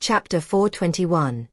Chapter 421.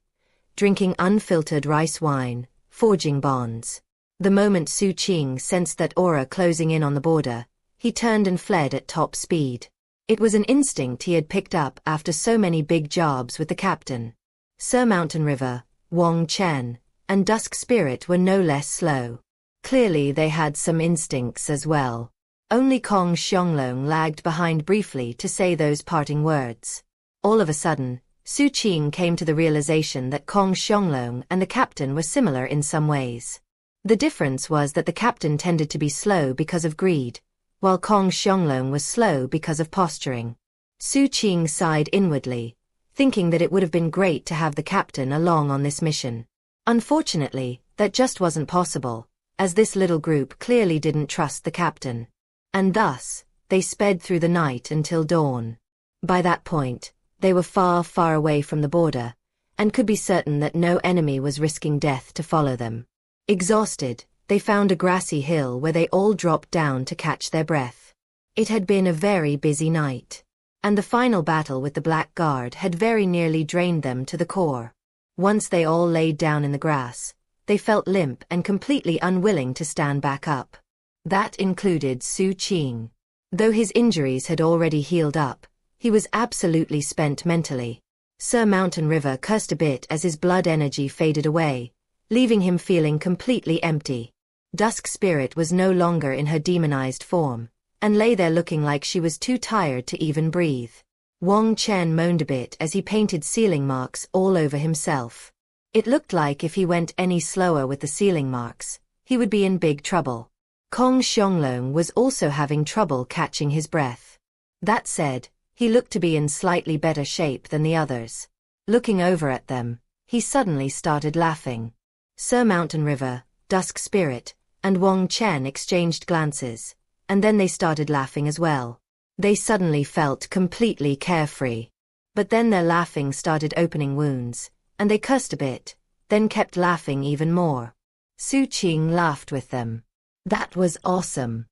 Drinking unfiltered rice wine, forging bonds. The moment Xu Qing sensed that aura closing in on the border, he turned and fled at top speed. It was an instinct he had picked up after so many big jobs with the captain. Sir Mountain River, Wang Chen, and Dusk Spirit were no less slow. Clearly they had some instincts as well. Only Kong Xianglong lagged behind briefly to say those parting words. All of a sudden, Xu Qing came to the realization that Kong Xianglong and the captain were similar in some ways. The difference was that the captain tended to be slow because of greed, while Kong Xianglong was slow because of posturing. Xu Qing sighed inwardly, thinking that it would have been great to have the captain along on this mission. Unfortunately, that just wasn't possible, as this little group clearly didn't trust the captain. And thus, they sped through the night until dawn. By that point, they were far, far away from the border, and could be certain that no enemy was risking death to follow them. Exhausted, they found a grassy hill where they all dropped down to catch their breath. It had been a very busy night, and the final battle with the Black Guard had very nearly drained them to the core. Once they all laid down in the grass, they felt limp and completely unwilling to stand back up. That included Xu Qing. Though his injuries had already healed up, he was absolutely spent mentally. Sir Mountain River cursed a bit as his blood energy faded away, leaving him feeling completely empty. Dusk Spirit was no longer in her demonized form, and lay there looking like she was too tired to even breathe. Wang Chen moaned a bit as he painted sealing marks all over himself. It looked like if he went any slower with the sealing marks, he would be in big trouble. Kong Xianglong was also having trouble catching his breath. That said, he looked to be in slightly better shape than the others. Looking over at them, he suddenly started laughing. Sir Mountain River, Dusk Spirit, and Wang Chen exchanged glances, and then they started laughing as well. They suddenly felt completely carefree. But then their laughing started opening wounds, and they cursed a bit, then kept laughing even more. Xu Qing laughed with them. That was awesome!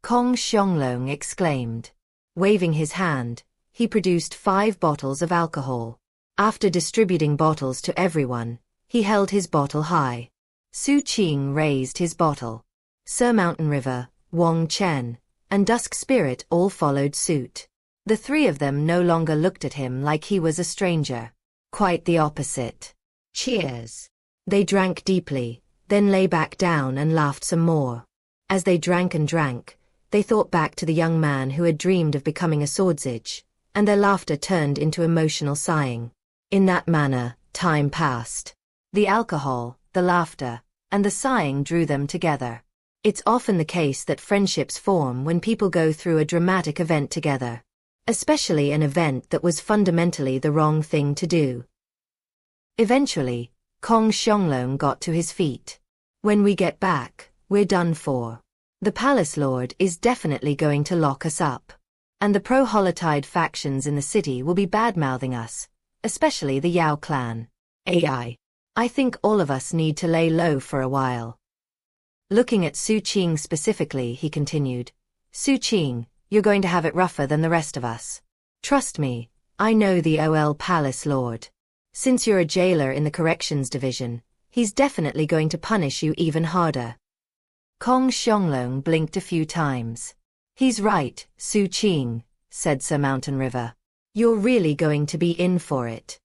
Kong Xianglong exclaimed. Waving his hand, he produced 5 bottles of alcohol. After distributing bottles to everyone, he held his bottle high. Xu Qing raised his bottle. Sir Mountain River, Wang Chen, and Dusk Spirit all followed suit. The 3 of them no longer looked at him like he was a stranger. Quite the opposite. Cheers! They drank deeply, then lay back down and laughed some more. As they drank and drank, they thought back to the young man who had dreamed of becoming a swordsage, and their laughter turned into emotional sighing. In that manner, time passed. The alcohol, the laughter, and the sighing drew them together. It's often the case that friendships form when people go through a dramatic event together. Especially an event that was fundamentally the wrong thing to do. Eventually, Kong Xianglong got to his feet. When we get back, we're done for. The Palace Lord is definitely going to lock us up. And the pro-Holotide factions in the city will be bad-mouthing us, especially the Yao clan. I think all of us need to lay low for a while. Looking at Xu Qing specifically, he continued. Xu Qing, you're going to have it rougher than the rest of us. Trust me, I know the OL Palace Lord. Since you're a jailer in the corrections division, he's definitely going to punish you even harder. Kong Xianglong blinked a few times. He's right, Xu Qing, said Sir Mountain River. You're really going to be in for it.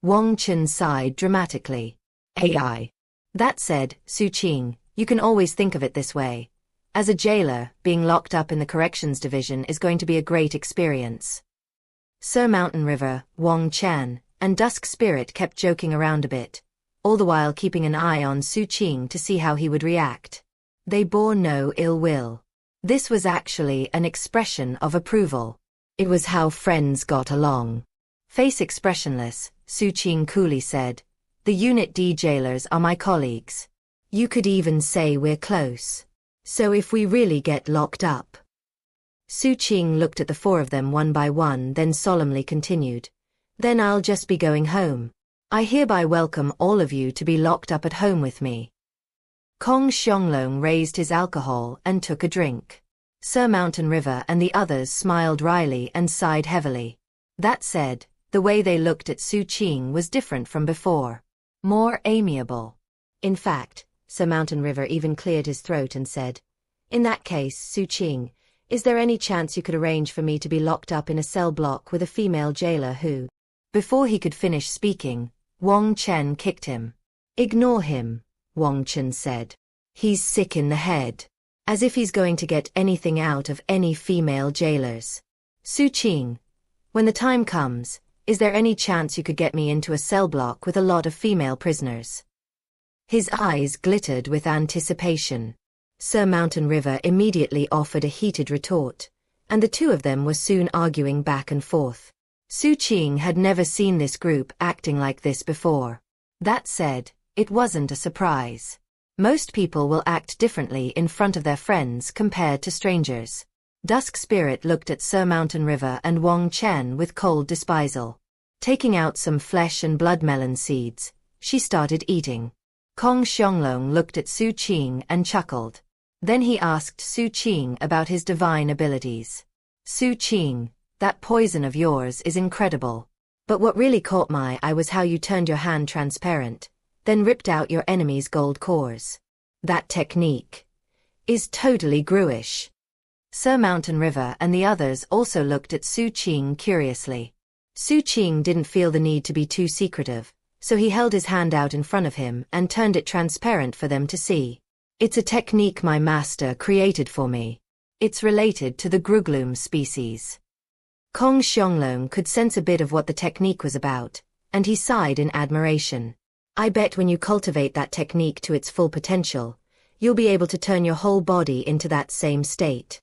Wang Chen sighed dramatically. That said, Xu Qing, you can always think of it this way. As a jailer, being locked up in the corrections division is going to be a great experience. Sir Mountain River, Wang Chen, and Dusk Spirit kept joking around a bit, all the while keeping an eye on Xu Qing to see how he would react. They bore no ill will. This was actually an expression of approval. It was how friends got along. Face expressionless, Xu Qing coolly said, "The Unit D jailers are my colleagues. You could even say we're close. So if we really get locked up..." Xu Qing looked at the 4 of them one by one, then solemnly continued, "Then I'll just be going home. I hereby welcome all of you to be locked up at home with me." Kong Xianglong raised his alcohol and took a drink. Sir Mountain River and the others smiled wryly and sighed heavily. That said, the The way they looked at Xu Qing was different from before. More amiable. In fact, Sir Mountain River even cleared his throat and said, "In that case, Xu Qing, is there any chance you could arrange for me to be locked up in a cell block with a female jailer who—" Before he could finish speaking, Wang Chen kicked him. "Ignore him," Wang Chen said. "He's sick in the head. As if he's going to get anything out of any female jailers. Xu Qing, when the time comes, is there any chance you could get me into a cell block with a lot of female prisoners?" His eyes glittered with anticipation. Sir Mountain River immediately offered a heated retort, and the two of them were soon arguing back and forth. Xu Qing had never seen this group acting like this before. That said, it wasn't a surprise. Most people will act differently in front of their friends compared to strangers. Dusk Spirit looked at Sir Mountain River and Wang Chen with cold despisal. Taking out some flesh and blood melon seeds, she started eating. Kong Xianglong looked at Xu Qing and chuckled. Then he asked Xu Qing about his divine abilities. "Xu Qing, that poison of yours is incredible. But what really caught my eye was how you turned your hand transparent, then ripped out your enemy's gold cores. That technique is totally Gruish." Sir Mountain River and the others also looked at Xu Qing curiously. Xu Qing didn't feel the need to be too secretive, so he held his hand out in front of him and turned it transparent for them to see. "It's a technique my master created for me. It's related to the Grugloom species." Kong Xianglong could sense a bit of what the technique was about, and he sighed in admiration. "I bet when you cultivate that technique to its full potential, you'll be able to turn your whole body into that same state."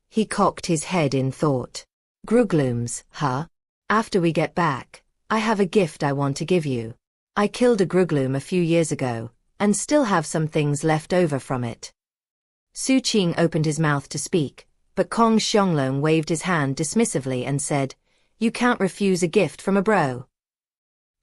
He cocked his head in thought. "Gruglooms, huh? After we get back, I have a gift I want to give you. I killed a Grugloom a few years ago, and still have some things left over from it." Xu Qing opened his mouth to speak, but Kong Xianglong waved his hand dismissively and said, "You can't refuse a gift from a bro."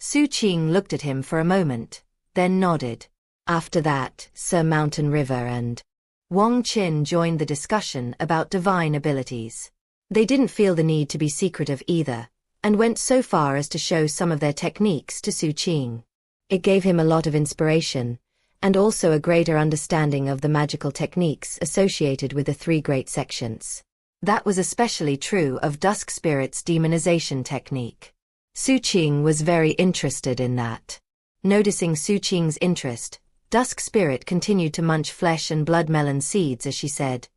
Xu Qing looked at him for a moment, then nodded. After that, Sir Mountain River and Wang Chen joined the discussion about divine abilities. They didn't feel the need to be secretive either, and went so far as to show some of their techniques to Xu Qing. It gave him a lot of inspiration, and also a greater understanding of the magical techniques associated with the three great sections. That was especially true of Dusk Spirit's demonization technique. Xu Qing was very interested in that. Noticing Xu Qing's interest, Dusk Spirit continued to munch flesh and blood melon seeds as she said,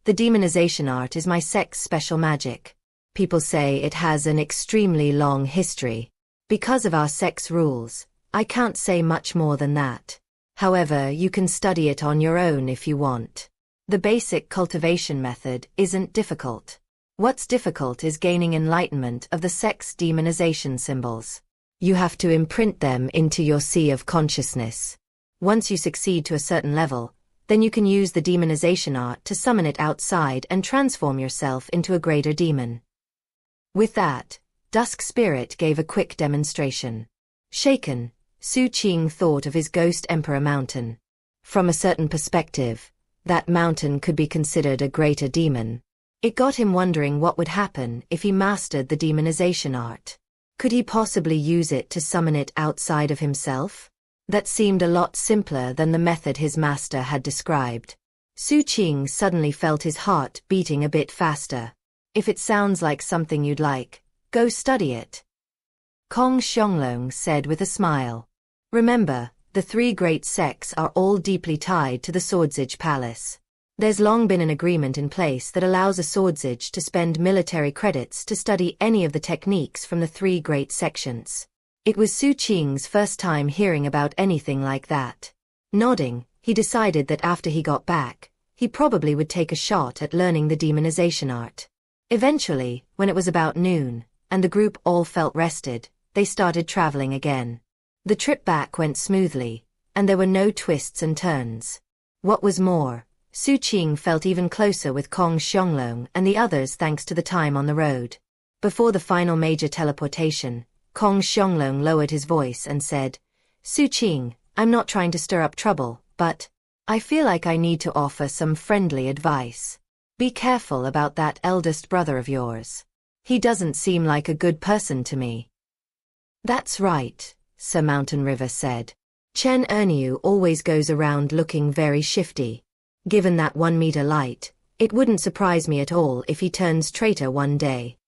"The demonization art is my sect's special magic. People say it has an extremely long history. Because of our sect's rules, I can't say much more than that. However, you can study it on your own if you want. The basic cultivation method isn't difficult. What's difficult is gaining enlightenment of the sect's demonization symbols. You have to imprint them into your sea of consciousness. Once you succeed to a certain level, then you can use the demonization art to summon it outside and transform yourself into a greater demon." With that, Dusk Spirit gave a quick demonstration. Shaken, Xu Qing thought of his Ghost Emperor Mountain. From a certain perspective, that mountain could be considered a greater demon. It got him wondering what would happen if he mastered the demonization art. Could he possibly use it to summon it outside of himself? That seemed a lot simpler than the method his master had described. Xu Qing suddenly felt his heart beating a bit faster. "If it sounds like something you'd like, go study it," Kong Xianglong said with a smile. "Remember, the three great sects are all deeply tied to the Swordsage Palace. There's long been an agreement in place that allows a Swordsage to spend military credits to study any of the techniques from the three great sections." It was Xu Qing's first time hearing about anything like that. Nodding, he decided that after he got back, he probably would take a shot at learning the demonization art. Eventually, when it was about noon, and the group all felt rested, they started traveling again. The trip back went smoothly, and there were no twists and turns. What was more, Xu Qing felt even closer with Kong Xianglong and the others thanks to the time on the road. Before the final major teleportation, Kong Xianglong lowered his voice and said, "Xu Qing, I'm not trying to stir up trouble, but I feel like I need to offer some friendly advice. Be careful about that eldest brother of yours. He doesn't seem like a good person to me." That's right, Sir Mountain River said. Chen Erniu always goes around looking very shifty. Given that 1-meter light, it wouldn't surprise me at all if he turns traitor one day.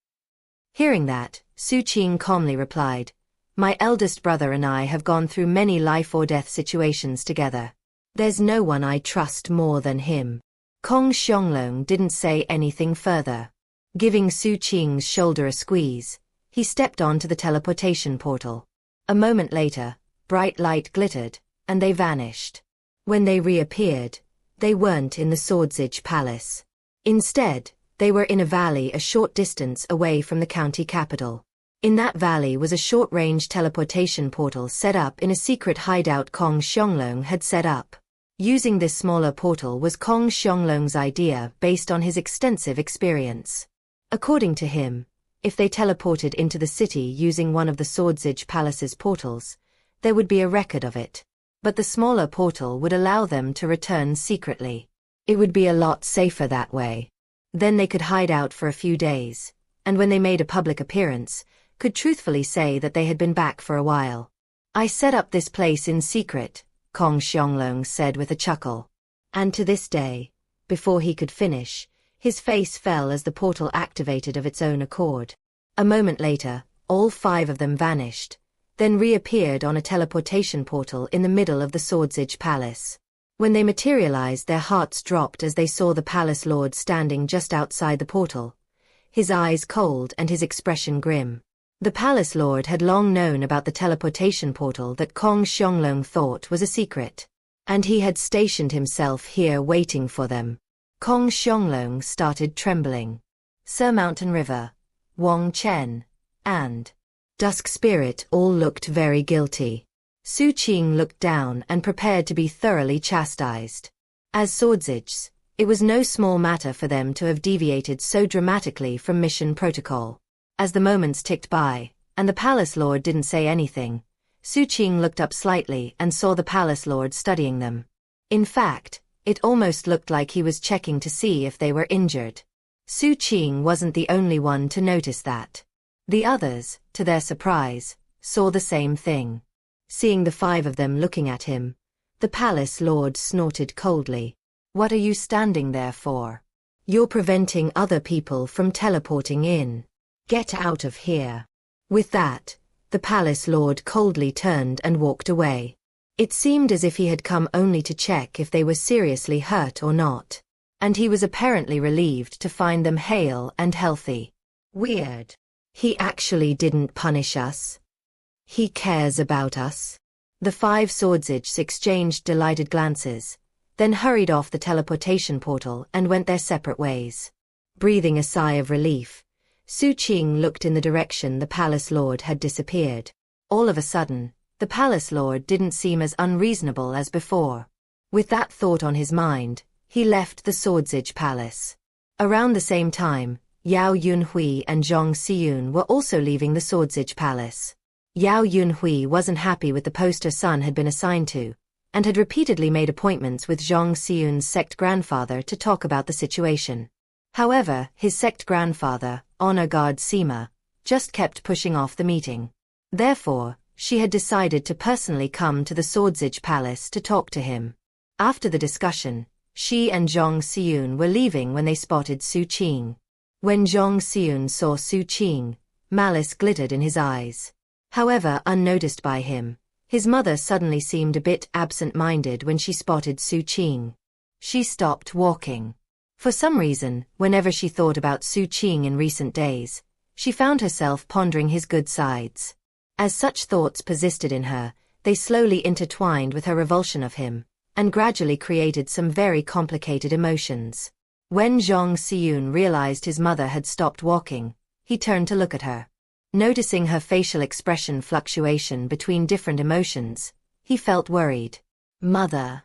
Hearing that, Xu Qing calmly replied, My eldest brother and I have gone through many life-or-death situations together. There's no one I trust more than him. Kong Xianglong didn't say anything further. Giving Xu Qing's shoulder a squeeze, he stepped onto the teleportation portal. A moment later, bright light glittered, and they vanished. When they reappeared, they weren't in the Swordsage Palace. Instead, they were in a valley a short distance away from the county capital. In that valley was a short-range teleportation portal set up in a secret hideout Kong Xianglong had set up. Using this smaller portal was Kong Xianglong's idea based on his extensive experience. According to him, if they teleported into the city using one of the Swordsage Palace's portals, there would be a record of it. But the smaller portal would allow them to return secretly. It would be a lot safer that way. Then they could hide out for a few days, and when they made a public appearance, could truthfully say that they had been back for a while. I set up this place in secret, Kong Xianglong said with a chuckle. And to this day, before he could finish, his face fell as the portal activated of its own accord. A moment later, all 5 of them vanished, then reappeared on a teleportation portal in the middle of the Swordsage Palace. When they materialized, their hearts dropped as they saw the Palace Lord standing just outside the portal, his eyes cold and his expression grim. The Palace Lord had long known about the teleportation portal that Kong Xianglong thought was a secret, and he had stationed himself here waiting for them. Kong Xianglong started trembling. Sir Mountain River, Wang Chen, and Dusk Spirit all looked very guilty. Xu Qing looked down and prepared to be thoroughly chastised. As Swordsages, it was no small matter for them to have deviated so dramatically from mission protocol. As the moments ticked by, and the Palace Lord didn't say anything, Xu Qing looked up slightly and saw the Palace Lord studying them. In fact, it almost looked like he was checking to see if they were injured. Xu Qing wasn't the only one to notice that. The others, to their surprise, saw the same thing. Seeing the 5 of them looking at him, the Palace Lord snorted coldly. What are you standing there for? You're preventing other people from teleporting in. Get out of here. With that, the Palace Lord coldly turned and walked away. It seemed as if he had come only to check if they were seriously hurt or not, and he was apparently relieved to find them hale and healthy. Weird. He actually didn't punish us. He cares about us. The 5 Swordsages exchanged delighted glances, then hurried off the teleportation portal and went their separate ways. Breathing a sigh of relief, Xu Qing looked in the direction the Palace Lord had disappeared. All of a sudden, the Palace Lord didn't seem as unreasonable as before. With that thought on his mind, he left the Swordsage Palace. Around the same time, Yao Yunhui and Zhang Xiyun were also leaving the Swordsage Palace. Yao Yunhui wasn't happy with the post her son had been assigned to, and had repeatedly made appointments with Zhang Xiyun's sect grandfather to talk about the situation. However, his sect grandfather, Honor Guard Sima, just kept pushing off the meeting. Therefore, she had decided to personally come to the Swordsage Palace to talk to him. After the discussion, she and Zhang Xiyun were leaving when they spotted Xu Qing. When Zhang Xiyun saw Xu Qing, malice glittered in his eyes. However, unnoticed by him, his mother suddenly seemed a bit absent-minded when she spotted Xu Qing. She stopped walking. For some reason, whenever she thought about Xu Qing in recent days, she found herself pondering his good sides. As such thoughts persisted in her, they slowly intertwined with her revulsion of him, and gradually created some very complicated emotions. When Zhang Xiyun realized his mother had stopped walking, he turned to look at her. Noticing her facial expression fluctuation between different emotions, he felt worried. Mother.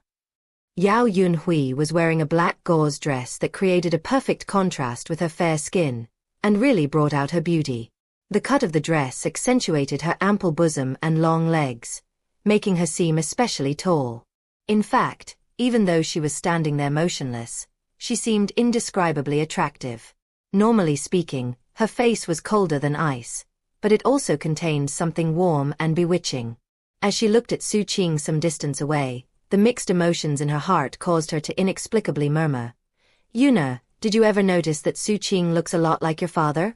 Yao Yunhui was wearing a black gauze dress that created a perfect contrast with her fair skin, and really brought out her beauty. The cut of the dress accentuated her ample bosom and long legs, making her seem especially tall. In fact, even though she was standing there motionless, she seemed indescribably attractive. Normally speaking, her face was colder than ice, but it also contained something warm and bewitching. As she looked at Xu Qing some distance away, the mixed emotions in her heart caused her to inexplicably murmur, "Yuna, did you ever notice that Xu Qing looks a lot like your father?"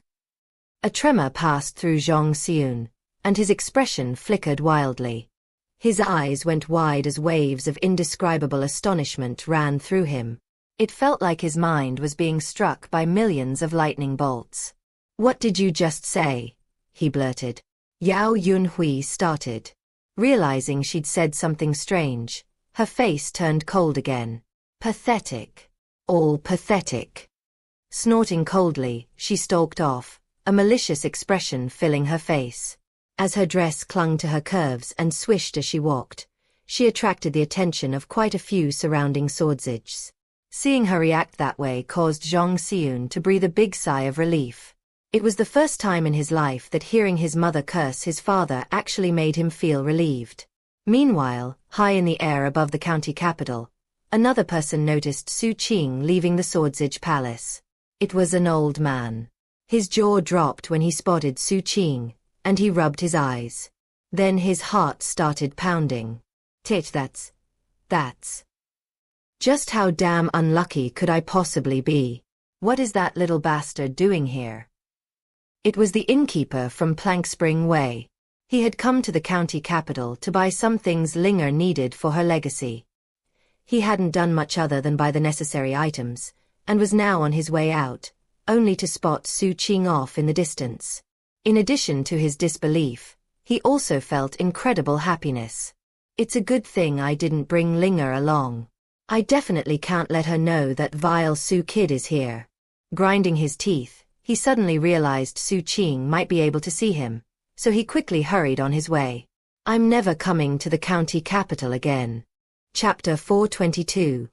A tremor passed through Zhang Xiun, and his expression flickered wildly. His eyes went wide as waves of indescribable astonishment ran through him. It felt like his mind was being struck by millions of lightning bolts. "What did you just say?" he blurted. Yao Yunhui started. Realizing she'd said something strange, her face turned cold again. Pathetic. All pathetic. Snorting coldly, she stalked off, a malicious expression filling her face. As her dress clung to her curves and swished as she walked, she attracted the attention of quite a few surrounding swordsage. Seeing her react that way caused Zhang Xiun to breathe a big sigh of relief. It was the first time in his life that hearing his mother curse his father actually made him feel relieved. Meanwhile, high in the air above the county capital, another person noticed Xu Qing leaving the swordsage palace. It was an old man. His jaw dropped when he spotted Xu Qing, and he rubbed his eyes. Then his heart started pounding. That's... Just how damn unlucky could I possibly be? What is that little bastard doing here? It was the innkeeper from Plank Spring Way. He had come to the county capital to buy some things Linger needed for her legacy. He hadn't done much other than buy the necessary items, and was now on his way out, only to spot Xu Qing off in the distance. In addition to his disbelief, he also felt incredible happiness. It's a good thing I didn't bring Linger along. I definitely can't let her know that vile Xu kid is here. Grinding his teeth, he suddenly realized Xu Qing might be able to see him, so he quickly hurried on his way. I'm never coming to the county capital again. Chapter 422.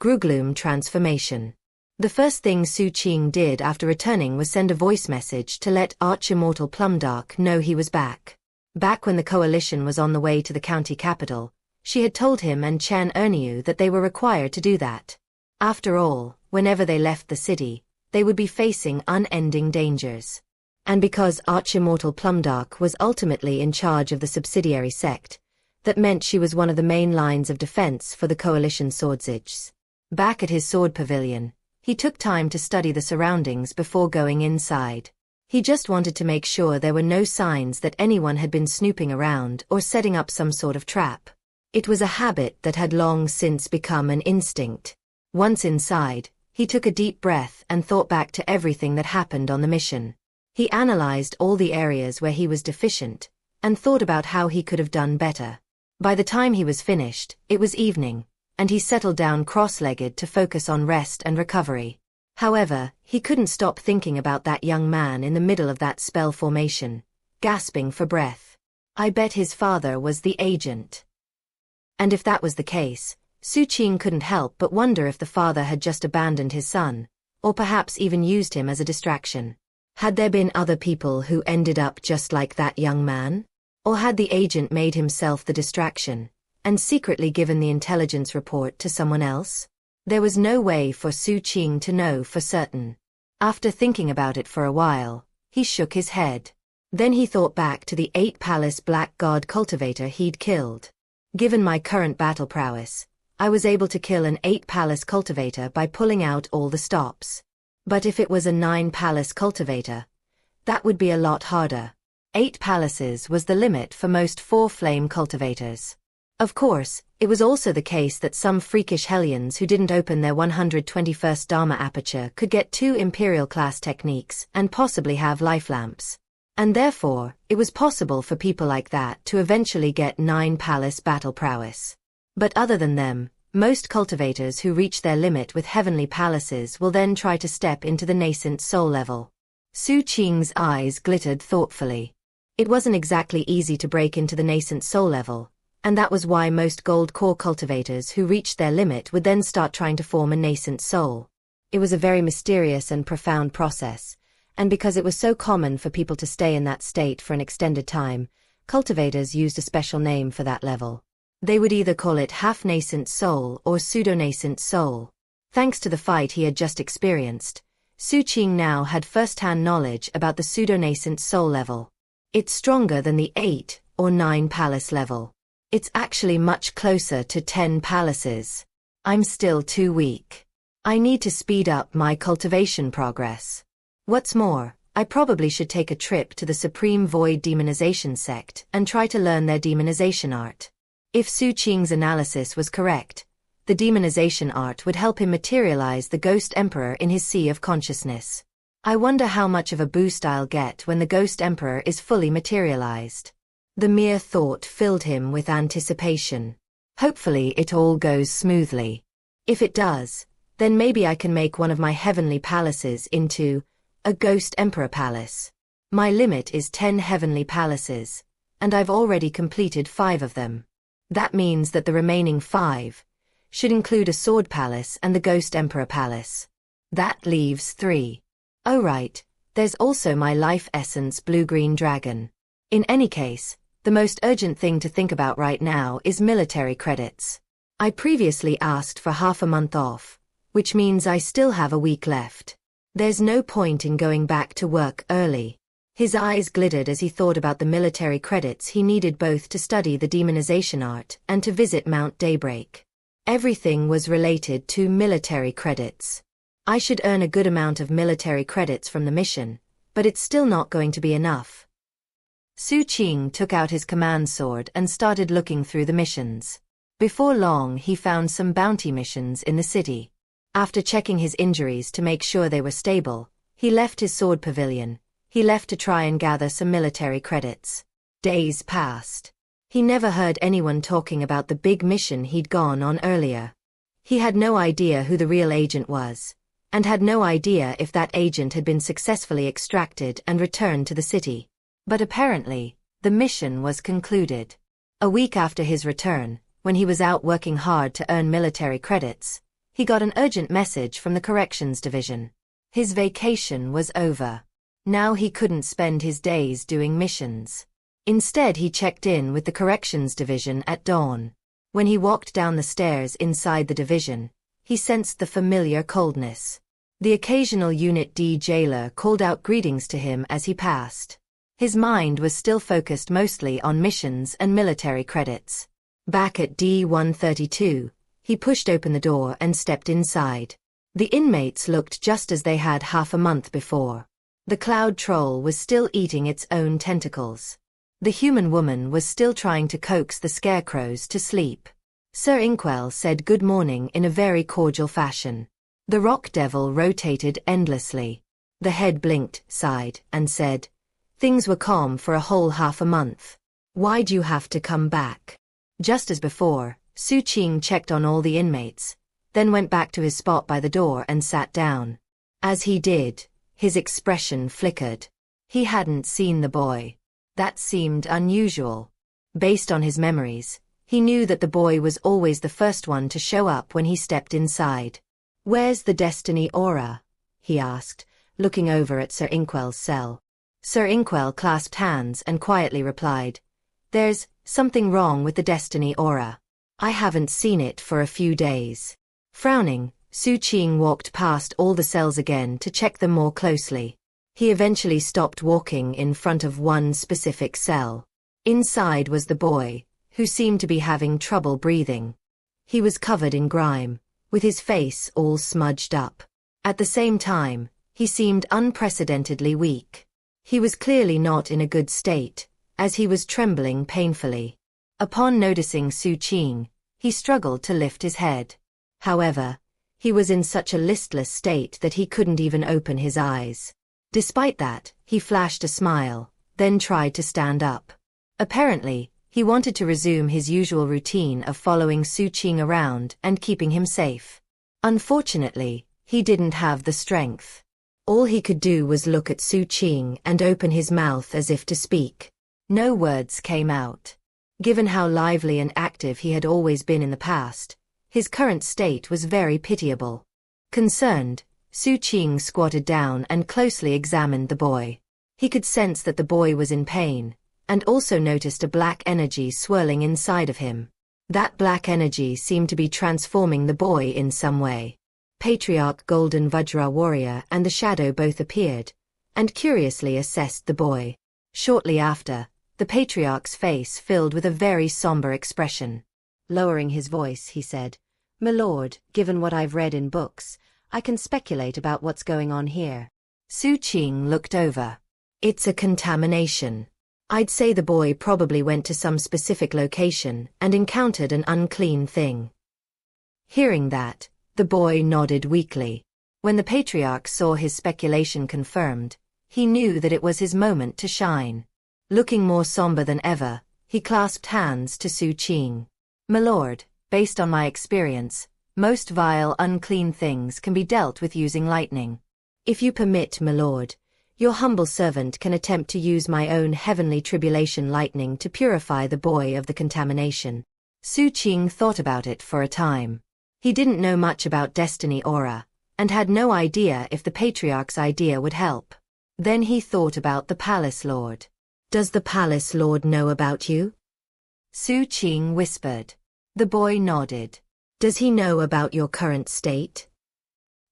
Grugloom Transformation. The first thing Xu Qing did after returning was send a voice message to let Arch-Immortal Plumdark know he was back. Back when the coalition was on the way to the county capital, she had told him and Chen Erniu that they were required to do that. After all, whenever they left the city, they would be facing unending dangers. And because Arch-Immortal Plumdark was ultimately in charge of the subsidiary sect, that meant she was one of the main lines of defense for the coalition swordsages. Back at his sword pavilion, he took time to study the surroundings before going inside. He just wanted to make sure there were no signs that anyone had been snooping around or setting up some sort of trap. It was a habit that had long since become an instinct. Once inside, he took a deep breath and thought back to everything that happened on the mission. He analyzed all the areas where he was deficient, and thought about how he could have done better. By the time he was finished, it was evening, and he settled down cross-legged to focus on rest and recovery. However, he couldn't stop thinking about that young man in the middle of that spell formation, gasping for breath. I bet his father was the agent. And if that was the case, Xu Qing couldn't help but wonder if the father had just abandoned his son, or perhaps even used him as a distraction. Had there been other people who ended up just like that young man? Or had the agent made himself the distraction, and secretly given the intelligence report to someone else? There was no way for Xu Qing to know for certain. After thinking about it for a while, he shook his head. Then he thought back to the 8-palace Black God cultivator he'd killed. Given my current battle prowess, I was able to kill an 8-palace cultivator by pulling out all the stops. But if it was a 9-palace cultivator, that would be a lot harder. 8 palaces was the limit for most 4-flame cultivators. Of course, it was also the case that some freakish hellions who didn't open their 121st Dharma aperture could get 2 Imperial-class techniques and possibly have life lamps. And therefore, it was possible for people like that to eventually get 9-palace battle prowess. But other than them, most cultivators who reach their limit with heavenly palaces will then try to step into the nascent soul level. Xu Qing's eyes glittered thoughtfully. It wasn't exactly easy to break into the nascent soul level, and that was why most gold core cultivators who reached their limit would then start trying to form a nascent soul. It was a very mysterious and profound process, and because it was so common for people to stay in that state for an extended time, cultivators used a special name for that level. They would either call it half-nascent soul or pseudo-nascent soul. Thanks to the fight he had just experienced, Xu Qing now had first-hand knowledge about the pseudo-nascent soul level. It's stronger than the 8 or 9 palace level. It's actually much closer to 10 palaces. I'm still too weak. I need to speed up my cultivation progress. What's more, I probably should take a trip to the Supreme Void Demonization sect and try to learn their demonization art. If Xu Qing's analysis was correct, the demonization art would help him materialize the Ghost Emperor in his sea of consciousness. I wonder how much of a boost I'll get when the Ghost Emperor is fully materialized. The mere thought filled him with anticipation. Hopefully it all goes smoothly. If it does, then maybe I can make one of my heavenly palaces into a Ghost Emperor palace. My limit is 10 heavenly palaces, and I've already completed 5 of them. That means that the remaining 5 should include a sword palace and the Ghost Emperor palace. That leaves 3. Oh right, there's also my life essence blue-green dragon. In any case, the most urgent thing to think about right now is military credits. I previously asked for half a month off, which means I still have a week left. There's no point in going back to work early. His eyes glittered as he thought about the military credits he needed both to study the demonization art and to visit Mount Daybreak. Everything was related to military credits. I should earn a good amount of military credits from the mission, but it's still not going to be enough. Xu Qing took out his command sword and started looking through the missions. Before long he found some bounty missions in the city. After checking his injuries to make sure they were stable, he left his sword pavilion. He left to try and gather some military credits. Days passed. He never heard anyone talking about the big mission he'd gone on earlier. He had no idea who the real agent was, and had no idea if that agent had been successfully extracted and returned to the city. But apparently, the mission was concluded. A week after his return, when he was out working hard to earn military credits, he got an urgent message from the corrections division. His vacation was over. Now he couldn't spend his days doing missions. Instead he checked in with the corrections division at dawn. When he walked down the stairs inside the division, he sensed the familiar coldness. The occasional Unit D jailer called out greetings to him as he passed. His mind was still focused mostly on missions and military credits. Back at D-132, he pushed open the door and stepped inside. The inmates looked just as they had half a month before. The cloud troll was still eating its own tentacles. The human woman was still trying to coax the scarecrows to sleep. Sir Inkwell said good morning in a very cordial fashion. The rock devil rotated endlessly. The head blinked, sighed, and said, "Things were calm for a whole half a month. Why'd you have to come back?" Just as before, Xu Qing checked on all the inmates, then went back to his spot by the door and sat down. As he did, his expression flickered. He hadn't seen the boy. That seemed unusual. Based on his memories, he knew that the boy was always the first one to show up when he stepped inside. "Where's the destiny aura?" he asked, looking over at Sir Inkwell's cell. Sir Inkwell clasped hands and quietly replied, "There's something wrong with the destiny aura. I haven't seen it for a few days." Frowning, Xu Qing walked past all the cells again to check them more closely. He eventually stopped walking in front of one specific cell. Inside was the boy, who seemed to be having trouble breathing. He was covered in grime, with his face all smudged up. At the same time, he seemed unprecedentedly weak. He was clearly not in a good state, as he was trembling painfully. Upon noticing Xu Qing, he struggled to lift his head. However, he was in such a listless state that he couldn't even open his eyes. Despite that, he flashed a smile, then tried to stand up. Apparently, he wanted to resume his usual routine of following Xu Qing around and keeping him safe. Unfortunately, he didn't have the strength. All he could do was look at Xu Qing and open his mouth as if to speak. No words came out. Given how lively and active he had always been in the past, his current state was very pitiable. Concerned, Xu Qing squatted down and closely examined the boy. He could sense that the boy was in pain, and also noticed a black energy swirling inside of him. That black energy seemed to be transforming the boy in some way. Patriarch Golden Vajra Warrior and the Shadow both appeared, and curiously assessed the boy. Shortly after, the patriarch's face filled with a very somber expression. Lowering his voice, he said, "My lord, given what I've read in books, I can speculate about what's going on here." Xu Qing looked over. "It's a contamination. I'd say the boy probably went to some specific location and encountered an unclean thing." Hearing that, the boy nodded weakly. When the patriarch saw his speculation confirmed, he knew that it was his moment to shine. Looking more somber than ever, he clasped hands to Xu Qing. "My lord, based on my experience, most vile unclean things can be dealt with using lightning. If you permit, my lord, your humble servant can attempt to use my own heavenly tribulation lightning to purify the boy of the contamination." Xu Qing thought about it for a time. He didn't know much about destiny aura, and had no idea if the patriarch's idea would help. Then he thought about the palace lord. "Does the palace lord know about you?" Xu Qing whispered. The boy nodded. "Does he know about your current state?"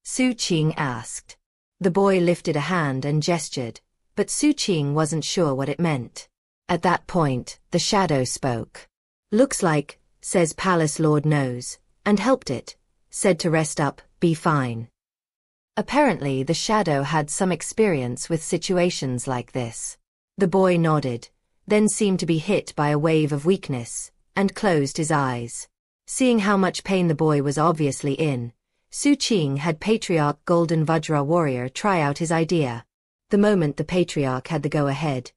Xu Qing asked. The boy lifted a hand and gestured, but Xu Qing wasn't sure what it meant. At that point, the shadow spoke. "Looks like, says Palace Lord knows, and helped it, said to rest up, be fine." Apparently the shadow had some experience with situations like this. The boy nodded, then seemed to be hit by a wave of weakness, and closed his eyes. Seeing how much pain the boy was obviously in, Xu Qing had Patriarch Golden Vajra Warrior try out his idea. The moment the Patriarch had the go-ahead,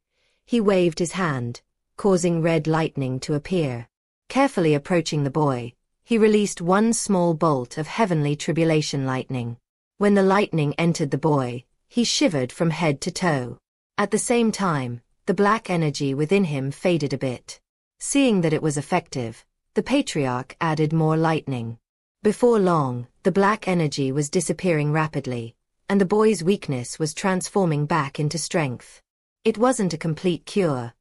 he waved his hand, causing red lightning to appear. Carefully approaching the boy, he released one small bolt of heavenly tribulation lightning. When the lightning entered the boy, he shivered from head to toe. At the same time, the black energy within him faded a bit. Seeing that it was effective, the Patriarch added more lightning. Before long, the black energy was disappearing rapidly, and the boy's weakness was transforming back into strength. It wasn't a complete cure.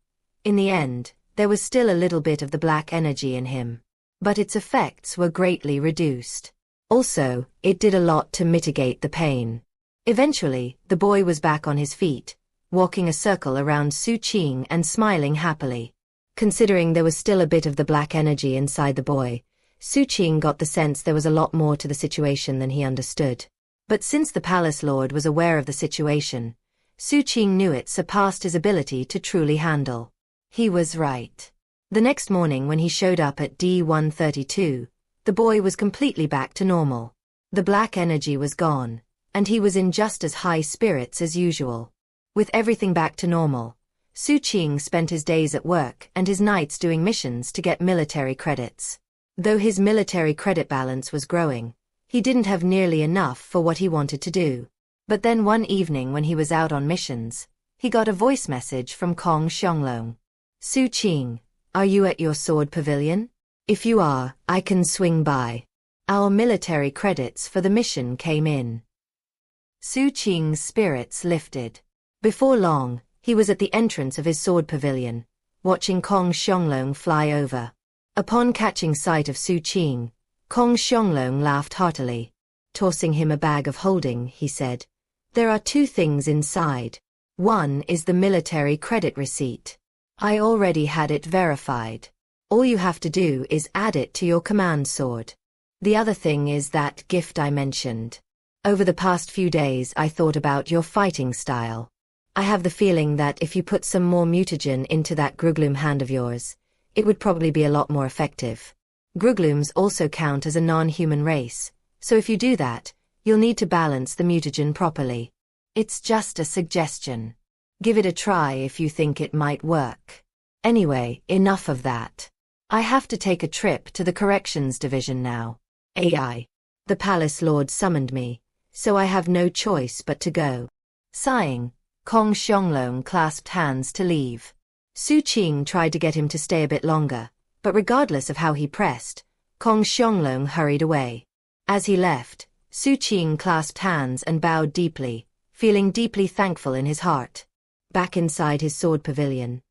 In the end, there was still a little bit of the black energy in him, but its effects were greatly reduced. Also, it did a lot to mitigate the pain. Eventually, the boy was back on his feet, walking a circle around Xu Qing and smiling happily. Considering there was still a bit of the black energy inside the boy, Xu Qing got the sense there was a lot more to the situation than he understood. But since the palace lord was aware of the situation, Xu Qing knew it surpassed his ability to truly handle. He was right. The next morning when he showed up at D132, the boy was completely back to normal. The black energy was gone, and he was in just as high spirits as usual. With everything back to normal, Xu Qing spent his days at work and his nights doing missions to get military credits. Though his military credit balance was growing, he didn't have nearly enough for what he wanted to do. But then one evening when he was out on missions, he got a voice message from Kong Xianglong. "Xu Qing, are you at your sword pavilion? If you are, I can swing by. Our military credits for the mission came in." Xu Qing's spirits lifted. Before long, he was at the entrance of his sword pavilion, watching Kong Xianglong fly over. Upon catching sight of Xu Qing, Kong Xianglong laughed heartily. Tossing him a bag of holding, he said, "There are two things inside. One is the military credit receipt. I already had it verified. All you have to do is add it to your command sword. The other thing is that gift I mentioned. Over the past few days I thought about your fighting style. I have the feeling that if you put some more mutagen into that Grugloom hand of yours, it would probably be a lot more effective. Gruglooms also count as a non-human race, so if you do that, you'll need to balance the mutagen properly. It's just a suggestion. Give it a try if you think it might work. Anyway, enough of that. I have to take a trip to the corrections division now. AI. The palace lord summoned me, so I have no choice but to go." Sighing, Kong Xianglong clasped hands to leave. Xu Qing tried to get him to stay a bit longer, but regardless of how he pressed, Kong Xianglong hurried away. As he left, Xu Qing clasped hands and bowed deeply, feeling deeply thankful in his heart. Back inside his sword pavilion,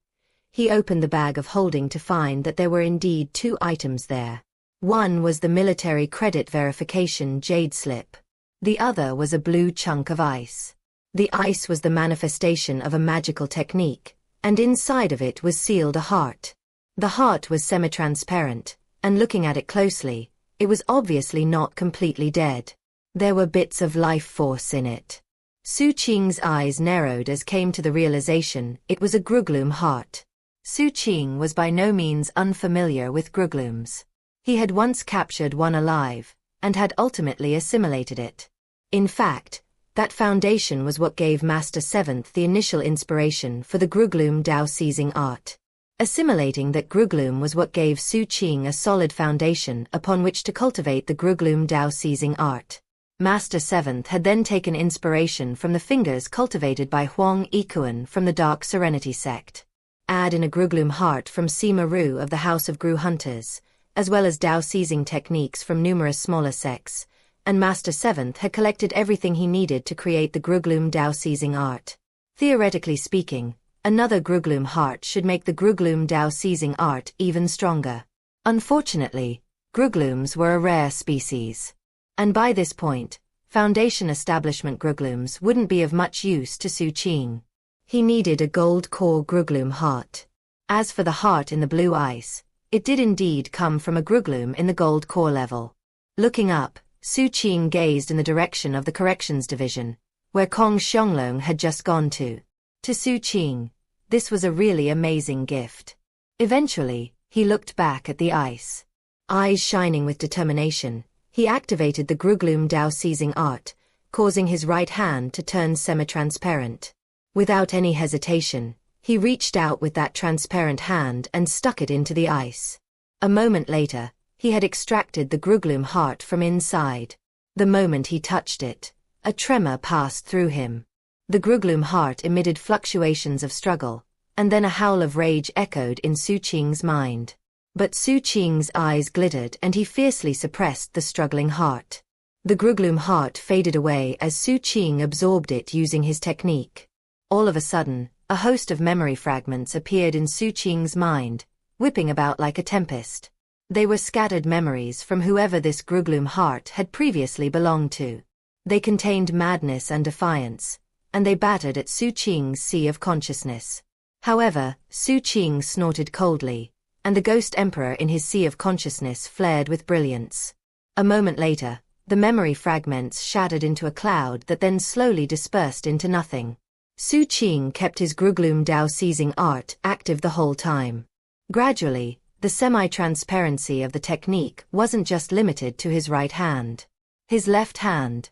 he opened the bag of holding to find that there were indeed two items there. One was the military credit verification jade slip. The other was a blue chunk of ice. The ice was the manifestation of a magical technique, and inside of it was sealed a heart. The heart was semi-transparent, and looking at it closely, it was obviously not completely dead. There were bits of life force in it. Xu Qing's eyes narrowed as came to the realization it was a Grugloom heart. Xu Qing was by no means unfamiliar with Gruglooms. He had once captured one alive, and had ultimately assimilated it. In fact, that foundation was what gave Master Seventh the initial inspiration for the Grugloom Dao seizing art. Assimilating that Grugloom was what gave Xu Qing a solid foundation upon which to cultivate the Grugloom Dao seizing art. Master Seventh had then taken inspiration from the fingers cultivated by Huang Ikuan from the Dark Serenity sect. Add in a Grugloom heart from Sima Ru of the House of Gru Hunters, as well as Dao seizing techniques from numerous smaller sects, and Master Seventh had collected everything he needed to create the Grugloom Dao seizing art. Theoretically speaking, another Grugloom heart should make the Grugloom Dao seizing art even stronger. Unfortunately, Gruglooms were a rare species. And by this point, Foundation establishment Gruglooms wouldn't be of much use to Xu Qing. He needed a gold core Grugloom heart. As for the heart in the blue ice, it did indeed come from a Grugloom in the gold core level. Looking up, Xu Qing gazed in the direction of the corrections division, where Kong Xianglong had just gone to. To Xu Qing, this was a really amazing gift. Eventually, he looked back at the ice. Eyes shining with determination, he activated the Grugloom Dao seizing art, causing his right hand to turn semi-transparent. Without any hesitation, he reached out with that transparent hand and stuck it into the ice. A moment later, he had extracted the Grugloom heart from inside. The moment he touched it, a tremor passed through him. The Grugloom heart emitted fluctuations of struggle, and then a howl of rage echoed in Xu Qing's mind. But Xu Qing's eyes glittered and he fiercely suppressed the struggling heart. The Grugloom heart faded away as Xu Qing absorbed it using his technique. All of a sudden, a host of memory fragments appeared in Xu Qing's mind, whipping about like a tempest. They were scattered memories from whoever this Grugloom heart had previously belonged to. They contained madness and defiance, and they battered at Xu Qing's sea of consciousness. However, Xu Qing snorted coldly, and the Ghost Emperor in his sea of consciousness flared with brilliance. A moment later, the memory fragments shattered into a cloud that then slowly dispersed into nothing. Xu Qing kept his Grugloom Dao seizing art active the whole time. Gradually, the semi-transparency of the technique wasn't just limited to his right hand. His left hand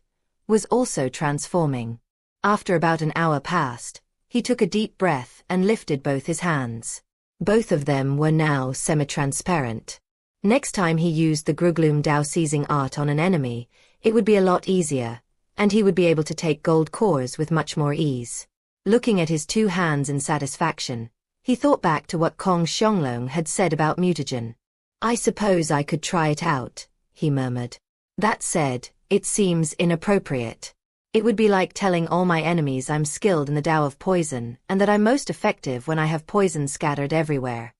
was also transforming. After about an hour passed, he took a deep breath and lifted both his hands. Both of them were now semi-transparent. Next time he used the Grugloom Dao seizing art on an enemy, it would be a lot easier, and he would be able to take gold cores with much more ease. Looking at his two hands in satisfaction, he thought back to what Kong Xianglong had said about mutagen. "I suppose I could try it out," he murmured. "That said, it seems inappropriate. It would be like telling all my enemies I'm skilled in the Tao of poison and that I'm most effective when I have poison scattered everywhere.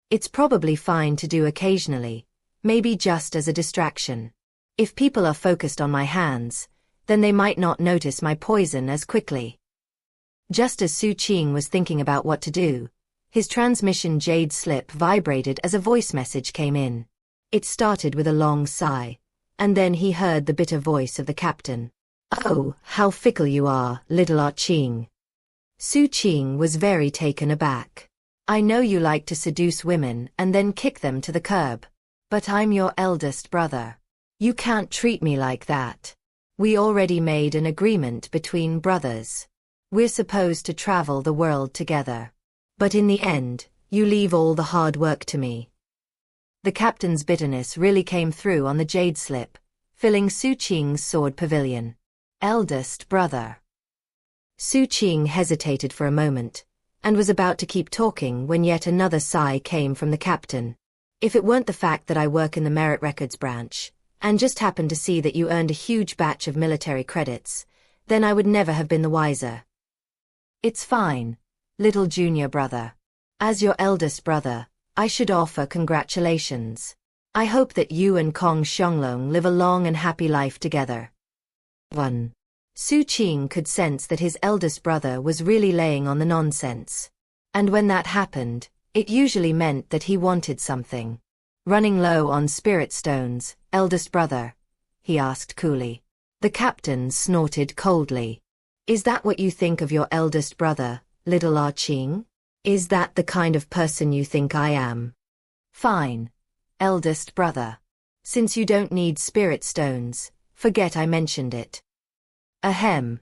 It's probably fine to do occasionally, maybe just as a distraction. If people are focused on my hands, then they might not notice my poison as quickly." Just as Xu Qing was thinking about what to do, his transmission jade slip vibrated as a voice message came in. It started with a long sigh, and then he heard the bitter voice of the captain. "Oh, how fickle you are, little Qing." Xu Qing was very taken aback. "I know you like to seduce women and then kick them to the curb. But I'm your eldest brother. You can't treat me like that. We already made an agreement between brothers. We're supposed to travel the world together. But in the end, you leave all the hard work to me." The captain's bitterness really came through on the jade slip, filling Xu Qing's sword pavilion. Eldest brother. Xu Qing hesitated for a moment, and was about to keep talking when yet another sigh came from the captain. "If it weren't the fact that I work in the merit records branch, and just happened to see that you earned a huge batch of military credits, then I would never have been the wiser." "It's fine, little junior brother. As your eldest brother, I should offer congratulations. I hope that you and Kong Xianglong live a long and happy life together." 1. Xu Qing could sense that his eldest brother was really laying on the nonsense. And when that happened, it usually meant that he wanted something. Running low on spirit stones, eldest brother? He asked coolly. The captain snorted coldly. Is that what you think of your eldest brother, little Xu Qing? Is that the kind of person you think I am? Fine. Eldest brother. Since you don't need spirit stones, forget I mentioned it. Ahem.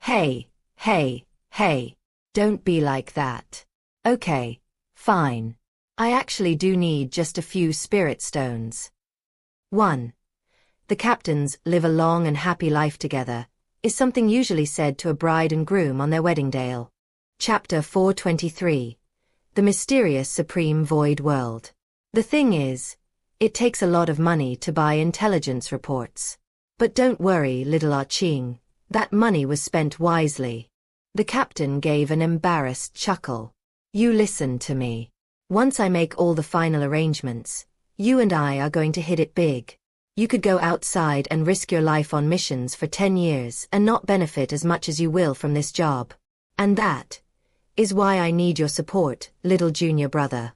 Hey, hey, hey. Don't be like that. Okay, fine. I actually do need just a few spirit stones. 1. The captains live a long and happy life together, is something usually said to a bride and groom on their wedding day. Chapter 423. The Mysterious Supreme Void World. The thing is, it takes a lot of money to buy intelligence reports. But don't worry, little Xu Qing, that money was spent wisely. The captain gave an embarrassed chuckle. You listen to me. Once I make all the final arrangements, you and I are going to hit it big. You could go outside and risk your life on missions for 10 years and not benefit as much as you will from this job. And that is why I need your support, little junior brother.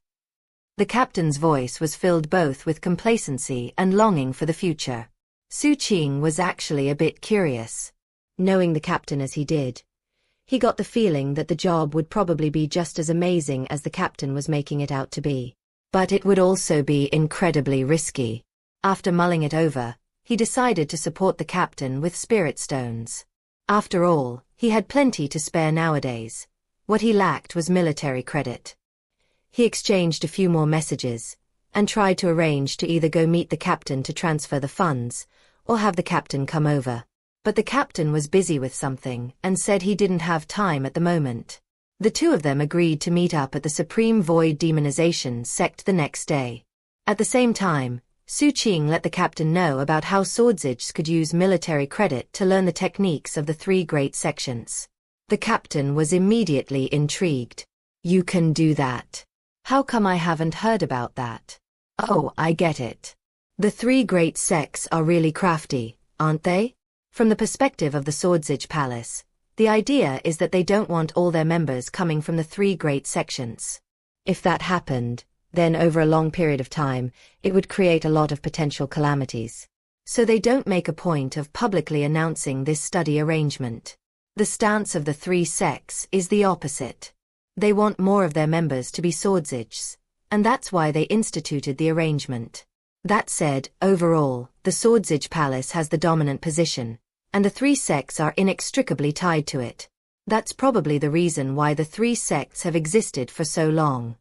The captain's voice was filled both with complacency and longing for the future. Xu Qing was actually a bit curious. Knowing the captain as he did, he got the feeling that the job would probably be just as amazing as the captain was making it out to be. But it would also be incredibly risky. After mulling it over, he decided to support the captain with spirit stones. After all, he had plenty to spare nowadays. What he lacked was military credit. He exchanged a few more messages, and tried to arrange to either go meet the captain to transfer the funds, or have the captain come over. But the captain was busy with something and said he didn't have time at the moment. The two of them agreed to meet up at the Supreme Void Demonization sect the next day. At the same time, Xu Qing let the captain know about how swordsage could use military credit to learn the techniques of the 3 great sections. The captain was immediately intrigued. You can do that. How come I haven't heard about that? Oh, I get it. The 3 great sects are really crafty, aren't they? From the perspective of the Swordsage Palace, the idea is that they don't want all their members coming from the 3 great sections. If that happened, then over a long period of time, it would create a lot of potential calamities. So they don't make a point of publicly announcing this study arrangement. The stance of the 3 sects is the opposite. They want more of their members to be swordsages, and that's why they instituted the arrangement. That said, overall, the Swordsage Palace has the dominant position, and the 3 sects are inextricably tied to it. That's probably the reason why the 3 sects have existed for so long.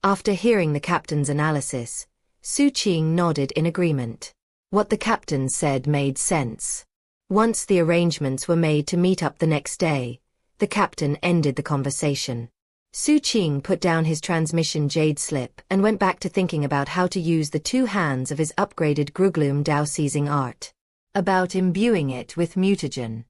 After hearing the captain's analysis, Xu Qing nodded in agreement. What the captain said made sense. Once the arrangements were made to meet up the next day, the captain ended the conversation. Xu Qing put down his transmission jade slip and went back to thinking about how to use the 2 hands of his upgraded Grugloom Dao seizing art. About imbuing it with mutagen.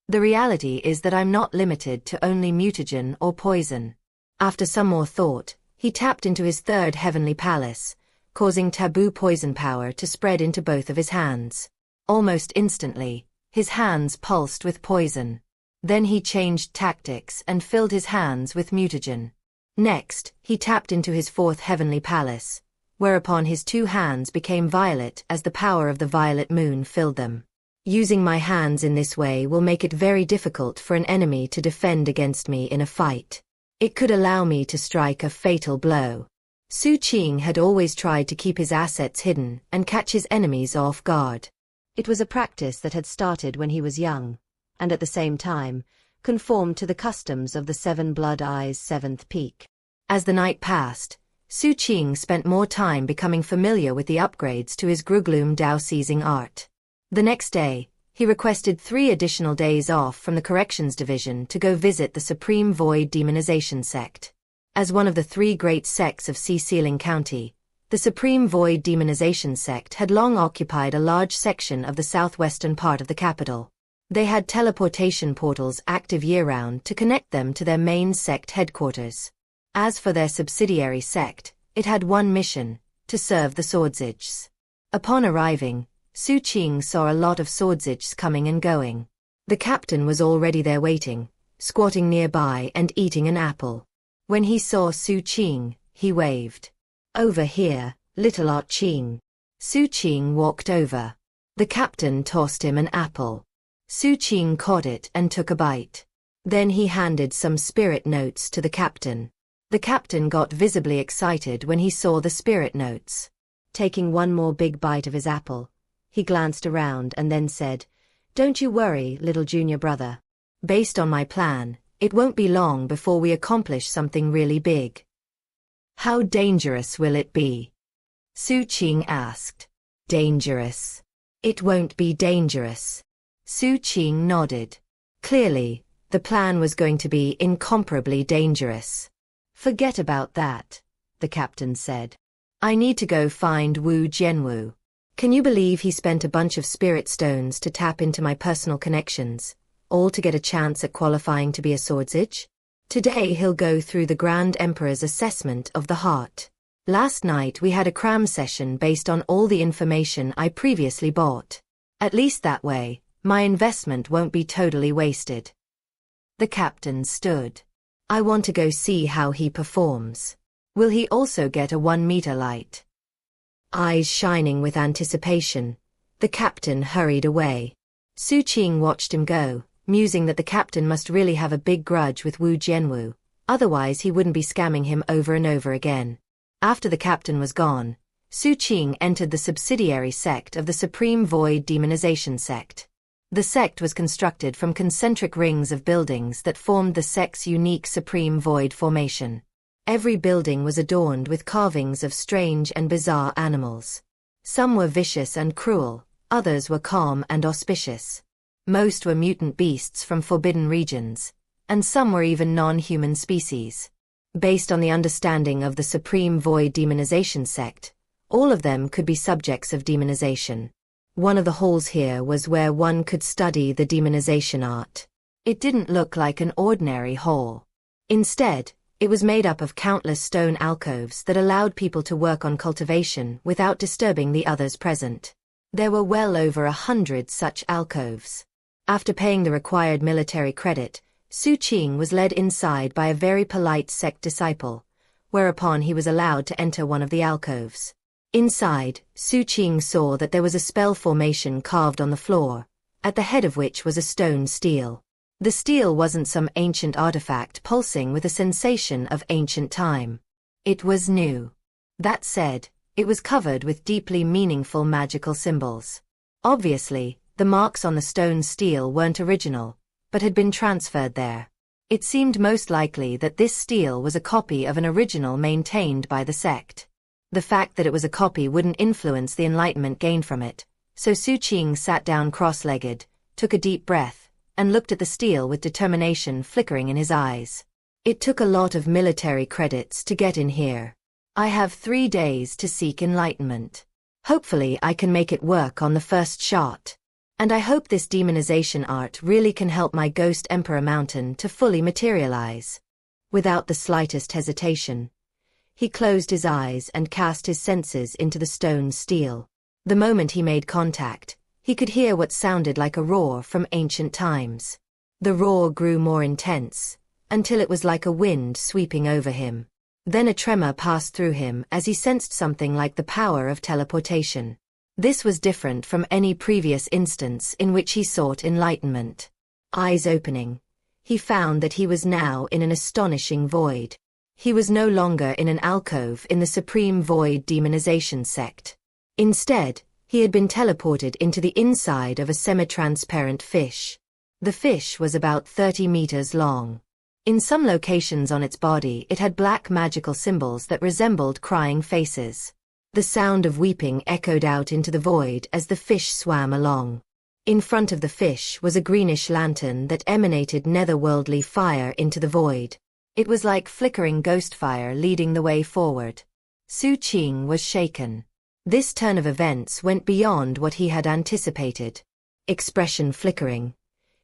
The reality is that I'm not limited to only mutagen or poison. After some more thought, he tapped into his 3rd heavenly palace, causing taboo poison power to spread into both of his hands. Almost instantly, his hands pulsed with poison. Then he changed tactics and filled his hands with mutagen. Next, he tapped into his 4th heavenly palace, whereupon his 2 hands became violet as the power of the violet moon filled them. Using my hands in this way will make it very difficult for an enemy to defend against me in a fight. It could allow me to strike a fatal blow. Xu Qing had always tried to keep his assets hidden and catch his enemies off guard. It was a practice that had started when he was young, and at the same time, conformed to the customs of the 7 Blood Eyes' 7th peak. As the night passed, Xu Qing spent more time becoming familiar with the upgrades to his Grugloom Dao seizing art. The next day, he requested 3 additional days off from the Corrections Division to go visit the Supreme Void Demonization sect. As one of the 3 great sects of Sealing County, the Supreme Void Demonization sect had long occupied a large section of the southwestern part of the capital. They had teleportation portals active year-round to connect them to their main sect headquarters. As for their subsidiary sect, it had one mission: to serve the swordsages. Upon arriving, Xu Qing saw a lot of swordsages coming and going. The captain was already there waiting, squatting nearby and eating an apple. When he saw Xu Qing, he waved. "Over here, little Art Qing." Xu Qing walked over. The captain tossed him an apple. Xu Qing caught it and took a bite. Then he handed some spirit notes to the captain. The captain got visibly excited when he saw the spirit notes. Taking one more big bite of his apple, he glanced around and then said, "Don't you worry, little junior brother. Based on my plan, it won't be long before we accomplish something really big." "How dangerous will it be?" Xu Qing asked. "Dangerous? It won't be dangerous." Xu Qing nodded. Clearly, the plan was going to be incomparably dangerous. "Forget about that," the captain said. "I need to go find Wu Jianwu. Can you believe he spent a bunch of spirit stones to tap into my personal connections, all to get a chance at qualifying to be a swordsage? Today he'll go through the Grand Emperor's assessment of the heart. Last night we had a cram session based on all the information I previously bought. At least that way, my investment won't be totally wasted." The captain stood. "I want to go see how he performs. Will he also get a 1-meter light?" Eyes shining with anticipation, the captain hurried away. Xu Qing watched him go, musing that the captain must really have a big grudge with Wu Jianwu, otherwise he wouldn't be scamming him over and over again. After the captain was gone, Xu Qing entered the subsidiary sect of the Supreme Void Demonization Sect. The sect was constructed from concentric rings of buildings that formed the sect's unique Supreme Void formation. Every building was adorned with carvings of strange and bizarre animals. Some were vicious and cruel, others were calm and auspicious. Most were mutant beasts from forbidden regions, and some were even non-human species. Based on the understanding of the Supreme Void Demonization Sect, all of them could be subjects of demonization. One of the halls here was where one could study the demonization art. It didn't look like an ordinary hall. Instead, it was made up of countless stone alcoves that allowed people to work on cultivation without disturbing the others present. There were well over 100 such alcoves. After paying the required military credit, Xu Qing was led inside by a very polite sect disciple, whereupon he was allowed to enter one of the alcoves. Inside, Xu Qing saw that there was a spell formation carved on the floor, at the head of which was a stone stele. The stele wasn't some ancient artifact pulsing with a sensation of ancient time. It was new. That said, it was covered with deeply meaningful magical symbols. Obviously, the marks on the stone stele weren't original, but had been transferred there. It seemed most likely that this stele was a copy of an original maintained by the sect. The fact that it was a copy wouldn't influence the enlightenment gained from it, so Xu Qing sat down cross-legged, took a deep breath, and looked at the stele with determination flickering in his eyes. "It took a lot of military credits to get in here. I have 3 days to seek enlightenment. Hopefully I can make it work on the first shot. And I hope this demonization art really can help my Ghost Emperor Mountain to fully materialize." Without the slightest hesitation, he closed his eyes and cast his senses into the stone stele. The moment he made contact, he could hear what sounded like a roar from ancient times. The roar grew more intense, until it was like a wind sweeping over him. Then a tremor passed through him as he sensed something like the power of teleportation. This was different from any previous instance in which he sought enlightenment. Eyes opening, he found that he was now in an astonishing void. He was no longer in an alcove in the Supreme Void Demonization Sect. Instead, he had been teleported into the inside of a semi-transparent fish. The fish was about 30 meters long. In some locations on its body it had black magical symbols that resembled crying faces. The sound of weeping echoed out into the void as the fish swam along. In front of the fish was a greenish lantern that emanated netherworldly fire into the void. It was like flickering ghost fire leading the way forward. Xu Qing was shaken. This turn of events went beyond what he had anticipated. Expression flickering,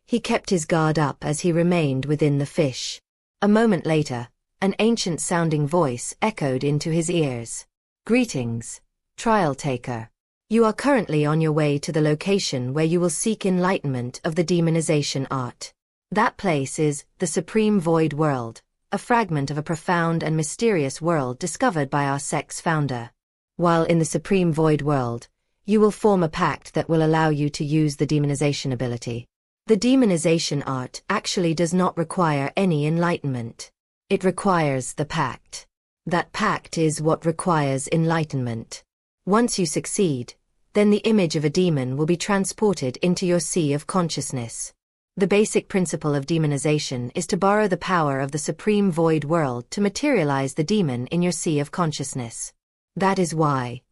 he kept his guard up as he remained within the fish. A moment later, an ancient-sounding voice echoed into his ears. "Greetings, trial taker. You are currently on your way to the location where you will seek enlightenment of the demonization art. That place is the Supreme Void World, a fragment of a profound and mysterious world discovered by our sect's founder. While in the Supreme Void World, you will form a pact that will allow you to use the demonization ability. The demonization art actually does not require any enlightenment. It requires the pact. That pact is what requires enlightenment. Once you succeed, then the image of a demon will be transported into your sea of consciousness. The basic principle of demonization is to borrow the power of the Supreme Void World to materialize the demon in your sea of consciousness. That is why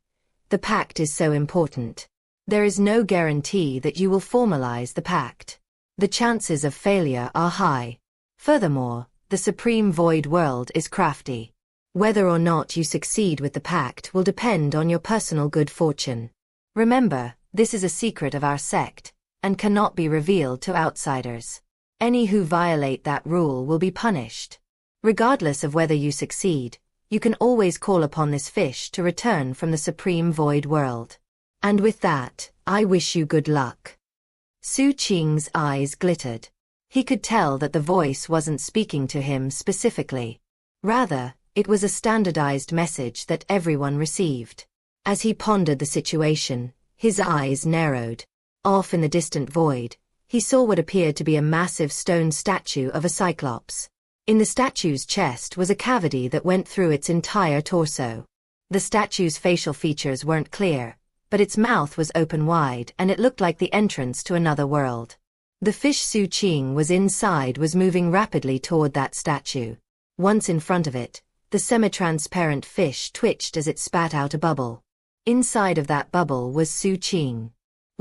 the pact is so important. There is no guarantee that you will formalize the pact. The chances of failure are high. Furthermore, the Supreme Void World is crafty. Whether or not you succeed with the pact will depend on your personal good fortune. Remember, this is a secret of our sect, and cannot be revealed to outsiders. Any who violate that rule will be punished. Regardless of whether you succeed, you can always call upon this fish to return from the Supreme Void World. And with that, I wish you good luck. Xu Qing's eyes glittered. He could tell that the voice wasn't speaking to him specifically. Rather, it was a standardized message that everyone received. As he pondered the situation, his eyes narrowed. Off in the distant void, he saw what appeared to be a massive stone statue of a cyclops. In the statue's chest was a cavity that went through its entire torso. The statue's facial features weren't clear, but its mouth was open wide and it looked like the entrance to another world. The fish Xu Qing was inside was moving rapidly toward that statue. Once in front of it, the semi-transparent fish twitched as it spat out a bubble. Inside of that bubble was Xu Qing.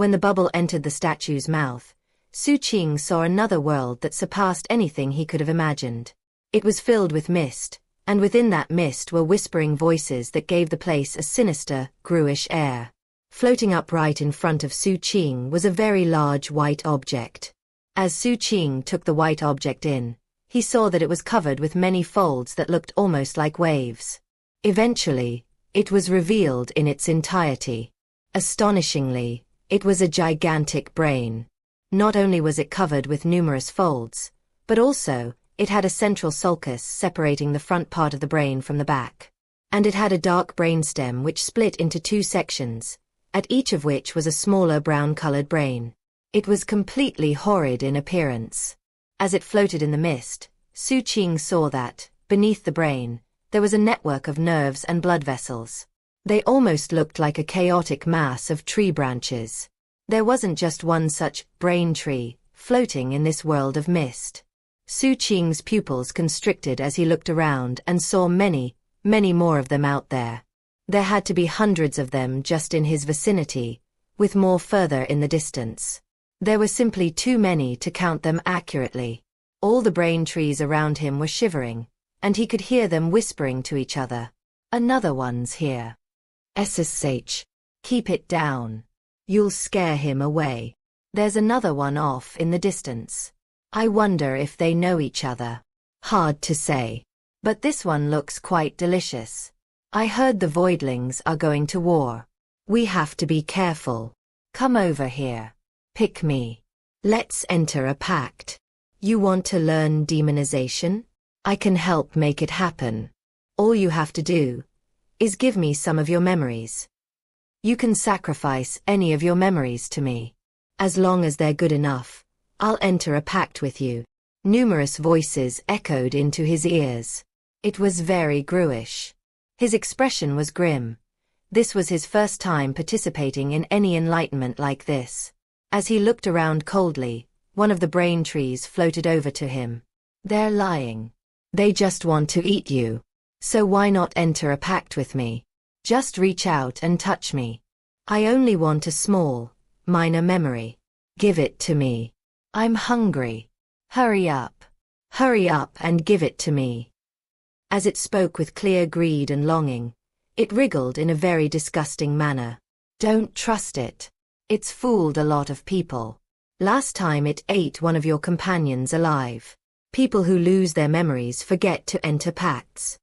When the bubble entered the statue's mouth, Xu Qing saw another world that surpassed anything he could have imagined. It was filled with mist, and within that mist were whispering voices that gave the place a sinister, gruish air. Floating upright in front of Xu Qing was a very large white object. As Xu Qing took the white object in, he saw that it was covered with many folds that looked almost like waves. Eventually, it was revealed in its entirety. Astonishingly, it was a gigantic brain. Not only was it covered with numerous folds, but also, it had a central sulcus separating the front part of the brain from the back. And it had a dark brainstem which split into two sections, at each of which was a smaller brown-colored brain. It was completely horrid in appearance. As it floated in the mist, Xu Qing saw that, beneath the brain, there was a network of nerves and blood vessels. They almost looked like a chaotic mass of tree branches. There wasn't just one such brain tree floating in this world of mist. Xu Qing's pupils constricted as he looked around and saw many, many more of them out there. There had to be hundreds of them just in his vicinity, with more further in the distance. There were simply too many to count them accurately. All the brain trees around him were shivering, and he could hear them whispering to each other. Another one's here. SSH. Keep it down. You'll scare him away. There's another one off in the distance. I wonder if they know each other. Hard to say. But this one looks quite delicious. I heard the voidlings are going to war. We have to be careful. Come over here. Pick me. Let's enter a pact. You want to learn demonization? I can help make it happen. All you have to do is give me some of your memories. You can sacrifice any of your memories to me. As long as they're good enough, I'll enter a pact with you. Numerous voices echoed into his ears. It was very gruish. His expression was grim. This was his first time participating in any enlightenment like this. As he looked around coldly, one of the brain trees floated over to him. They're lying. They just want to eat you. So why not enter a pact with me? Just reach out and touch me. I only want a small, minor memory. Give it to me. I'm hungry. Hurry up. Hurry up and give it to me. As it spoke with clear greed and longing, it wriggled in a very disgusting manner. Don't trust it. It's fooled a lot of people. Last time it ate one of your companions alive. People who lose their memories forget to enter pacts.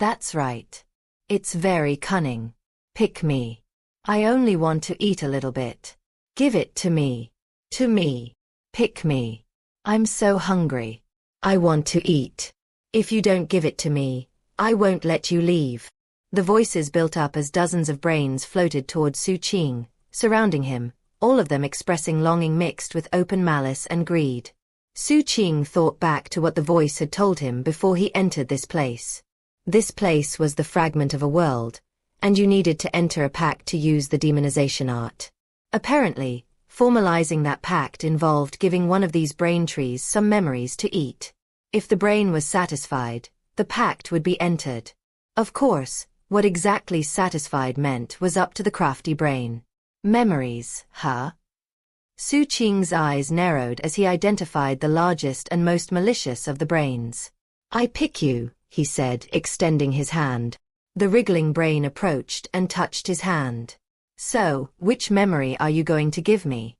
That's right. It's very cunning. Pick me. I only want to eat a little bit. Give it to me. To me. Pick me. I'm so hungry. I want to eat. If you don't give it to me, I won't let you leave. The voices built up as dozens of brains floated toward Xu Qing, surrounding him, all of them expressing longing mixed with open malice and greed. Xu Qing thought back to what the voice had told him before he entered this place. This place was the fragment of a world, and you needed to enter a pact to use the demonization art. Apparently, formalizing that pact involved giving one of these brain trees some memories to eat. If the brain was satisfied, the pact would be entered. Of course, what exactly satisfied meant was up to the crafty brain. Memories, huh? Xu Qing's eyes narrowed as he identified the largest and most malicious of the brains. I pick you, he said, extending his hand. The wriggling brain approached and touched his hand. So, which memory are you going to give me?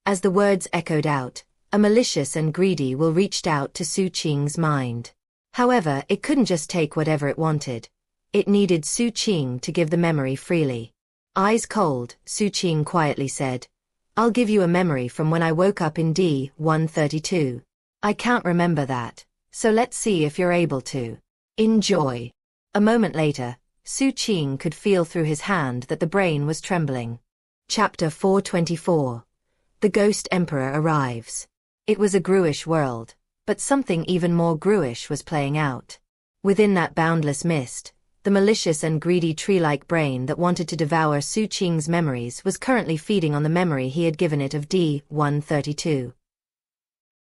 As the words echoed out, a malicious and greedy will reached out to Xu Qing's mind. However, it couldn't just take whatever it wanted. It needed Xu Qing to give the memory freely. Eyes cold, Xu Qing quietly said, I'll give you a memory from when I woke up in D-132. I can't remember that, so let's see if you're able to. Enjoy. A moment later, Xu Qing could feel through his hand that the brain was trembling. Chapter 424. The Ghost Emperor Arrives. It was a gruish world, but something even more gruish was playing out. Within that boundless mist, the malicious and greedy tree-like brain that wanted to devour Xu Qing's memories was currently feeding on the memory he had given it of D-132.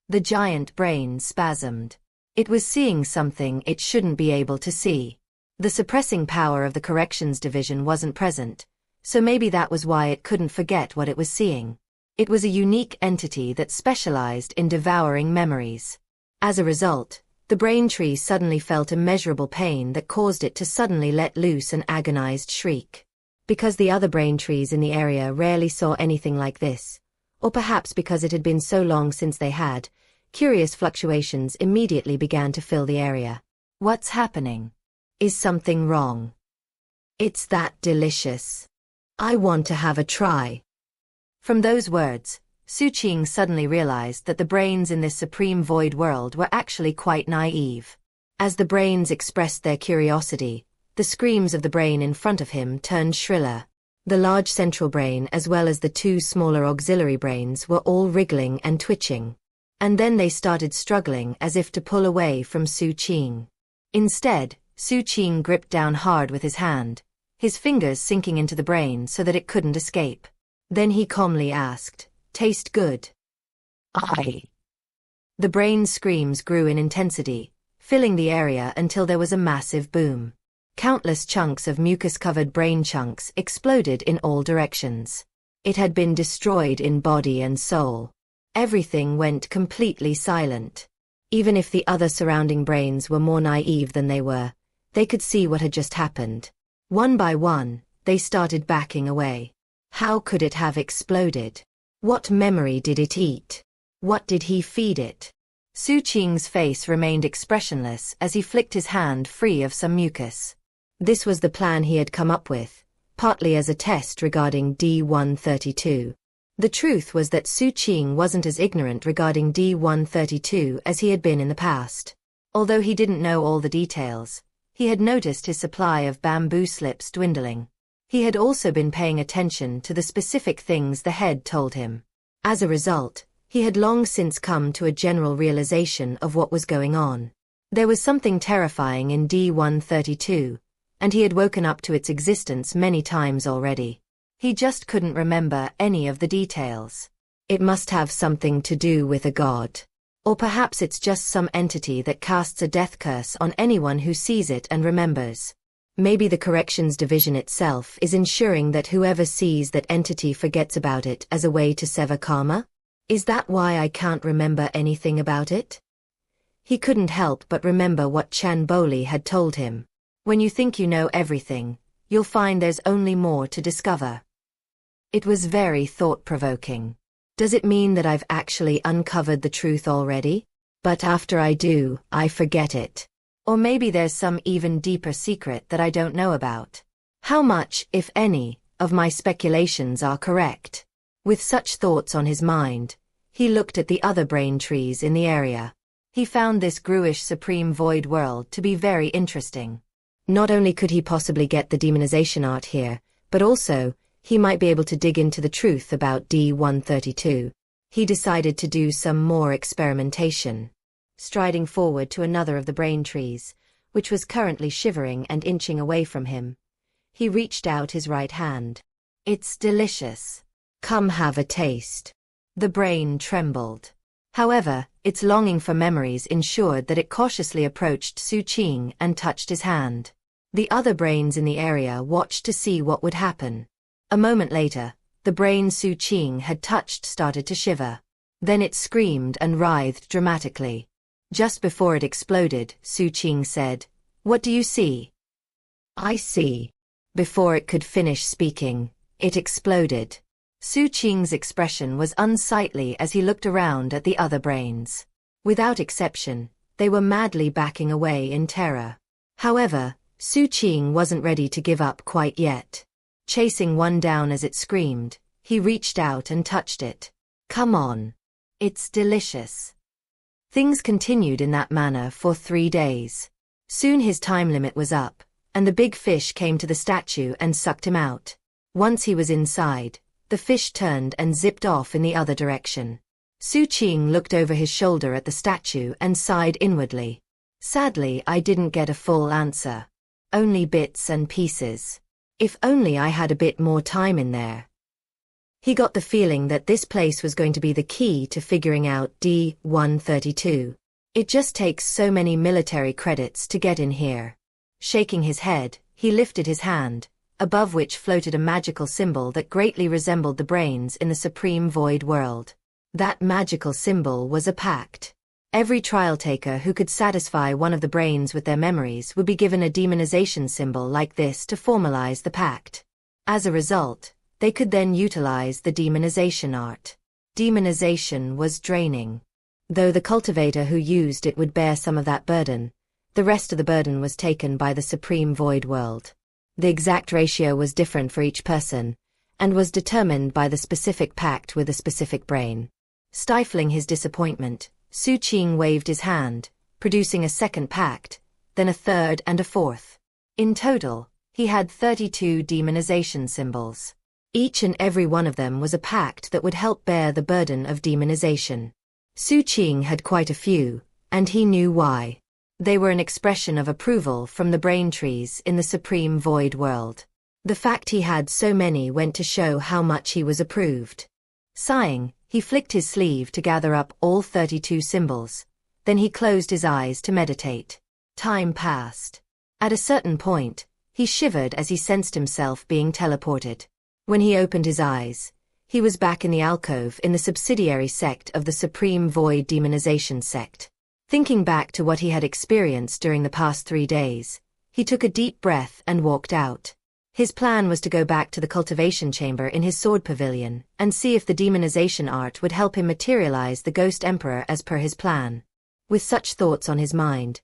The giant brain spasmed. It was seeing something it shouldn't be able to see. The suppressing power of the corrections division wasn't present, so maybe that was why it couldn't forget what it was seeing. It was a unique entity that specialized in devouring memories. As a result, the brain tree suddenly felt immeasurable pain that caused it to suddenly let loose an agonized shriek. Because the other brain trees in the area rarely saw anything like this, or perhaps because it had been so long since they had, curious fluctuations immediately began to fill the area. What's happening? Is something wrong? It's that delicious. I want to have a try. From those words, Xu Qing suddenly realized that the brains in this supreme void world were actually quite naive. As the brains expressed their curiosity, the screams of the brain in front of him turned shriller. The large central brain as well as the two smaller auxiliary brains were all wriggling and twitching. And then they started struggling as if to pull away from Xu Qing. Instead, Xu Qing gripped down hard with his hand, his fingers sinking into the brain so that it couldn't escape. Then he calmly asked, Taste good? Aye. The brain's screams grew in intensity, filling the area until there was a massive boom. Countless chunks of mucus-covered brain chunks exploded in all directions. It had been destroyed in body and soul. Everything went completely silent. Even if the other surrounding brains were more naive than they were, they could see what had just happened. One by one, they started backing away. How could it have exploded? What memory did it eat? What did he feed it? Xu Qing's face remained expressionless as he flicked his hand free of some mucus. This was the plan he had come up with, partly as a test regarding D-132. The truth was that Xu Qing wasn't as ignorant regarding D-132 as he had been in the past. Although he didn't know all the details, he had noticed his supply of bamboo slips dwindling. He had also been paying attention to the specific things the head told him. As a result, he had long since come to a general realization of what was going on. There was something terrifying in D-132, and he had woken up to its existence many times already. He just couldn't remember any of the details. It must have something to do with a god. Or perhaps it's just some entity that casts a death curse on anyone who sees it and remembers. Maybe the corrections division itself is ensuring that whoever sees that entity forgets about it as a way to sever karma? Is that why I can't remember anything about it? He couldn't help but remember what Chan Boli had told him. When you think you know everything, you'll find there's only more to discover. It was very thought-provoking. Does it mean that I've actually uncovered the truth already? But after I do, I forget it. Or maybe there's some even deeper secret that I don't know about. How much, if any, of my speculations are correct? With such thoughts on his mind, He looked at the other brain trees in the area. He found this Gruish Supreme Void world to be very interesting. Not only could he possibly get the demonization art here, but also, he might be able to dig into the truth about D-132. He decided to do some more experimentation. Striding forward to another of the brain trees, which was currently shivering and inching away from him, he reached out his right hand. "It's delicious. Come have a taste." The brain trembled. However, its longing for memories ensured that it cautiously approached Xu Qing and touched his hand. The other brains in the area watched to see what would happen. A moment later, the brain Xu Qing had touched started to shiver. Then it screamed and writhed dramatically. Just before it exploded, Xu Qing said, "What do you see?" "I see." Before it could finish speaking, it exploded. Xu Qing's expression was unsightly as he looked around at the other brains. Without exception, they were madly backing away in terror. However, Xu Qing wasn't ready to give up quite yet. Chasing one down as it screamed, he reached out and touched it. "Come on. It's delicious." Things continued in that manner for 3 days. Soon his time limit was up, and the big fish came to the statue and sucked him out. Once he was inside, the fish turned and zipped off in the other direction. Xu Qing looked over his shoulder at the statue and sighed inwardly. "Sadly, I didn't get a full answer. Only bits and pieces. If only I had a bit more time in there." He got the feeling that this place was going to be the key to figuring out D-132. It just takes so many military credits to get in here. Shaking his head, he lifted his hand, above which floated a magical symbol that greatly resembled the brains in the Supreme Void world. That magical symbol was a pact. Every trial taker who could satisfy one of the brains with their memories would be given a demonization symbol like this to formalize the pact. As a result, they could then utilize the demonization art. Demonization was draining. Though the cultivator who used it would bear some of that burden, the rest of the burden was taken by the Supreme Void world. The exact ratio was different for each person, and was determined by the specific pact with a specific brain. Stifling his disappointment, Xu Qing waved his hand, producing a second pact, then a third and a fourth. In total, he had 32 demonization symbols. Each and every one of them was a pact that would help bear the burden of demonization. Xu Qing had quite a few, and he knew why. They were an expression of approval from the brain trees in the Supreme Void world. The fact he had so many went to show how much he was approved. Sighing, he flicked his sleeve to gather up all 32 symbols. Then he closed his eyes to meditate. Time passed. At a certain point, he shivered as he sensed himself being teleported. When he opened his eyes, he was back in the alcove in the subsidiary sect of the Supreme Void Demonization sect. Thinking back to what he had experienced during the past 3 days, he took a deep breath and walked out. His plan was to go back to the cultivation chamber in his sword pavilion and see if the demonization art would help him materialize the Ghost Emperor as per his plan. With such thoughts on his mind,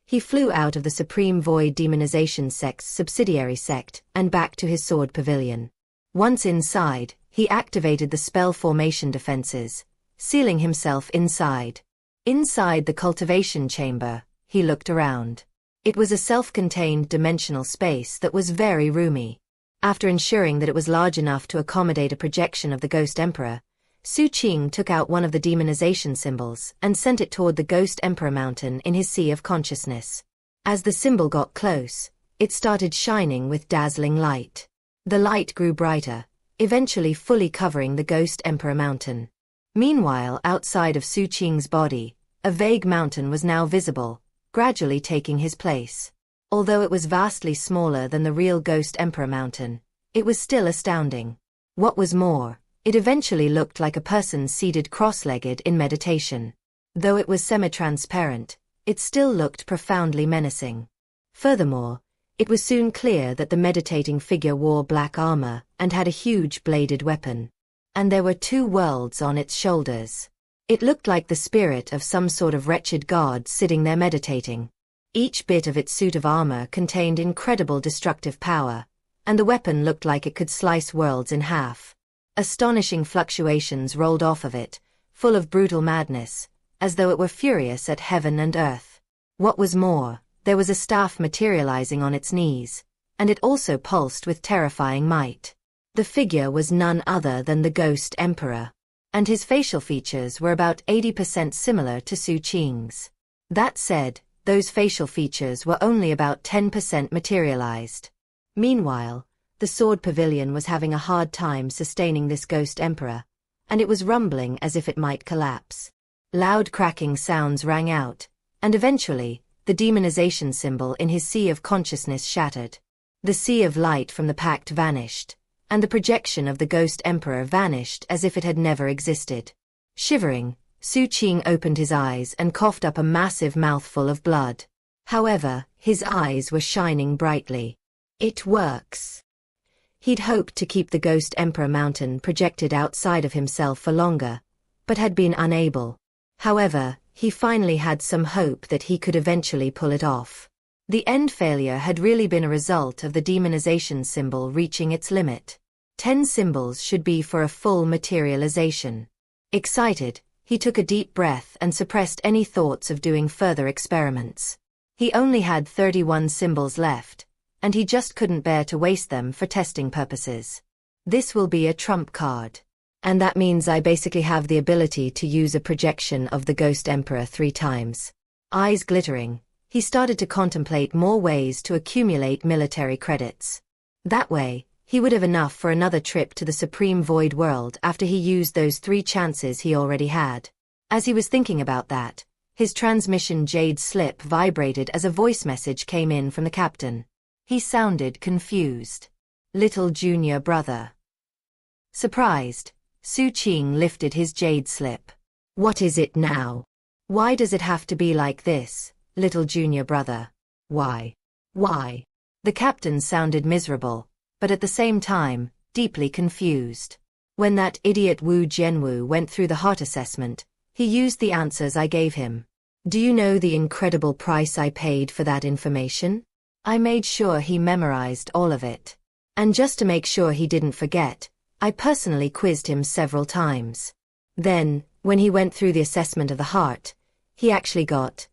he flew out of the Supreme Void Demonization sect's subsidiary sect and back to his sword pavilion. Once inside, he activated the spell formation defenses, sealing himself inside. Inside the cultivation chamber, he looked around. It was a self-contained dimensional space that was very roomy. After ensuring that it was large enough to accommodate a projection of the Ghost Emperor, Xu Qing took out one of the demonization symbols and sent it toward the Ghost Emperor mountain in his sea of consciousness. As the symbol got close, it started shining with dazzling light. The light grew brighter, eventually fully covering the Ghost Emperor mountain. Meanwhile, outside of Xu Qing's body, a vague mountain was now visible, gradually taking his place. Although it was vastly smaller than the real Ghost Emperor mountain, it was still astounding. What was more, it eventually looked like a person seated cross-legged in meditation. Though it was semi-transparent, it still looked profoundly menacing. Furthermore, it was soon clear that the meditating figure wore black armor and had a huge bladed weapon. And there were 2 worlds on its shoulders. It looked like the spirit of some sort of wretched god sitting there meditating. Each bit of its suit of armor contained incredible destructive power, and the weapon looked like it could slice worlds in half. Astonishing fluctuations rolled off of it, full of brutal madness, as though it were furious at heaven and earth. What was more, there was a staff materializing on its knees, and it also pulsed with terrifying might. The figure was none other than the Ghost Emperor, and his facial features were about 80% similar to Xu Qing's. That said, those facial features were only about 10% materialized. Meanwhile, the sword pavilion was having a hard time sustaining this Ghost Emperor, and it was rumbling as if it might collapse. Loud cracking sounds rang out, and eventually, the demonization symbol in his sea of consciousness shattered. The sea of light from the pact vanished, and the projection of the Ghost Emperor vanished as if it had never existed. Shivering, Xu Qing opened his eyes and coughed up a massive mouthful of blood. However, his eyes were shining brightly. It works. He'd hoped to keep the Ghost Emperor mountain projected outside of himself for longer, but had been unable. However, he finally had some hope that he could eventually pull it off. The end failure had really been a result of the demonization symbol reaching its limit. 10 symbols should be for a full materialization. Excited, he took a deep breath and suppressed any thoughts of doing further experiments. He only had 31 symbols left, and he just couldn't bear to waste them for testing purposes. This will be a trump card. And that means I basically have the ability to use a projection of the Ghost Emperor 3 times. Eyes glittering, he started to contemplate more ways to accumulate military credits. That way, he would have enough for another trip to the Supreme Void World after he used those 3 chances he already had. As he was thinking about that, his transmission jade slip vibrated as a voice message came in from the captain. He sounded confused. Little junior brother. Surprised, Xu Qing lifted his jade slip. What is it now? Why does it have to be like this, little junior brother? Why? Why? The captain sounded miserable, but at the same time, deeply confused. When that idiot Wu Jianwu went through the heart assessment, he used the answers I gave him. Do you know the incredible price I paid for that information? I made sure he memorized all of it. And just to make sure he didn't forget, I personally quizzed him several times. Then, when he went through the assessment of the heart, he actually got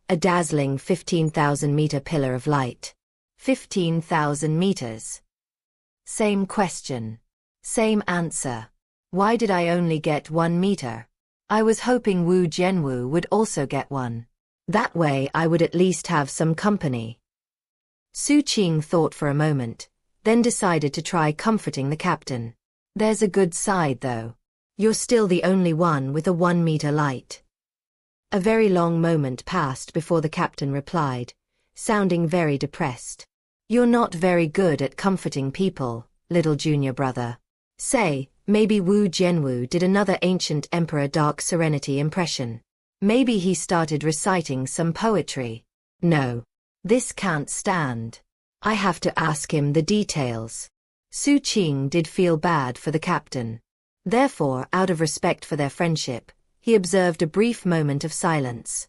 a dazzling 15,000-meter pillar of light. 15,000 meters. Same question. Same answer. Why did I only get 1 meter? I was hoping Wu Jianwu would also get one. That way I would at least have some company. Xu Qing thought for a moment, then decided to try comforting the captain. There's a good side though. You're still the only one with a 1-meter light. A very long moment passed before the captain replied, sounding very depressed. You're not very good at comforting people, little junior brother. Say, maybe Wu Jianwu did another ancient emperor Dark Serenity impression. Maybe he started reciting some poetry. No. This can't stand. I have to ask him the details. Xu Qing did feel bad for the captain. Therefore, out of respect for their friendship, he observed a brief moment of silence.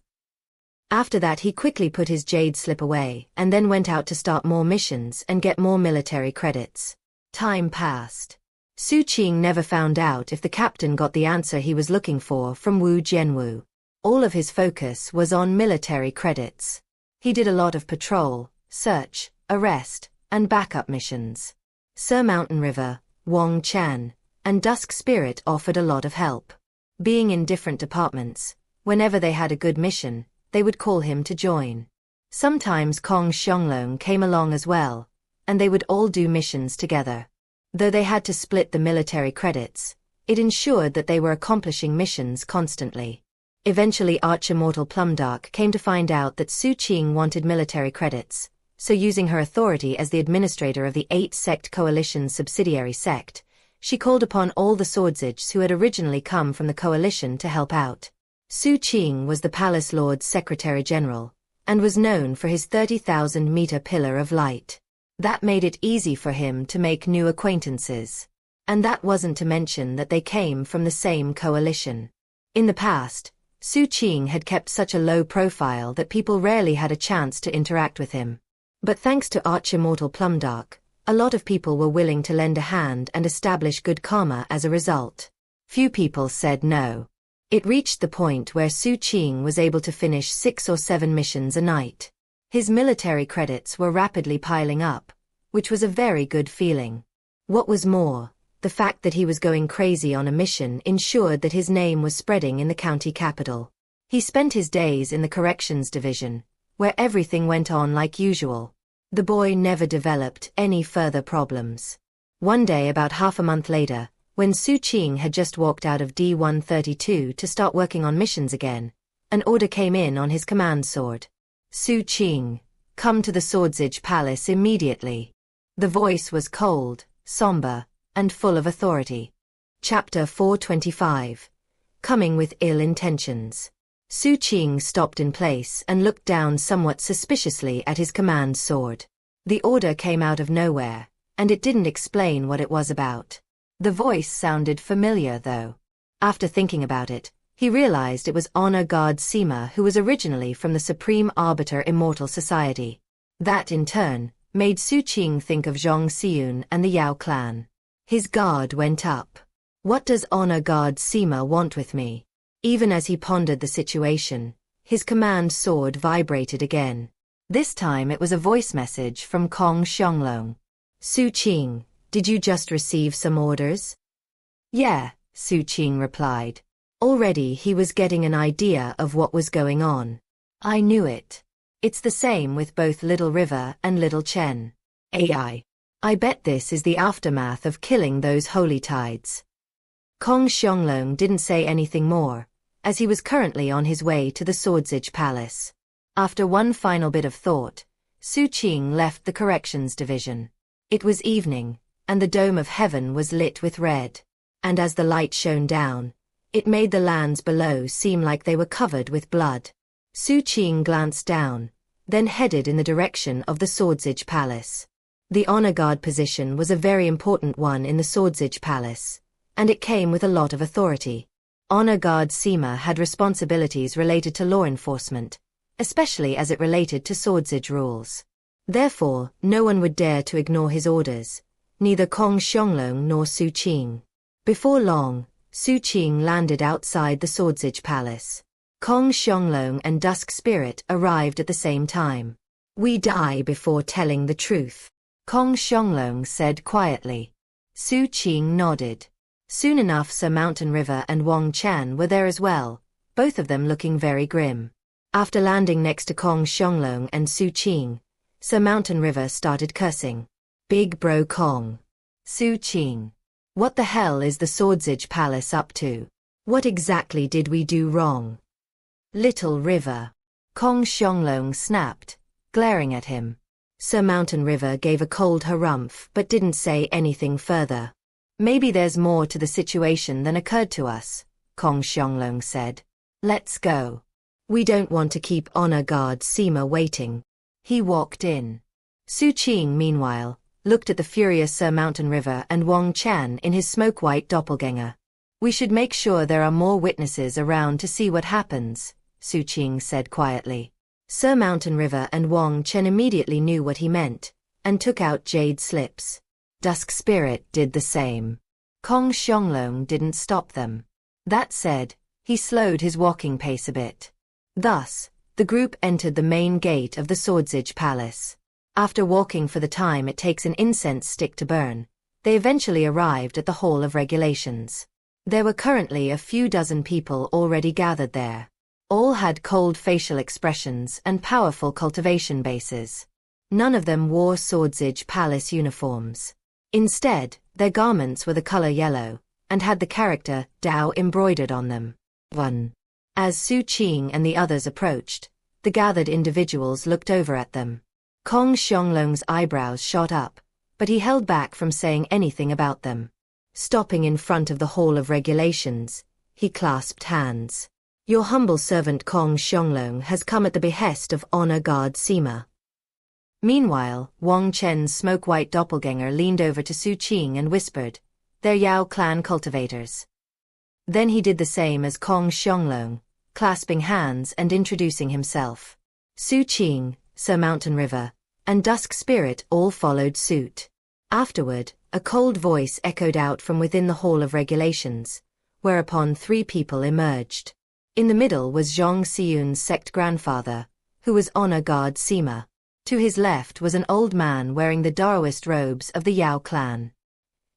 After that he quickly put his jade slip away and then went out to start more missions and get more military credits. Time passed. Xu Qing never found out if the captain got the answer he was looking for from Wu Jianwu. All of his focus was on military credits. He did a lot of patrol, search, arrest, and backup missions. Sir Mountain River, Wong Chan, and Dusk Spirit offered a lot of help. Being in different departments, whenever they had a good mission, they would call him to join. Sometimes Kong Xianglong came along as well, and they would all do missions together. Though they had to split the military credits, it ensured that they were accomplishing missions constantly. Eventually Arch-Immortal Plumdark came to find out that Xu Qing wanted military credits, so using her authority as the administrator of the 8-sect coalition's subsidiary sect, she called upon all the Swordsages who had originally come from the coalition to help out. Xu Qing was the Palace Lord's Secretary General, and was known for his 30,000-meter pillar of light. That made it easy for him to make new acquaintances. And that wasn't to mention that they came from the same coalition. In the past, Xu Qing had kept such a low profile that people rarely had a chance to interact with him. But thanks to Arch-Immortal Plumdark, a lot of people were willing to lend a hand and establish good karma as a result. Few people said no. It reached the point where Xu Qing was able to finish 6 or 7 missions a night. His military credits were rapidly piling up, which was a very good feeling. What was more, the fact that he was going crazy on a mission ensured that his name was spreading in the county capital. He spent his days in the corrections division, where everything went on like usual. The boy never developed any further problems. One day about half a month later, when Xu Qing had just walked out of D-132 to start working on missions again, an order came in on his command sword. Xu Qing, come to the Swordsage Palace immediately. The voice was cold, somber, and full of authority. Chapter 425. Coming with ill intentions. Xu Qing stopped in place and looked down somewhat suspiciously at his command sword. The order came out of nowhere, and it didn't explain what it was about. The voice sounded familiar though. After thinking about it, he realized it was Honor Guard Sima, who was originally from the Supreme Arbiter Immortal Society. That in turn made Xu Qing think of Zhong Xiun and the Yao clan. His guard went up. What does Honor Guard Sima want with me? Even as he pondered the situation, his command sword vibrated again. This time it was a voice message from Kong Xianglong. Xu Qing, did you just receive some orders? Yeah, Xu Qing replied. Already he was getting an idea of what was going on. I knew it. It's the same with both Little River and Little Chen. I bet this is the aftermath of killing those holy tides. Kong Xianglong didn't say anything more, as he was currently on his way to the Swordsage Palace. After one final bit of thought, Xu Qing left the corrections division. It was evening, and the dome of heaven was lit with red. And as the light shone down, it made the lands below seem like they were covered with blood. Xu Qing glanced down, then headed in the direction of the Swordsage Palace. The honor guard position was a very important one in the Swordsage Palace, and it came with a lot of authority. Honor Guard Sima had responsibilities related to law enforcement, especially as it related to Swordsage rules. Therefore, no one would dare to ignore his orders, neither Kong Xianglong nor Xu Qing. Before long, Xu Qing landed outside the Swordsage Palace. Kong Xianglong and Dusk Spirit arrived at the same time. We die before telling the truth, Kong Xianglong said quietly. Xu Qing nodded. Soon enough Sir Mountain River and Wang Chan were there as well, both of them looking very grim. After landing next to Kong Xianglong and Xu Qing, Sir Mountain River started cursing. Big bro Kong. Xu Qing. What the hell is the Swordsage Palace up to? What exactly did we do wrong? Little River. Kong Xianglong snapped, glaring at him. Sir Mountain River gave a cold harumph but didn't say anything further. Maybe there's more to the situation than occurred to us, Kong Xianglong said. Let's go. We don't want to keep Honor Guard Sima waiting. He walked in. Xu Qing, meanwhile, looked at the furious Sir Mountain River and Wang Chan in his smoke-white doppelganger. We should make sure there are more witnesses around to see what happens, Xu Qing said quietly. Sir Mountain River and Wang Chen immediately knew what he meant, and took out jade slips. Dusk Spirit did the same. Kong Xianglong didn't stop them. That said, he slowed his walking pace a bit. Thus, the group entered the main gate of the Swordsage Palace. After walking for the time it takes an incense stick to burn, they eventually arrived at the Hall of Regulations. There were currently a few dozen people already gathered there. All had cold facial expressions and powerful cultivation bases. None of them wore Swordsage Palace uniforms. Instead, their garments were the color yellow, and had the character Dao embroidered on them. 1. As Xu Qing and the others approached, the gathered individuals looked over at them. Kong Xianglong's eyebrows shot up, but he held back from saying anything about them. Stopping in front of the Hall of Regulations, he clasped hands. Your humble servant Kong Xianglong has come at the behest of Honor Guard Sima. Meanwhile, Wang Chen's smoke-white doppelganger leaned over to Xu Qing and whispered, "They're Yao clan cultivators." Then he did the same as Kong Xianglong, clasping hands and introducing himself. Xu Qing, Sir Mountain River, and Dusk Spirit all followed suit. Afterward, a cold voice echoed out from within the Hall of Regulations, whereupon 3 people emerged. In the middle was Zhang Xiyun's sect grandfather, who was honor guard Sima. To his left was an old man wearing the Daoist robes of the Yao clan.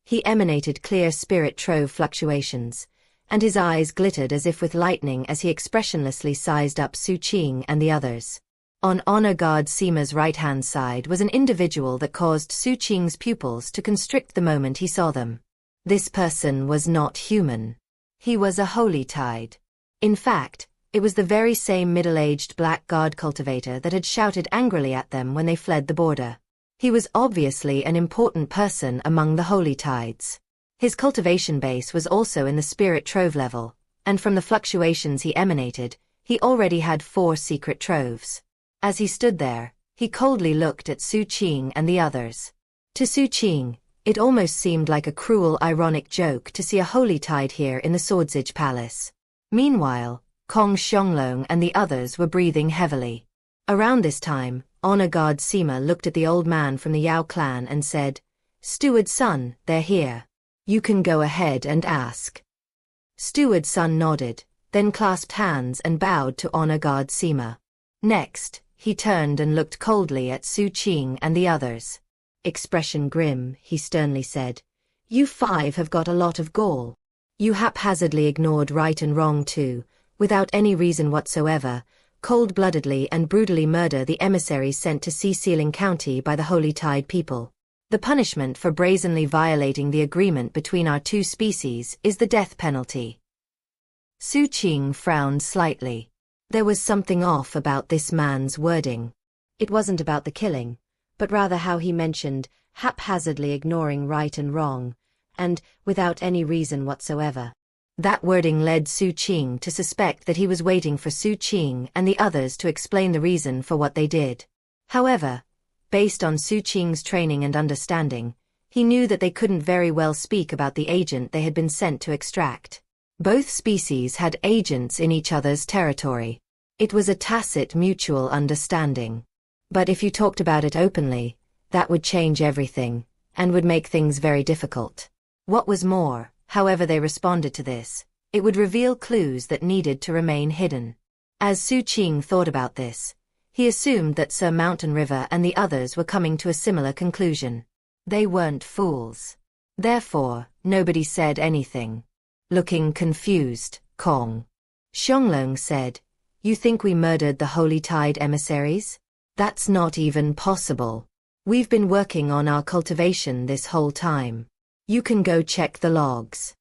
He emanated clear spirit trove fluctuations, and his eyes glittered as if with lightning as he expressionlessly sized up Xu Qing and the others. On honor guard Sima's right-hand side was an individual that caused Xu Qing's pupils to constrict the moment he saw them. This person was not human. He was a holy tide. In fact, it was the very same middle-aged black guard cultivator that had shouted angrily at them when they fled the border. He was obviously an important person among the holy tides. His cultivation base was also in the spirit trove level, and from the fluctuations he emanated, he already had 4 secret troves. As he stood there, he coldly looked at Xu Qing and the others. To Xu Qing, it almost seemed like a cruel, ironic joke to see a holy tide here in the Swordsage Palace. Meanwhile, Kong Xianglong and the others were breathing heavily. Around this time, honor guard Sima looked at the old man from the Yao clan and said, "Steward's son, they're here. You can go ahead and ask." Steward's son nodded, then clasped hands and bowed to honor guard Sima. Next, he turned and looked coldly at Xu Qing and the others. Expression grim, he sternly said, "You 5 have got a lot of gall. You haphazardly ignored right and wrong too, without any reason whatsoever, cold-bloodedly and brutally murder the emissaries sent to Xianxia County by the Holy Tide people. The punishment for brazenly violating the agreement between our 2 species is the death penalty." Xu Qing frowned slightly. There was something off about this man's wording. It wasn't about the killing, but rather how he mentioned haphazardly ignoring right and wrong, and without any reason whatsoever. That wording led Xu Qing to suspect that he was waiting for Xu Qing and the others to explain the reason for what they did. However, based on Xu Qing's training and understanding, he knew that they couldn't very well speak about the agent they had been sent to extract. Both species had agents in each other's territory. It was a tacit mutual understanding. But if you talked about it openly, that would change everything, and would make things very difficult. What was more, however they responded to this, it would reveal clues that needed to remain hidden. As Xu Qing thought about this, he assumed that Sir Mountain River and the others were coming to a similar conclusion. They weren't fools. Therefore, nobody said anything. Looking confused, Kong Xianglong said, "You think we murdered the Holy Tide emissaries? That's not even possible. We've been working on our cultivation this whole time. You can go check the logs."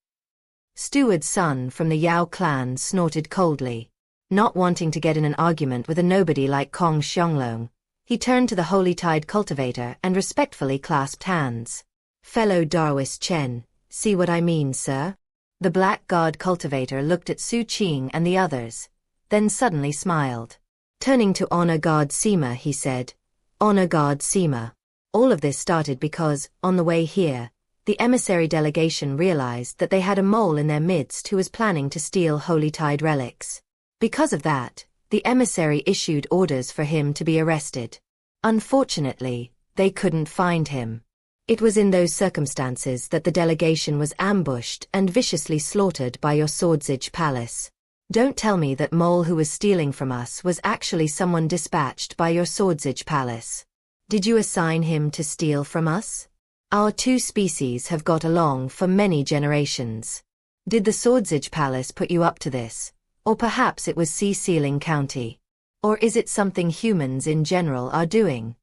Steward's son from the Yao clan snorted coldly. Not wanting to get in an argument with a nobody like Kong Xianglong, he turned to the Holy Tide cultivator and respectfully clasped hands. "Fellow Daoist Chen, see what I mean, sir?" The black guard cultivator looked at Xu Qing and the others, then suddenly smiled. Turning to honor guard Sima, he said, "Honor guard Sima. All of this started because, on the way here, the emissary delegation realized that they had a mole in their midst who was planning to steal Holy Tide relics. Because of that, the emissary issued orders for him to be arrested. Unfortunately, they couldn't find him. It was in those circumstances that the delegation was ambushed and viciously slaughtered by your Swordsage Palace. Don't tell me that mole who was stealing from us was actually someone dispatched by your Swordsage Palace. Did you assign him to steal from us? Our 2 species have got along for many generations. Did the Swordsage Palace put you up to this? Or perhaps it was Xianxia County? Or is it something humans in general are doing?"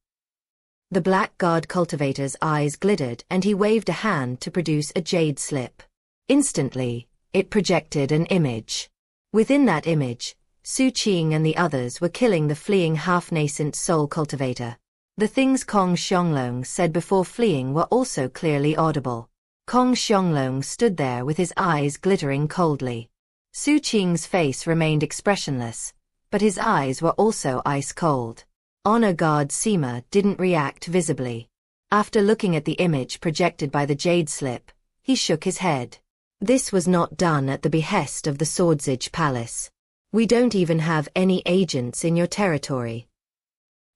The black guard cultivator's eyes glittered and he waved a hand to produce a jade slip. Instantly, it projected an image. Within that image, Xu Qing and the others were killing the fleeing half-nascent soul cultivator. The things Kong Xianglong said before fleeing were also clearly audible. Kong Xianglong stood there with his eyes glittering coldly. Xu Qing's face remained expressionless, but his eyes were also ice-cold. Honor guard Sima didn't react visibly. After looking at the image projected by the jade slip, he shook his head. This was not done at the behest of the Swordsage Palace. We don't even have any agents in your territory.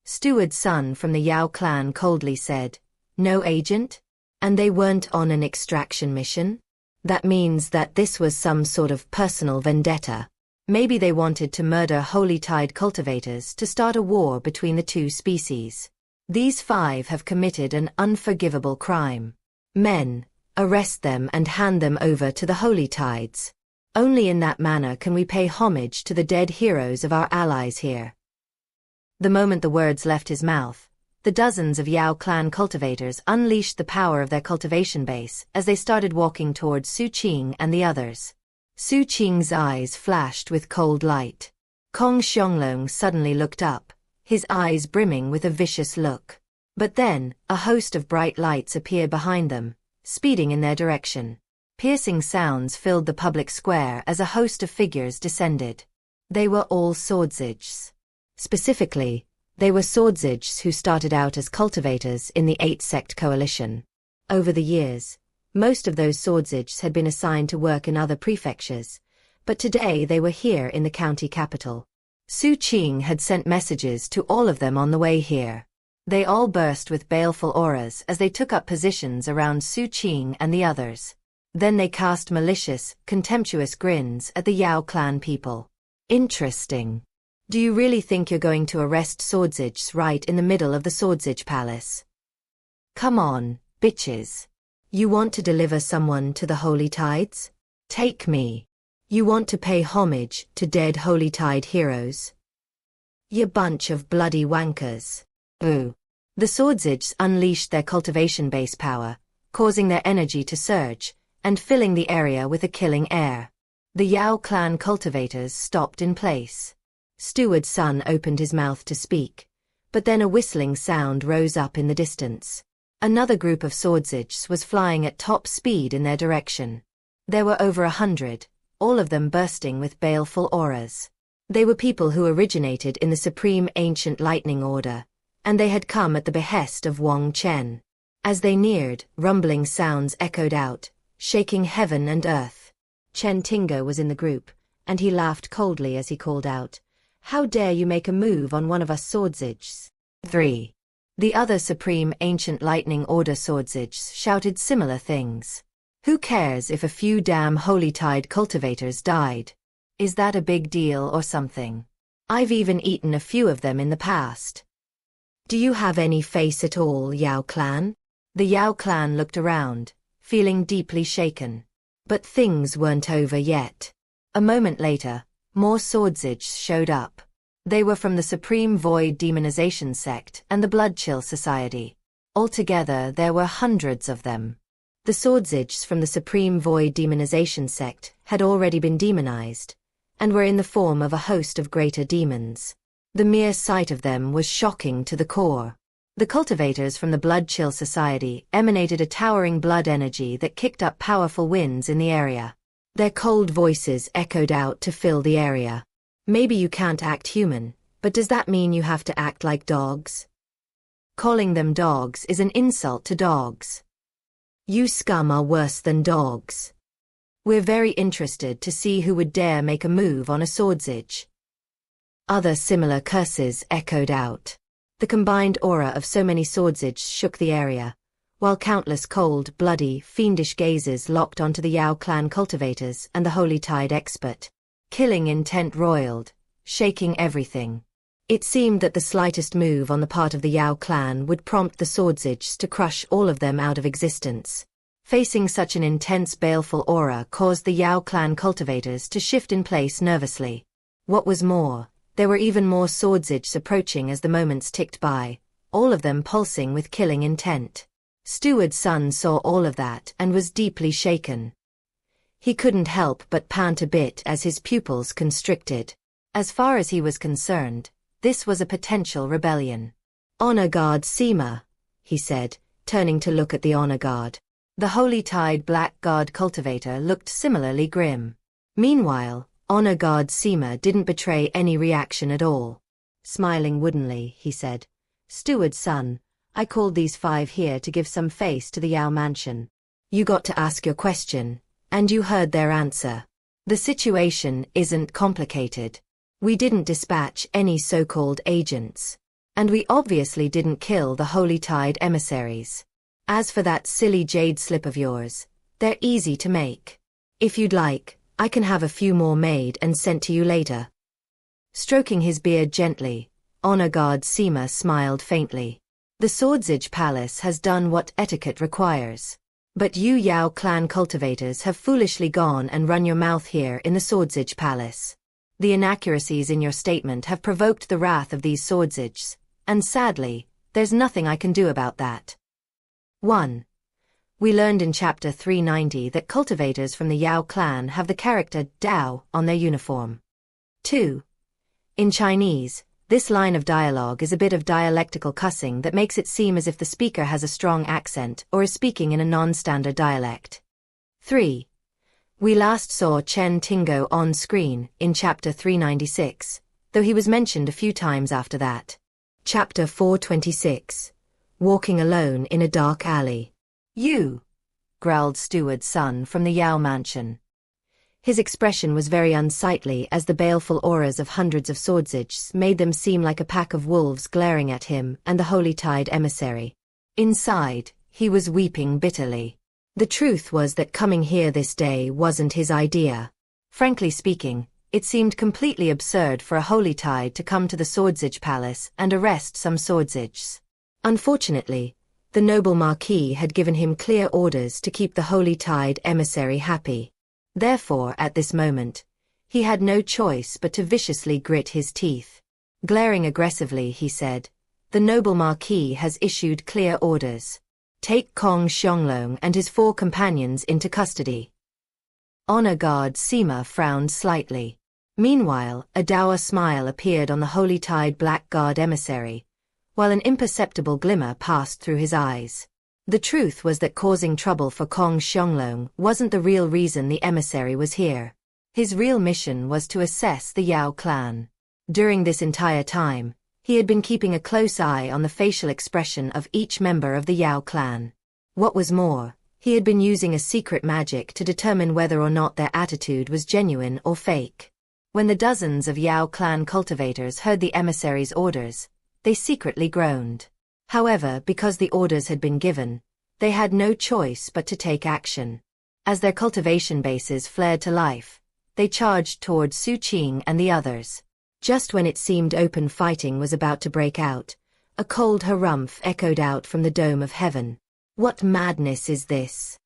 Steward's son from the Yao clan coldly said, "No agent? And they weren't on an extraction mission?" That means that this was some sort of personal vendetta. Maybe they wanted to murder Holy Tide cultivators to start a war between the two species. These 5 have committed an unforgivable crime. Men, arrest them and hand them over to the Holy Tides. Only in that manner can we pay homage to the dead heroes of our allies here. The moment the words left his mouth, the dozens of Yao clan cultivators unleashed the power of their cultivation base as they started walking towards Xu Qing and the others. Xu Qing's eyes flashed with cold light. Kong Xianglong suddenly looked up, his eyes brimming with a vicious look. But then, a host of bright lights appeared behind them, speeding in their direction. Piercing sounds filled the public square as a host of figures descended. They were all swordsage. Specifically, they were swordsage who started out as cultivators in the 8-sect coalition. Over the years, most of those swordsage had been assigned to work in other prefectures, but today they were here in the county capital. Xu Qing had sent messages to all of them on the way here. They all burst with baleful auras as they took up positions around Xu Qing and the others. Then they cast malicious, contemptuous grins at the Yao clan people. Interesting. Do you really think you're going to arrest swordsage right in the middle of the swordsage palace? Come on, bitches. You want to deliver someone to the Holy Tides? Take me. You want to pay homage to dead Holy Tide heroes? You bunch of bloody wankers. Ooh. The swordsage unleashed their cultivation base power, causing their energy to surge, and filling the area with a killing air. The Yao clan cultivators stopped in place. Steward's son opened his mouth to speak, but then a whistling sound rose up in the distance. Another group of swordsages was flying at top speed in their direction. There were over 100, all of them bursting with baleful auras. They were people who originated in the Supreme Ancient Lightning Order, and they had come at the behest of Wang Chen. As they neared, rumbling sounds echoed out, shaking heaven and earth. Chen Tingo was in the group, and he laughed coldly as he called out, "How dare you make a move on one of us swordsages?" 3. The other Supreme Ancient Lightning Order swordsages shouted similar things. Who cares if a few damn Holy Tide cultivators died? Is that a big deal or something? I've even eaten a few of them in the past. Do you have any face at all, Yao clan? The Yao clan looked around, feeling deeply shaken. But things weren't over yet. A moment later, more swordsages showed up. They were from the Supreme Void Demonization Sect and the Bloodchill Society. Altogether, there were hundreds of them. The swordsages from the Supreme Void Demonization Sect had already been demonized, and were in the form of a host of greater demons. The mere sight of them was shocking to the core. The cultivators from the Bloodchill Society emanated a towering blood energy that kicked up powerful winds in the area. Their cold voices echoed out to fill the area. Maybe you can't act human, but does that mean you have to act like dogs? Calling them dogs is an insult to dogs. You scum are worse than dogs. We're very interested to see who would dare make a move on a swordsage. Other similar curses echoed out. The combined aura of so many swordsages shook the area, while countless cold, bloody, fiendish gazes locked onto the Yao clan cultivators and the Holy Tide expert. Killing intent roiled, shaking everything. It seemed that the slightest move on the part of the Yao clan would prompt the swordsages to crush all of them out of existence. Facing such an intense baleful aura caused the Yao clan cultivators to shift in place nervously. What was more, there were even more swordsages approaching as the moments ticked by, all of them pulsing with killing intent. Steward's son saw all of that and was deeply shaken. He couldn't help but pant a bit as his pupils constricted. As far as he was concerned, this was a potential rebellion. "Honor Guard Sima," he said, turning to look at the Honor Guard. The Holy Tide Black Guard cultivator looked similarly grim. Meanwhile, Honor Guard Sima didn't betray any reaction at all. Smiling woodenly, he said, "Steward's son, I called these 5 here to give some face to the Yao mansion. You got to ask your question, and you heard their answer. The situation isn't complicated. We didn't dispatch any so-called agents. And we obviously didn't kill the Holy Tide emissaries. As for that silly jade slip of yours, They're easy to make. If you'd like, I can have a few more made and sent to you later. Stroking his beard gently, Honor Guard Sima smiled faintly. The Swordsage Palace has done what etiquette requires. But you Yao clan cultivators have foolishly gone and run your mouth here in the Swordsage Palace. The inaccuracies in your statement have provoked the wrath of these Swordsages, and sadly, there's nothing I can do about that. 1. We learned in Chapter 390 that cultivators from the Yao clan have the character Dao on their uniform. 2. In Chinese, this line of dialogue is a bit of dialectical cussing that makes it seem as if the speaker has a strong accent or is speaking in a non-standard dialect. 3. We last saw Chen Tingo on screen in Chapter 396, though he was mentioned a few times after that. Chapter 426. Walking alone in a dark alley. You, growled Steward's son from the Yao mansion. His expression was very unsightly as the baleful auras of hundreds of Swordsages made them seem like a pack of wolves glaring at him and the Holy Tide emissary. Inside, he was weeping bitterly. The truth was that coming here this day wasn't his idea. Frankly speaking, it seemed completely absurd for a Holy Tide to come to the Swordsage Palace and arrest some Swordsages. Unfortunately, the noble Marquis had given him clear orders to keep the Holy Tide emissary happy. Therefore, at this moment, he had no choice but to viciously grit his teeth. Glaring aggressively, he said, "The noble Marquis has issued clear orders. Take Kong Xianglong and his 4 companions into custody." Honor Guard Sima frowned slightly. Meanwhile, a dour smile appeared on the Holy Tide Black Guard emissary, while an imperceptible glimmer passed through his eyes. The truth was that causing trouble for Kong Xianglong wasn't the real reason the emissary was here. His real mission was to assess the Yao clan. During this entire time, he had been keeping a close eye on the facial expression of each member of the Yao clan. What was more, he had been using a secret magic to determine whether or not their attitude was genuine or fake. When the dozens of Yao clan cultivators heard the emissary's orders, they secretly groaned. However, because the orders had been given, they had no choice but to take action. As their cultivation bases flared to life, they charged toward Xu Qing and the others. Just when it seemed open fighting was about to break out, a cold harumph echoed out from the dome of heaven. What madness is this?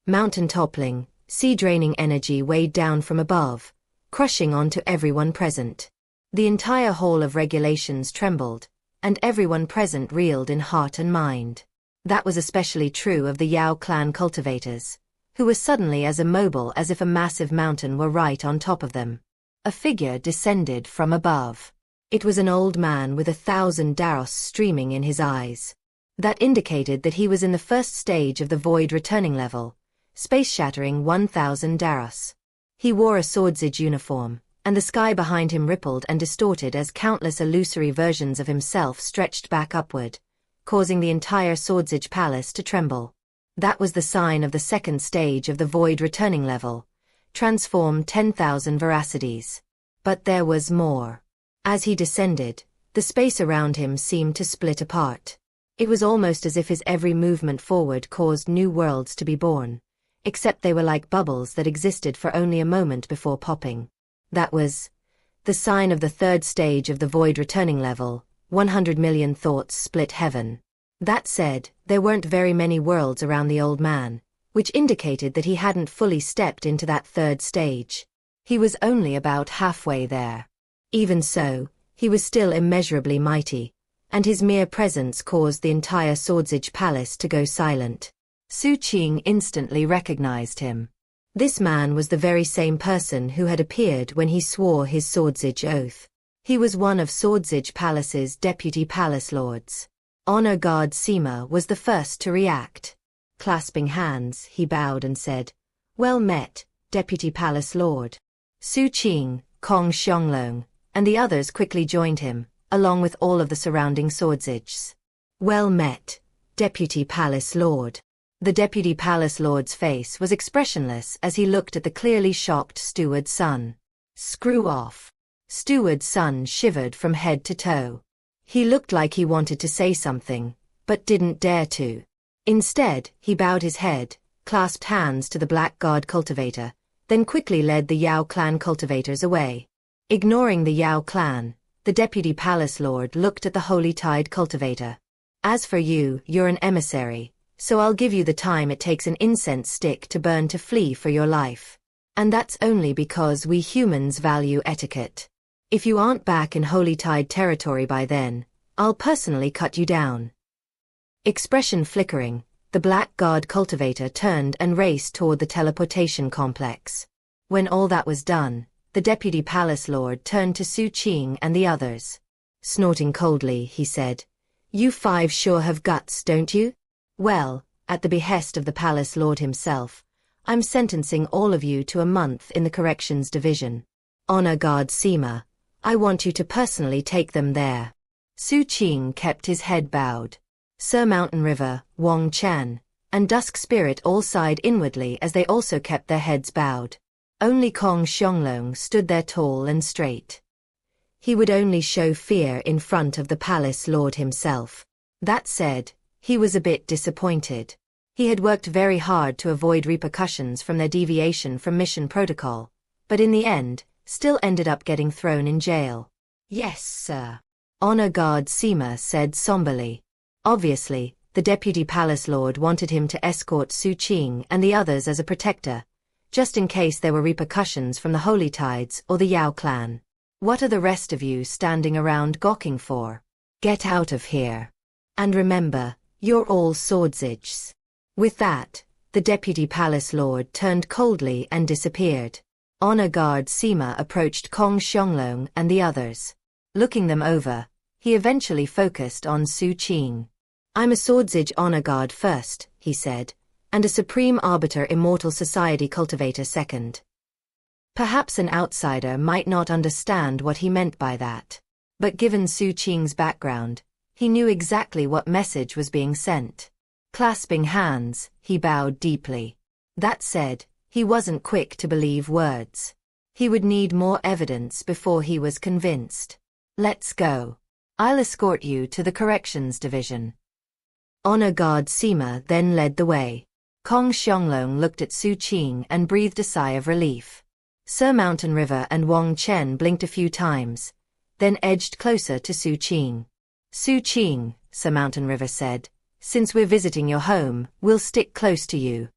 Mountain toppling, sea-draining energy weighed down from above, crushing onto everyone present. The entire hall of regulations trembled, and everyone present reeled in heart and mind. That was especially true of the Yao clan cultivators, who were suddenly as immobile as if a massive mountain were right on top of them. A figure descended from above. It was an old man with 1,000 daros streaming in his eyes. That indicated that he was in the first stage of the void returning level, space-shattering 1,000 daros. He wore a Swordsage uniform, and the sky behind him rippled and distorted as countless illusory versions of himself stretched back upward, causing the entire Swordsage Palace to tremble. That was the sign of the second stage of the void returning level, transform 10,000 veracities. But there was more. As he descended, the space around him seemed to split apart. It was almost as if his every movement forward caused new worlds to be born, except they were like bubbles that existed for only a moment before popping. That was the sign of the third stage of the void returning level, 100 million thoughts split heaven. That said, there weren't very many worlds around the old man, which indicated that he hadn't fully stepped into that third stage. He was only about halfway there. Even so, he was still immeasurably mighty, and his mere presence caused the entire Swordsage Palace to go silent. Xu Qing instantly recognized him. This man was the very same person who had appeared when he swore his Swordsage oath. He was one of Swordsage Palace's deputy palace lords. Honor Guard Sima was the first to react. Clasping hands, he bowed and said, "Well met, Deputy Palace Lord." Xu Qing, Kong Xianglong, and the others quickly joined him, along with all of the surrounding Swordsages. "Well met, Deputy Palace Lord." The Deputy Palace Lord's face was expressionless as he looked at the clearly shocked Steward's son. "Screw off." Steward's son shivered from head to toe. He looked like he wanted to say something, but didn't dare to. Instead, he bowed his head, clasped hands to the black guard cultivator, then quickly led the Yao clan cultivators away. Ignoring the Yao clan, the deputy palace lord looked at the holy tide cultivator. As for you, you're an emissary, so I'll give you the time it takes an incense stick to burn to flee for your life. And that's only because we humans value etiquette. If you aren't back in holy tide territory by then, I'll personally cut you down. Expression flickering, the black guard cultivator turned and raced toward the teleportation complex. When all that was done, the deputy palace lord turned to Xu Qing and the others. Snorting coldly, he said, "You five sure have guts, don't you? Well, at the behest of the palace lord himself, I'm sentencing all of you to a month in the corrections division. Honor guard Sima, I want you to personally take them there." Xu Qing kept his head bowed. Sir Mountain River, Wang Chan, and Dusk Spirit all sighed inwardly as they also kept their heads bowed. Only Kong Xianglong stood there tall and straight. He would only show fear in front of the palace lord himself. That said, he was a bit disappointed. He had worked very hard to avoid repercussions from their deviation from mission protocol, but in the end, still ended up getting thrown in jail. "Yes, sir," Honor Guard Sima said somberly. Obviously, the deputy palace lord wanted him to escort Xu Qing and the others as a protector, just in case there were repercussions from the Holy Tides or the Yao clan. "What are the rest of you standing around gawking for? Get out of here. And remember, you're all swordsiges." With that, the deputy palace lord turned coldly and disappeared. Honor Guard Sima approached Kong Xianglong and the others. Looking them over, he eventually focused on Xu Qing. "I'm a swordsige honor guard first," he said, "and a Supreme Arbiter Immortal Society cultivator second." Perhaps an outsider might not understand what he meant by that. But given Xu Qing's background, he knew exactly what message was being sent. Clasping hands, he bowed deeply. That said, he wasn't quick to believe words. He would need more evidence before he was convinced. "Let's go. I'll escort you to the corrections division." Honor Guard Sima then led the way. Kong Xianglong looked at Xu Qing and breathed a sigh of relief. Sir Mountain River and Wang Chen blinked a few times, then edged closer to Xu Qing. "Xu Qing," Sir Mountain River said, "since we're visiting your home, we'll stick close to you."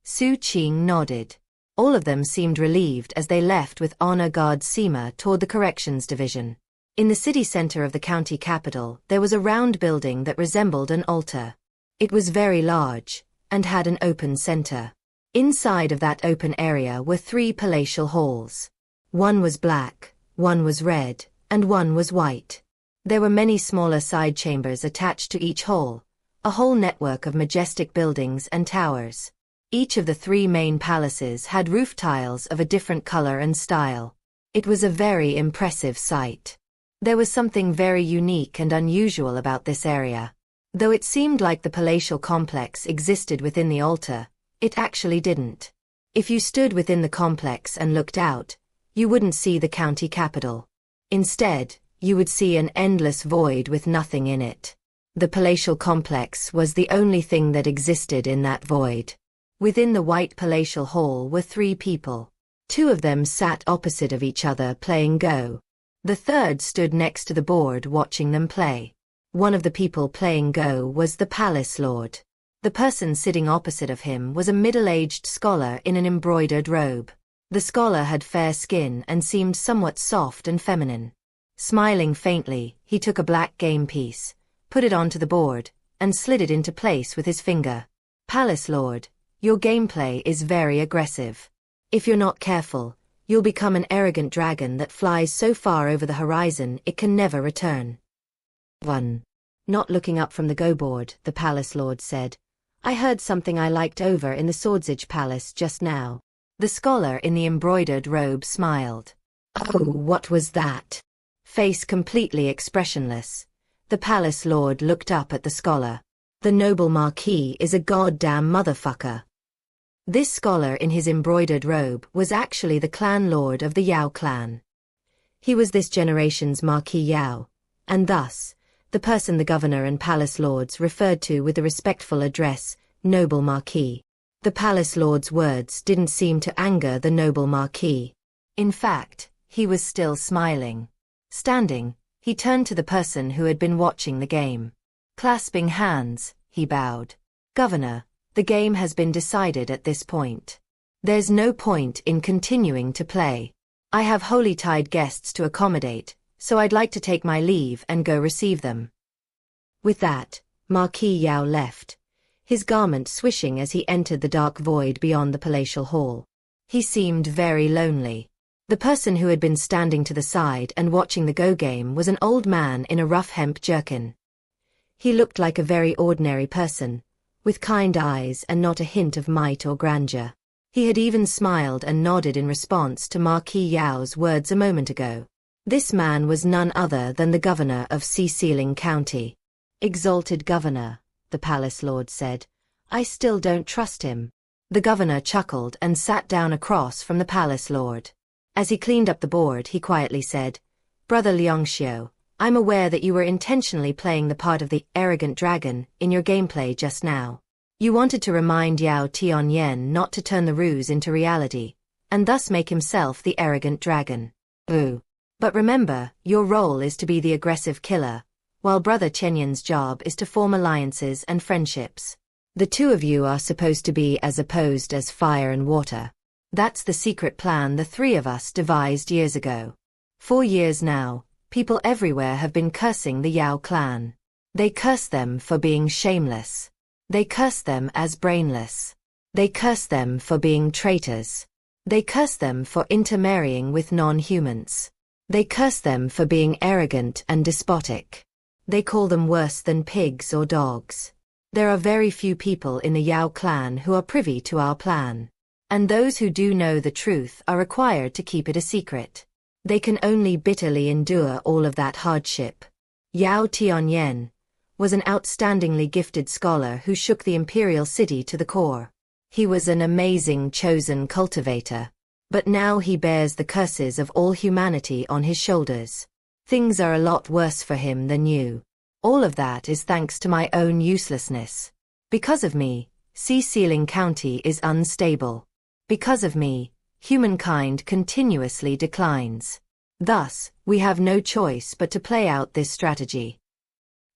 Xu Qing nodded. All of them seemed relieved as they left with Honor Guard Sima toward the corrections division. In the city center of the county capital, there was a round building that resembled an altar. It was very large, and had an open center. Inside of that open area were 3 palatial halls. One was black, one was red, and one was white. There were many smaller side chambers attached to each hall, a whole network of majestic buildings and towers. Each of the 3 main palaces had roof tiles of a different color and style. It was a very impressive sight. There was something very unique and unusual about this area. Though it seemed like the palatial complex existed within the altar, it actually didn't. If you stood within the complex and looked out, you wouldn't see the county capital. Instead, you would see an endless void with nothing in it. The palatial complex was the only thing that existed in that void. Within the white palatial hall were 3 people. 2 of them sat opposite of each other playing Go. The third stood next to the board watching them play. One of the people playing Go was the palace lord. The person sitting opposite of him was a middle-aged scholar in an embroidered robe. The scholar had fair skin and seemed somewhat soft and feminine. Smiling faintly, he took a black game piece, put it onto the board, and slid it into place with his finger. "Palace Lord, your gameplay is very aggressive. If you're not careful, you'll become an arrogant dragon that flies so far over the horizon it can never return." 1. Not looking up from the Go board, the palace lord said, "I heard something I liked over in the Swordsige Palace just now." The scholar in the embroidered robe smiled. "Oh, what was that?" Face completely expressionless, the palace lord looked up at the scholar. "The noble marquis is a goddamn motherfucker." This scholar in his embroidered robe was actually the clan lord of the Yao clan. He was this generation's Marquis Yao, and thus, the person the governor and palace lords referred to with the respectful address, noble marquis. The palace lord's words didn't seem to anger the noble marquis. In fact, he was still smiling. Standing, he turned to the person who had been watching the game. Clasping hands, he bowed. Governor, the game has been decided at this point. There's no point in continuing to play. I have holy tide guests to accommodate, so I'd like to take my leave and go receive them. With that, Marquis Yao left, his garment swishing as he entered the dark void beyond the palatial hall. He seemed very lonely. The person who had been standing to the side and watching the Go game was an old man in a rough hemp jerkin. He looked like a very ordinary person, with kind eyes and not a hint of might or grandeur. He had even smiled and nodded in response to Marquis Yao's words a moment ago. This man was none other than the governor of Xiling County. Exalted governor, the palace lord said. I still don't trust him. The governor chuckled and sat down across from the palace lord. As he cleaned up the board, he quietly said, Brother Xianxia, I'm aware that you were intentionally playing the part of the arrogant dragon in your gameplay just now. You wanted to remind Yao Tianyan not to turn the ruse into reality, and thus make himself the arrogant dragon. Boo. But remember, your role is to be the aggressive killer, while Brother Chenyan's job is to form alliances and friendships. The two of you are supposed to be as opposed as fire and water. That's the secret plan the three of us devised years ago. 4 years now, people everywhere have been cursing the Yao clan. They curse them for being shameless. They curse them as brainless. They curse them for being traitors. They curse them for intermarrying with non-humans. They curse them for being arrogant and despotic. They call them worse than pigs or dogs. There are very few people in the Yao clan who are privy to our plan. And those who do know the truth are required to keep it a secret. They can only bitterly endure all of that hardship. Yao Tianyan was an outstandingly gifted scholar who shook the imperial city to the core. He was an amazing chosen cultivator. But now he bears the curses of all humanity on his shoulders. Things are a lot worse for him than you. All of that is thanks to my own uselessness. Because of me, Xiling County is unstable. Because of me, humankind continuously declines. Thus, we have no choice but to play out this strategy.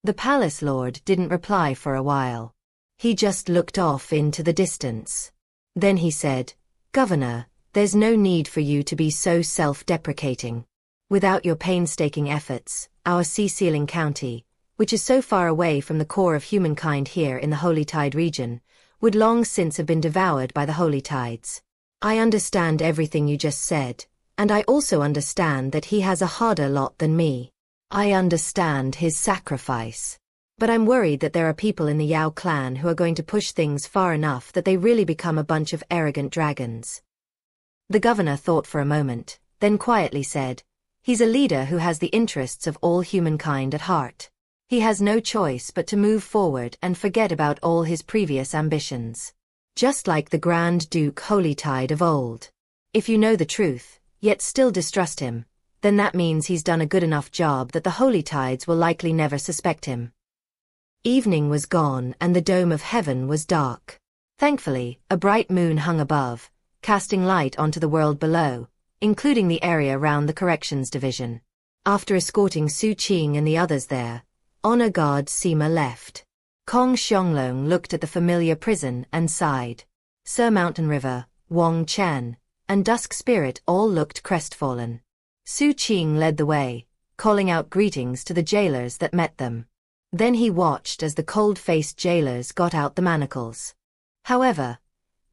The palace lord didn't reply for a while. He just looked off into the distance. Then he said, Governor, there's no need for you to be so self-deprecating. Without your painstaking efforts, our Xiling County, which is so far away from the core of humankind here in the Holy Tide region, would long since have been devoured by the Holy Tides. I understand everything you just said, and I also understand that he has a harder lot than me. I understand his sacrifice. But I'm worried that there are people in the Yao clan who are going to push things far enough that they really become a bunch of arrogant dragons. The governor thought for a moment, then quietly said, He's a leader who has the interests of all humankind at heart. He has no choice but to move forward and forget about all his previous ambitions. Just like the Grand Duke Holytide of old. If you know the truth, yet still distrust him, then that means he's done a good enough job that the Holytides will likely never suspect him. Evening was gone and the dome of heaven was dark. Thankfully, a bright moon hung above, casting light onto the world below, including the area round the corrections division. After escorting Xu Qing and the others there, Honor Guard Sima left. Kong Xianglong looked at the familiar prison and sighed. Sir Mountain River, Wang Chen, and Dusk Spirit all looked crestfallen. Xu Qing led the way, calling out greetings to the jailers that met them. Then he watched as the cold-faced jailers got out the manacles. However,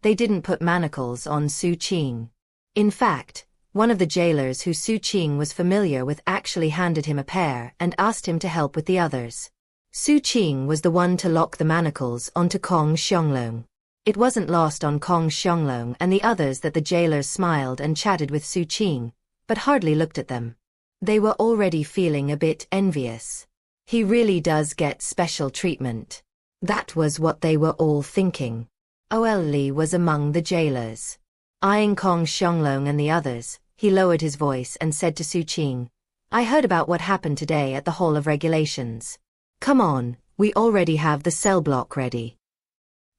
they didn't put manacles on Xu Qing. In fact, one of the jailers who Xu Qing was familiar with actually handed him a pair and asked him to help with the others. Xu Qing was the one to lock the manacles onto Kong Xianglong. It wasn't lost on Kong Xianglong and the others that the jailers smiled and chatted with Xu Qing, but hardly looked at them. They were already feeling a bit envious. He really does get special treatment. That was what they were all thinking. Ol Li was among the jailers. Eyeing Kong Xianglong and the others, he lowered his voice and said to Xu Qing, I heard about what happened today at the Hall of Regulations. Come on, we already have the cell block ready.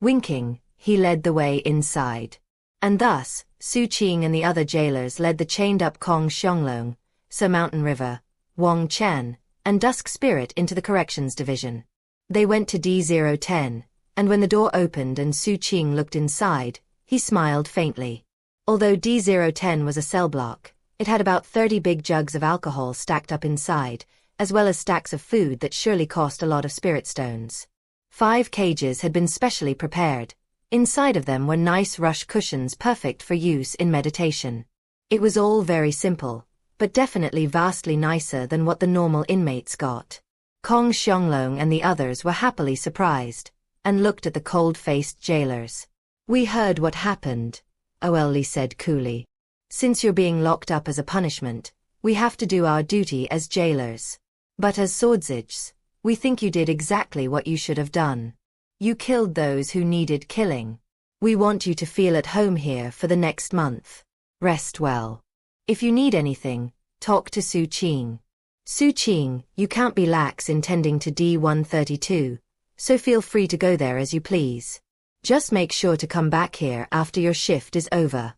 Winking, he led the way inside. And thus, Xu Qing and the other jailers led the chained-up Kong Xianglong, Sir Mountain River, Wang Chen, and Dusk Spirit into the corrections division. They went to D010, and when the door opened and Xu Qing looked inside, he smiled faintly. Although D010 was a cell block, it had about 30 big jugs of alcohol stacked up inside, as well as stacks of food that surely cost a lot of spirit stones. 5 cages had been specially prepared. Inside of them were nice rush cushions perfect for use in meditation. It was all very simple, but definitely vastly nicer than what the normal inmates got. Kong Xianglong and the others were happily surprised, and looked at the cold-faced jailers. "We heard what happened," Oeli said coolly. "Since you're being locked up as a punishment, we have to do our duty as jailers. But as swordsage, we think you did exactly what you should have done. You killed those who needed killing. We want you to feel at home here for the next month. Rest well. If you need anything, talk to Xu Qing. Xu Qing, you can't be lax in tending to D132, so feel free to go there as you please. Just make sure to come back here after your shift is over."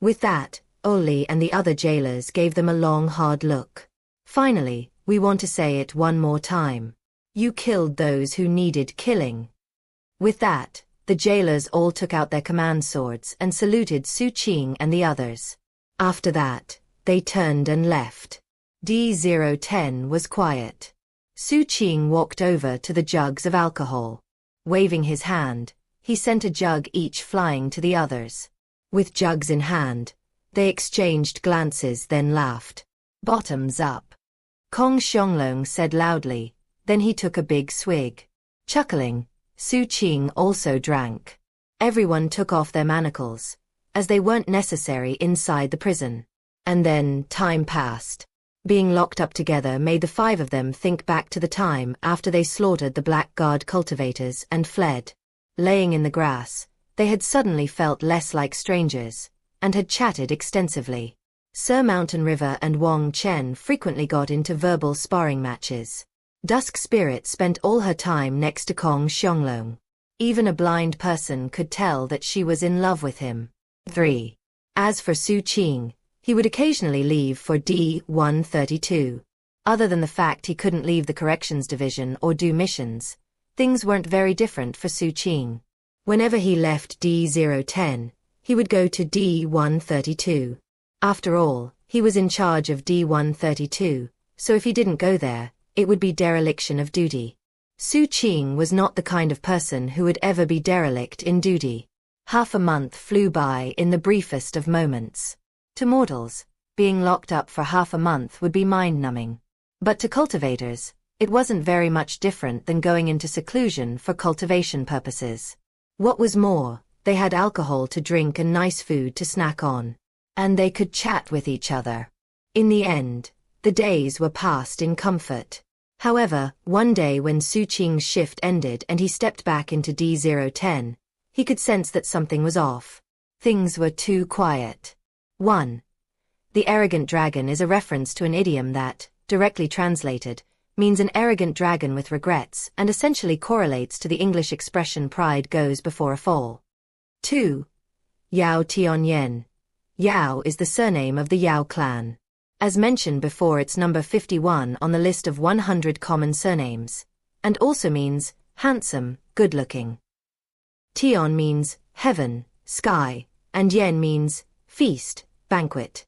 With that, Oli and the other jailers gave them a long hard look. "Finally, we want to say it one more time. You killed those who needed killing." With that, the jailers all took out their command swords and saluted Xu Qing and the others. After that, they turned and left. D010 was quiet. Xu Qing walked over to the jugs of alcohol. Waving his hand, he sent a jug each flying to the others. With jugs in hand, they exchanged glances then laughed. "Bottoms up," Kong Xianglong said loudly, then he took a big swig. Chuckling, Xu Qing also drank. Everyone took off their manacles, as they weren't necessary inside the prison. And then, time passed. Being locked up together made the 5 of them think back to the time after they slaughtered the blackguard cultivators and fled. Laying in the grass, they had suddenly felt less like strangers, and had chatted extensively. Sir Mountain River and Wang Chen frequently got into verbal sparring matches. Dusk Spirit spent all her time next to Kong Xianglong. Even a blind person could tell that she was in love with him. 3. As for Xu Qing, he would occasionally leave for D132. Other than the fact he couldn't leave the corrections division or do missions, things weren't very different for Xu Qing. Whenever he left D010, he would go to D132. After all, he was in charge of D132, so if he didn't go there, it would be dereliction of duty. Xu Qing was not the kind of person who would ever be derelict in duty. Half a month flew by in the briefest of moments. To mortals, being locked up for half a month would be mind-numbing. But to cultivators, it wasn't very much different than going into seclusion for cultivation purposes. What was more, they had alcohol to drink and nice food to snack on. And they could chat with each other. In the end, the days were passed in comfort. However, one day when Xu Qing's shift ended and he stepped back into D010, he could sense that something was off. Things were too quiet. 1. The arrogant dragon is a reference to an idiom that, directly translated, means an arrogant dragon with regrets and essentially correlates to the English expression pride goes before a fall. 2. Yao Tianyan. Yao is the surname of the Yao clan. As mentioned before, it's number 51 on the list of 100 common surnames, and also means handsome, good-looking. Tian means heaven, sky, and Yen means feast, banquet.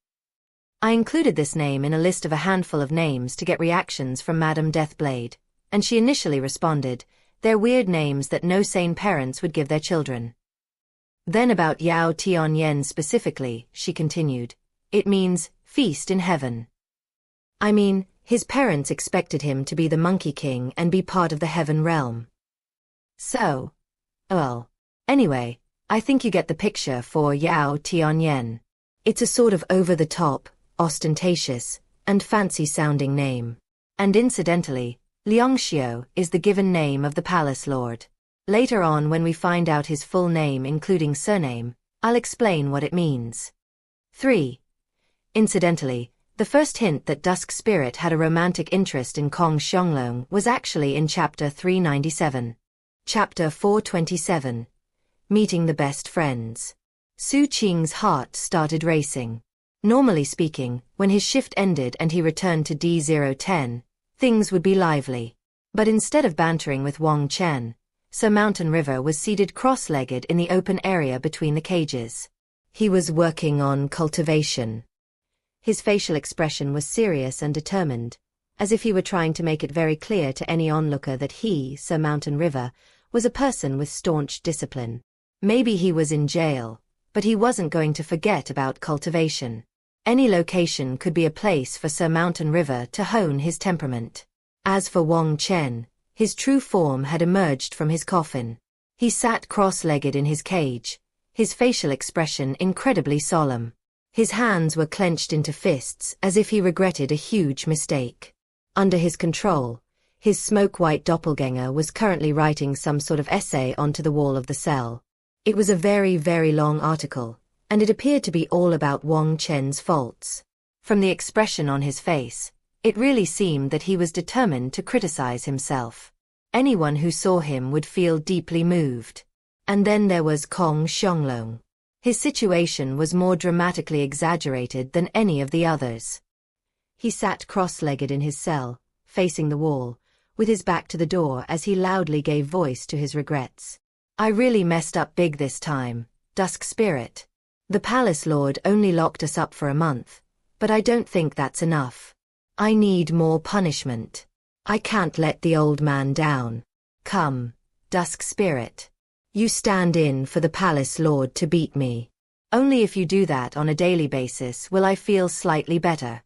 I included this name in a list of a handful of names to get reactions from Madame Deathblade, and she initially responded, "They're weird names that no sane parents would give their children." Then about Yao Tianyan specifically, she continued, "It means feast in heaven. I mean, his parents expected him to be the Monkey King and be part of the heaven realm. So, well, anyway, I think you get the picture for Yao Tianyan. It's a sort of over-the-top, ostentatious, and fancy-sounding name. And incidentally, Xianxia is the given name of the palace lord. Later on when we find out his full name including surname, I'll explain what it means. 3. Incidentally, the first hint that Dusk Spirit had a romantic interest in Kong Xianglong was actually in Chapter 397. Chapter 427. Meeting the best friends. Xu Qing's heart started racing. Normally speaking, when his shift ended and he returned to D010, things would be lively. But instead of bantering with Wang Chen, Sir Mountain River was seated cross-legged in the open area between the cages. He was working on cultivation. His facial expression was serious and determined, as if he were trying to make it very clear to any onlooker that he, Sir Mountain River, was a person with staunch discipline. Maybe he was in jail, but he wasn't going to forget about cultivation. Any location could be a place for Sir Mountain River to hone his temperament. As for Wang Chen, his true form had emerged from his coffin. He sat cross-legged in his cage, his facial expression incredibly solemn. His hands were clenched into fists as if he regretted a huge mistake. Under his control, his smoke-white doppelganger was currently writing some sort of essay onto the wall of the cell. It was a very, very long article, and it appeared to be all about Wang Chen's faults. From the expression on his face, it really seemed that he was determined to criticize himself. Anyone who saw him would feel deeply moved. And then there was Kong Xianglong. His situation was more dramatically exaggerated than any of the others. He sat cross-legged in his cell, facing the wall, with his back to the door as he loudly gave voice to his regrets. I really messed up big this time, Dusk Spirit. The Palace Lord only locked us up for a month, but I don't think that's enough. I need more punishment. I can't let the old man down. Come, Dusk Spirit. You stand in for the Palace Lord to beat me. Only if you do that on a daily basis will I feel slightly better.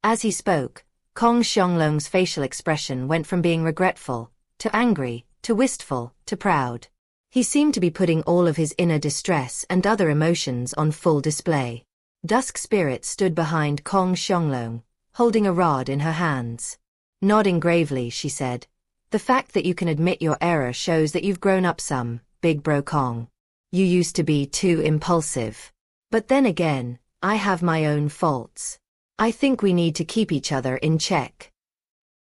As he spoke, Kong Xianglong's facial expression went from being regretful, to angry, to wistful, to proud. He seemed to be putting all of his inner distress and other emotions on full display. Dusk Spirit stood behind Kong Xianglong, holding a rod in her hands. Nodding gravely, she said, "The fact that you can admit your error shows that you've grown up some, Big Bro Kong. You used to be too impulsive. But then again, I have my own faults. I think we need to keep each other in check."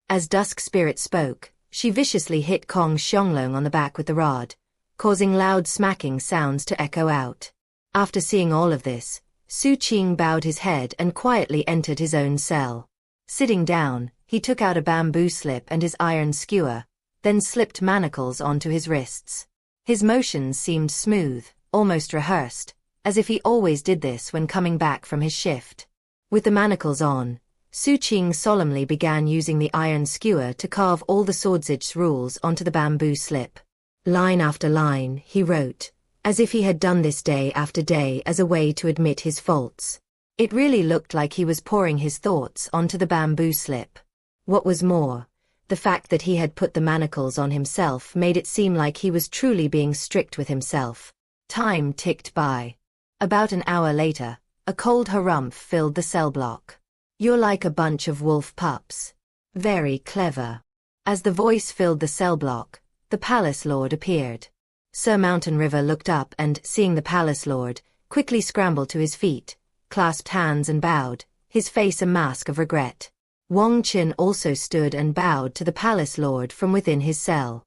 As Dusk Spirit spoke, she viciously hit Kong Xianglong on the back with the rod, causing loud smacking sounds to echo out. After seeing all of this, Xu Qing bowed his head and quietly entered his own cell. Sitting down, he took out a bamboo slip and his iron skewer, then slipped manacles onto his wrists. His motions seemed smooth, almost rehearsed, as if he always did this when coming back from his shift. With the manacles on, Xu Qing solemnly began using the iron skewer to carve all the Swordsage rules onto the bamboo slip. Line after line, he wrote, as if he had done this day after day as a way to admit his faults. It really looked like he was pouring his thoughts onto the bamboo slip. What was more, the fact that he had put the manacles on himself made it seem like he was truly being strict with himself. Time ticked by. About an hour later, a cold harumph filled the cell block. "You're like a bunch of wolf pups. Very clever." As the voice filled the cell block, the Palace Lord appeared. Sir Mountain River looked up and, seeing the Palace Lord, quickly scrambled to his feet, clasped hands and bowed, his face a mask of regret. Wang Chen also stood and bowed to the Palace Lord from within his cell.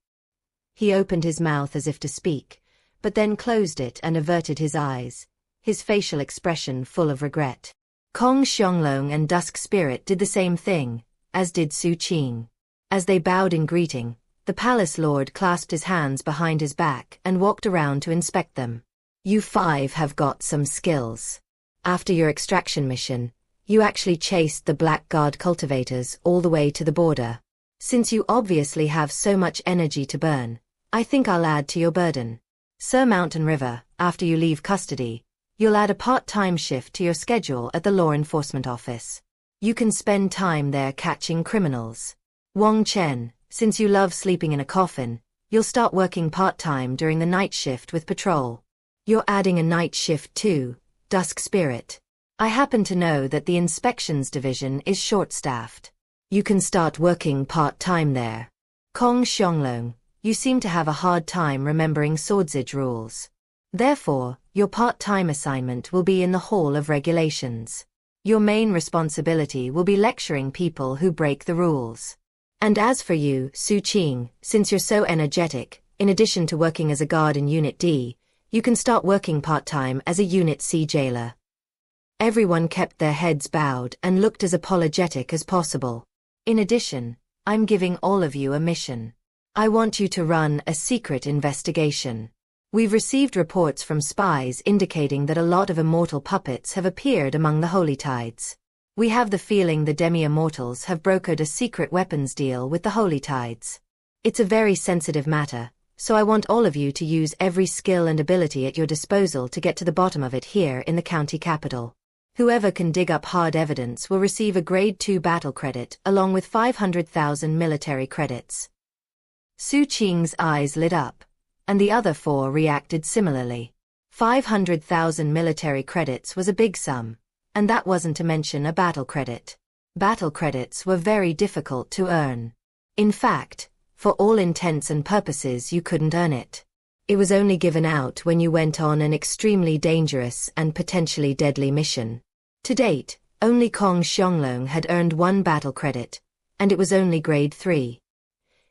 He opened his mouth as if to speak, but then closed it and averted his eyes, his facial expression full of regret. Kong Xianglong and Dusk Spirit did the same thing, as did Xu Qing. As they bowed in greeting, the Palace Lord clasped his hands behind his back and walked around to inspect them. "You five have got some skills. After your extraction mission, you actually chased the Blackguard cultivators all the way to the border. Since you obviously have so much energy to burn, I think I'll add to your burden. Sir Mountain River, after you leave custody, you'll add a part-time shift to your schedule at the Law Enforcement Office. You can spend time there catching criminals. Wang Chen, since you love sleeping in a coffin, you'll start working part-time during the night shift with patrol. You're adding a night shift too, Dusk Spirit. I happen to know that the Inspections Division is short-staffed. You can start working part-time there. Kong Xianglong, you seem to have a hard time remembering Swordsage rules. Therefore, your part-time assignment will be in the Hall of Regulations. Your main responsibility will be lecturing people who break the rules. And as for you, Xu Qing, since you're so energetic, In addition to working as a guard in Unit D, you can start working part-time as a Unit C jailer. Everyone kept their heads bowed and looked as apologetic as possible. In addition, I'm giving all of you a mission. I want you to run a secret investigation. We've received reports from spies indicating that a lot of immortal puppets have appeared among the Holy Tides. We have the feeling the demi-immortals have brokered a secret weapons deal with the Holy Tides. It's a very sensitive matter, so I want all of you to use every skill and ability at your disposal to get to the bottom of it here in the county capital. Whoever can dig up hard evidence will receive a Grade 2 battle credit along with 500,000 military credits. Xu Qing's eyes lit up, and the other four reacted similarly. 500,000 military credits was a big sum, and that wasn't to mention a battle credit. Battle credits were very difficult to earn. In fact, for all intents and purposes you couldn't earn it. It was only given out when you went on an extremely dangerous and potentially deadly mission. To date, only Kong Xianglong had earned one battle credit, and it was only Grade 3.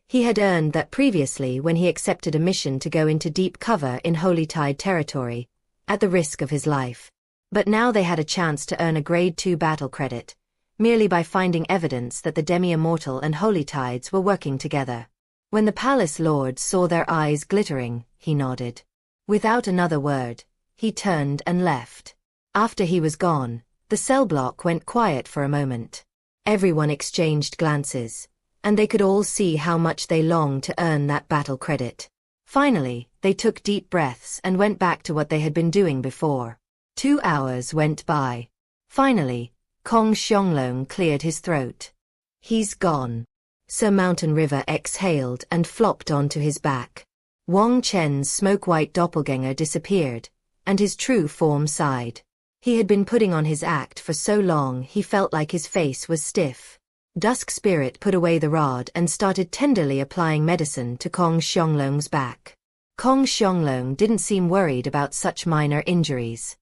He had earned that previously when he accepted a mission to go into deep cover in Holy Tide territory, at the risk of his life. But now they had a chance to earn a Grade 2 battle credit, merely by finding evidence that the Demi-Immortal and Holy Tides were working together. When the palace lord saw their eyes glittering, he nodded. Without another word, he turned and left. After he was gone, the cell block went quiet for a moment. Everyone exchanged glances, and they could all see how much they longed to earn that battle credit. Finally, they took deep breaths and went back to what they had been doing before. 2 hours went by. Finally, Kong Xianglong cleared his throat. He's gone. Sir Mountain River exhaled and flopped onto his back. Wang Chen's smoke-white doppelganger disappeared, and his true form sighed. He had been putting on his act for so long he felt like his face was stiff. Dusk Spirit put away the rod and started tenderly applying medicine to Kong Xianglong's back. Kong Xianglong didn't seem worried about such minor injuries.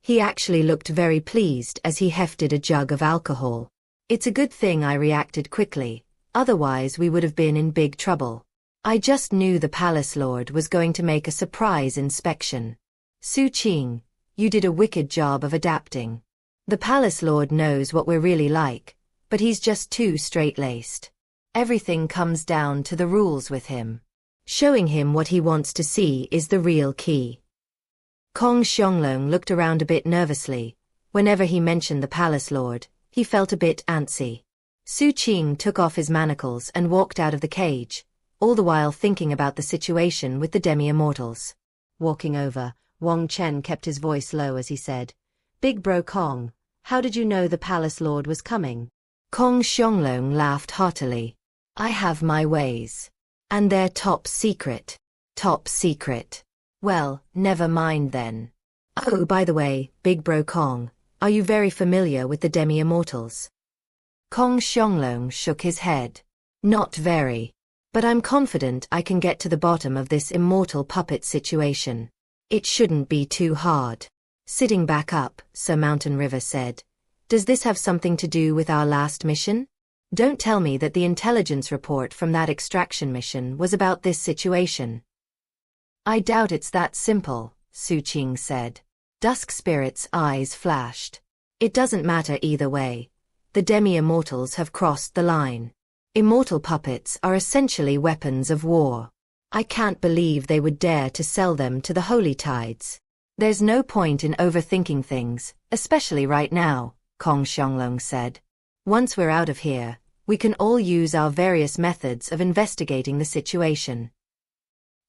He actually looked very pleased as he hefted a jug of alcohol. It's a good thing I reacted quickly, otherwise we would have been in big trouble. I just knew the palace lord was going to make a surprise inspection. Xu Qing, you did a wicked job of adapting. The palace lord knows what we're really like, but he's just too straight-laced. Everything comes down to the rules with him. Showing him what he wants to see is the real key. Kong Xianglong looked around a bit nervously. Whenever he mentioned the palace lord, he felt a bit antsy. Xu Qing took off his manacles and walked out of the cage, all the while thinking about the situation with the demi-immortals. Walking over, Wang Chen kept his voice low as he said, "Big bro Kong, how did you know the palace lord was coming?" Kong Xianglong laughed heartily. "I have my ways. And they're top secret." "Top secret. Well, never mind then. Oh, by the way, Big Bro Kong, are you very familiar with the demi-immortals?" Kong Xianglong shook his head. "Not very. But I'm confident I can get to the bottom of this immortal puppet situation. It shouldn't be too hard." Sitting back up, Sir Mountain River said, "Does this have something to do with our last mission? Don't tell me that the intelligence report from that extraction mission was about this situation." "I doubt it's that simple," Xu Qing said. Dusk Spirit's eyes flashed. "It doesn't matter either way. The demi-immortals have crossed the line. Immortal puppets are essentially weapons of war. I can't believe they would dare to sell them to the Holy Tides. There's no point in overthinking things, especially right now," Kong Xianglong said. "Once we're out of here, we can all use our various methods of investigating the situation."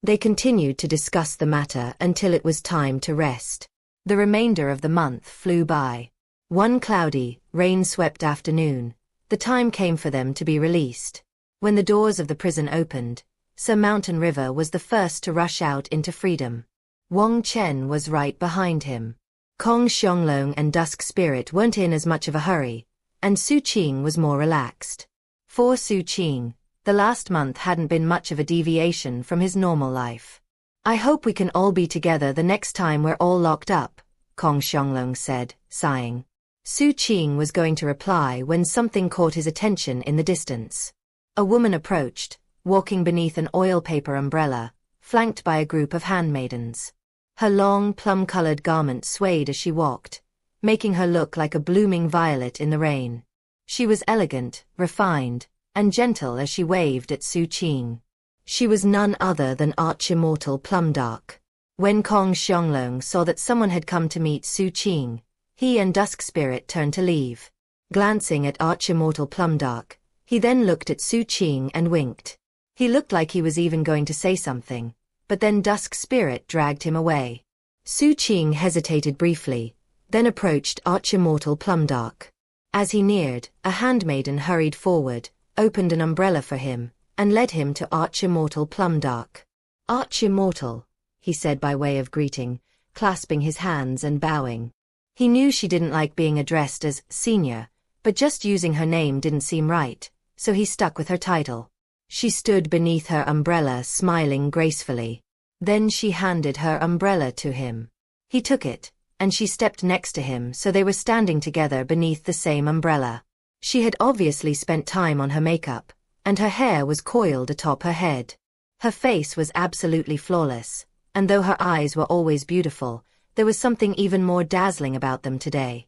They continued to discuss the matter until it was time to rest. The remainder of the month flew by. One cloudy, rain-swept afternoon, the time came for them to be released. When the doors of the prison opened, Sir Mountain River was the first to rush out into freedom. Wang Chen was right behind him. Kong Xianglong and Dusk Spirit weren't in as much of a hurry, and Xu Qing was more relaxed. For Xu Qing, the last month hadn't been much of a deviation from his normal life. "I hope we can all be together the next time we're all locked up," Kong Xianglong said, sighing. Xu Qing was going to reply when something caught his attention in the distance. A woman approached, walking beneath an oil paper umbrella, flanked by a group of handmaidens. Her long, plum-colored garment swayed as she walked, making her look like a blooming violet in the rain. She was elegant, refined, and gentle as she waved at Xu Qing. She was none other than Arch-Immortal Plumdark. When Kong Xianglong saw that someone had come to meet Xu Qing, he and Dusk Spirit turned to leave. Glancing at Arch-Immortal Plumdark, he then looked at Xu Qing and winked. He looked like he was even going to say something, but then Dusk Spirit dragged him away. Xu Qing hesitated briefly, then approached Arch-Immortal Plumdark. As he neared, a handmaiden hurried forward, opened an umbrella for him, and led him to Arch-Immortal Plumdark. "Arch-Immortal," he said by way of greeting, clasping his hands and bowing. He knew she didn't like being addressed as senior, but just using her name didn't seem right, so he stuck with her title. She stood beneath her umbrella smiling gracefully. Then she handed her umbrella to him. He took it, and she stepped next to him so they were standing together beneath the same umbrella. She had obviously spent time on her makeup, and her hair was coiled atop her head. Her face was absolutely flawless, and though her eyes were always beautiful, there was something even more dazzling about them today.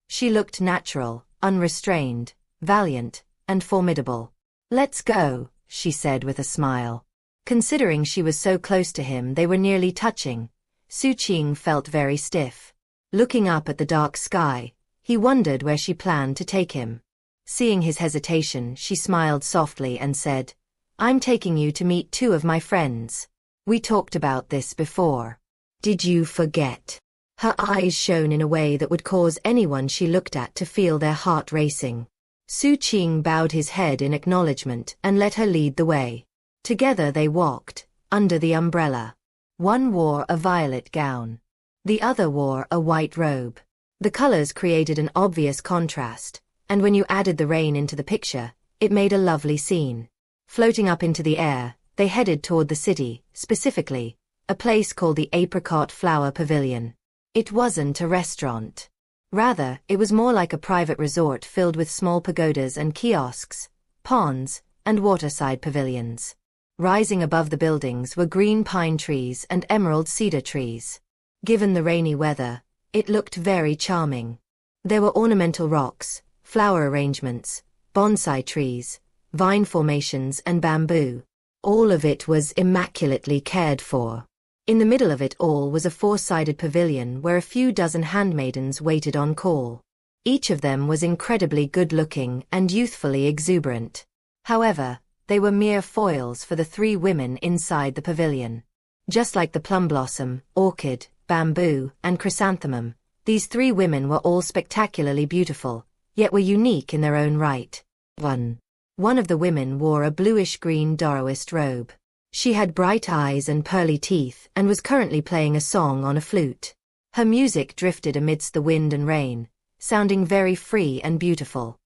She looked natural, unrestrained, valiant, and formidable. "Let's go," she said with a smile. Considering she was so close to him they were nearly touching, Xu Qing felt very stiff. Looking up at the dark sky, he wondered where she planned to take him. Seeing his hesitation, she smiled softly and said, "I'm taking you to meet two of my friends. We talked about this before. Did you forget?" Her eyes shone in a way that would cause anyone she looked at to feel their heart racing. Xu Qing bowed his head in acknowledgement and let her lead the way. Together they walked, under the umbrella. One wore a violet gown. The other wore a white robe. The colors created an obvious contrast, and when you added the rain into the picture, it made a lovely scene. Floating up into the air, they headed toward the city, specifically, a place called the Apricot Flower Pavilion. It wasn't a restaurant. Rather, it was more like a private resort filled with small pagodas and kiosks, ponds, and waterside pavilions. Rising above the buildings were green pine trees and emerald cedar trees. Given the rainy weather, it looked very charming. There were ornamental rocks, flower arrangements, bonsai trees, vine formations and bamboo. All of it was immaculately cared for. In the middle of it all was a four-sided pavilion where a few dozen handmaidens waited on call. Each of them was incredibly good-looking and youthfully exuberant. However, they were mere foils for the three women inside the pavilion. Just like the plum blossom, orchid, bamboo, and chrysanthemum, these three women were all spectacularly beautiful, yet were unique in their own right. One of the women wore a bluish-green Daoist robe. She had bright eyes and pearly teeth and was currently playing a song on a flute. Her music drifted amidst the wind and rain, sounding very free and beautiful.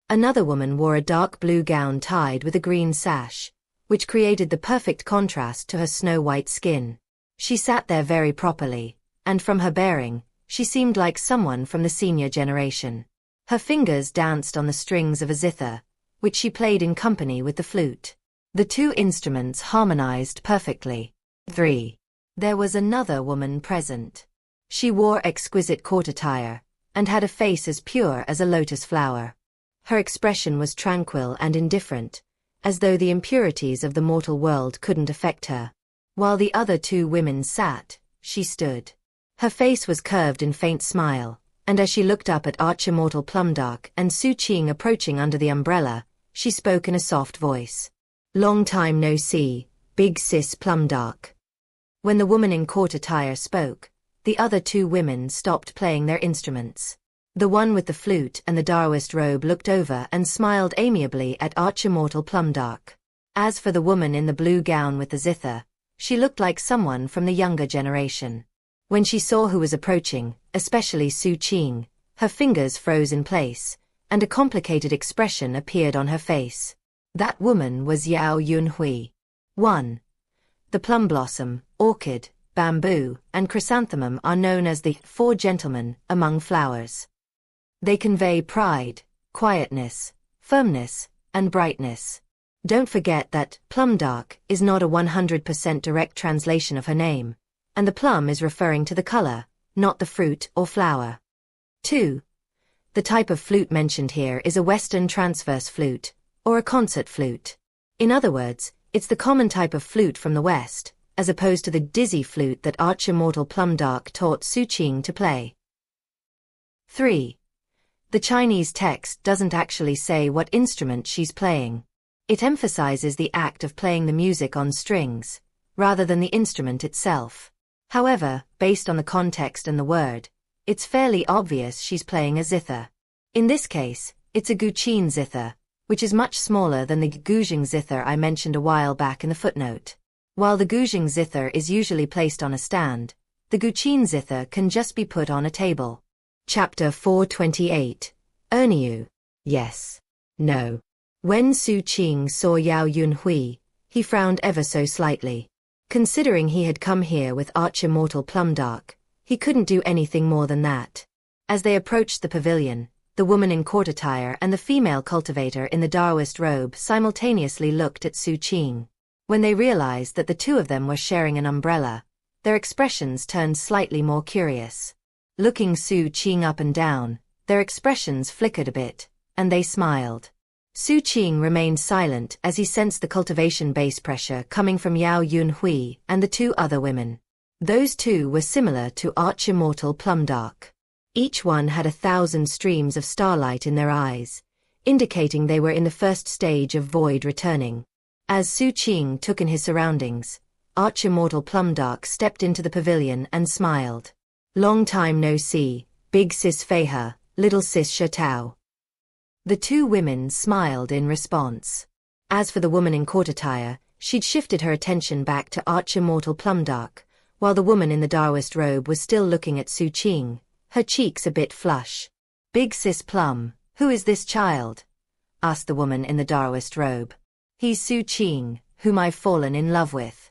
Another woman wore a dark blue gown tied with a green sash, which created the perfect contrast to her snow-white skin. She sat there very properly, and from her bearing, she seemed like someone from the senior generation. Her fingers danced on the strings of a zither, which she played in company with the flute. The two instruments harmonized perfectly. There was another woman present. She wore exquisite court attire, and had a face as pure as a lotus flower. Her expression was tranquil and indifferent, as though the impurities of the mortal world couldn't affect her. While the other two women sat, she stood. Her face was curved in faint smile, and as she looked up at Arch-Immortal Plumdark and Xu Qing approaching under the umbrella, she spoke in a soft voice. "Long time no see, big sis Plumdark." When the woman in court attire spoke, the other two women stopped playing their instruments. The one with the flute and the Daoist robe looked over and smiled amiably at Arch-Immortal Plumdark. As for the woman in the blue gown with the zither, she looked like someone from the younger generation. When she saw who was approaching, especially Xu Qing, her fingers froze in place, and a complicated expression appeared on her face. That woman was Yao Yunhui. 1. The plum blossom, orchid, bamboo, and chrysanthemum are known as the four gentlemen among flowers. They convey pride, quietness, firmness, and brightness. Don't forget that plum dark is not a 100% direct translation of her name, and the plum is referring to the color, not the fruit or flower. 2. The type of flute mentioned here is a Western transverse flute, or a concert flute. In other words, it's the common type of flute from the West, as opposed to the dizzy flute that Arch-Immortal Plum Dark taught Xu Qing to play. 3. The Chinese text doesn't actually say what instrument she's playing. It emphasizes the act of playing the music on strings, rather than the instrument itself. However, based on the context and the word, it's fairly obvious she's playing a zither. In this case, it's a Guqin zither, which is much smaller than the Guzheng zither I mentioned a while back in the footnote. While the Guzheng zither is usually placed on a stand, the Guqin zither can just be put on a table. Chapter 428. Erniu. Yes. No. When Xu Qing saw Yao Yunhui, he frowned ever so slightly. Considering he had come here with Arch-Immortal Plum Dark, he couldn't do anything more than that. As they approached the pavilion, the woman in court attire and the female cultivator in the Daoist robe simultaneously looked at Xu Qing. When they realized that the two of them were sharing an umbrella, their expressions turned slightly more curious. Looking Xu Qing up and down, their expressions flickered a bit, and they smiled. Xu Qing remained silent as he sensed the cultivation base pressure coming from Yao Yunhui and the two other women. Those two were similar to Arch-Immortal Plum Dark. Each one had 1,000 streams of starlight in their eyes, indicating they were in the first stage of void returning. As Xu Qing took in his surroundings, Arch-Immortal Plum Dark stepped into the pavilion and smiled. Long time no see, big sis Feihe, little sis Shetao. The two women smiled in response. As for the woman in court attire, she'd shifted her attention back to Arch-Immortal Plum Dark, while the woman in the Daoist robe was still looking at Xu Qing, her cheeks a bit flush. Big sis Plum, who is this child? Asked the woman in the Daoist robe. He's Xu Qing, whom I've fallen in love with.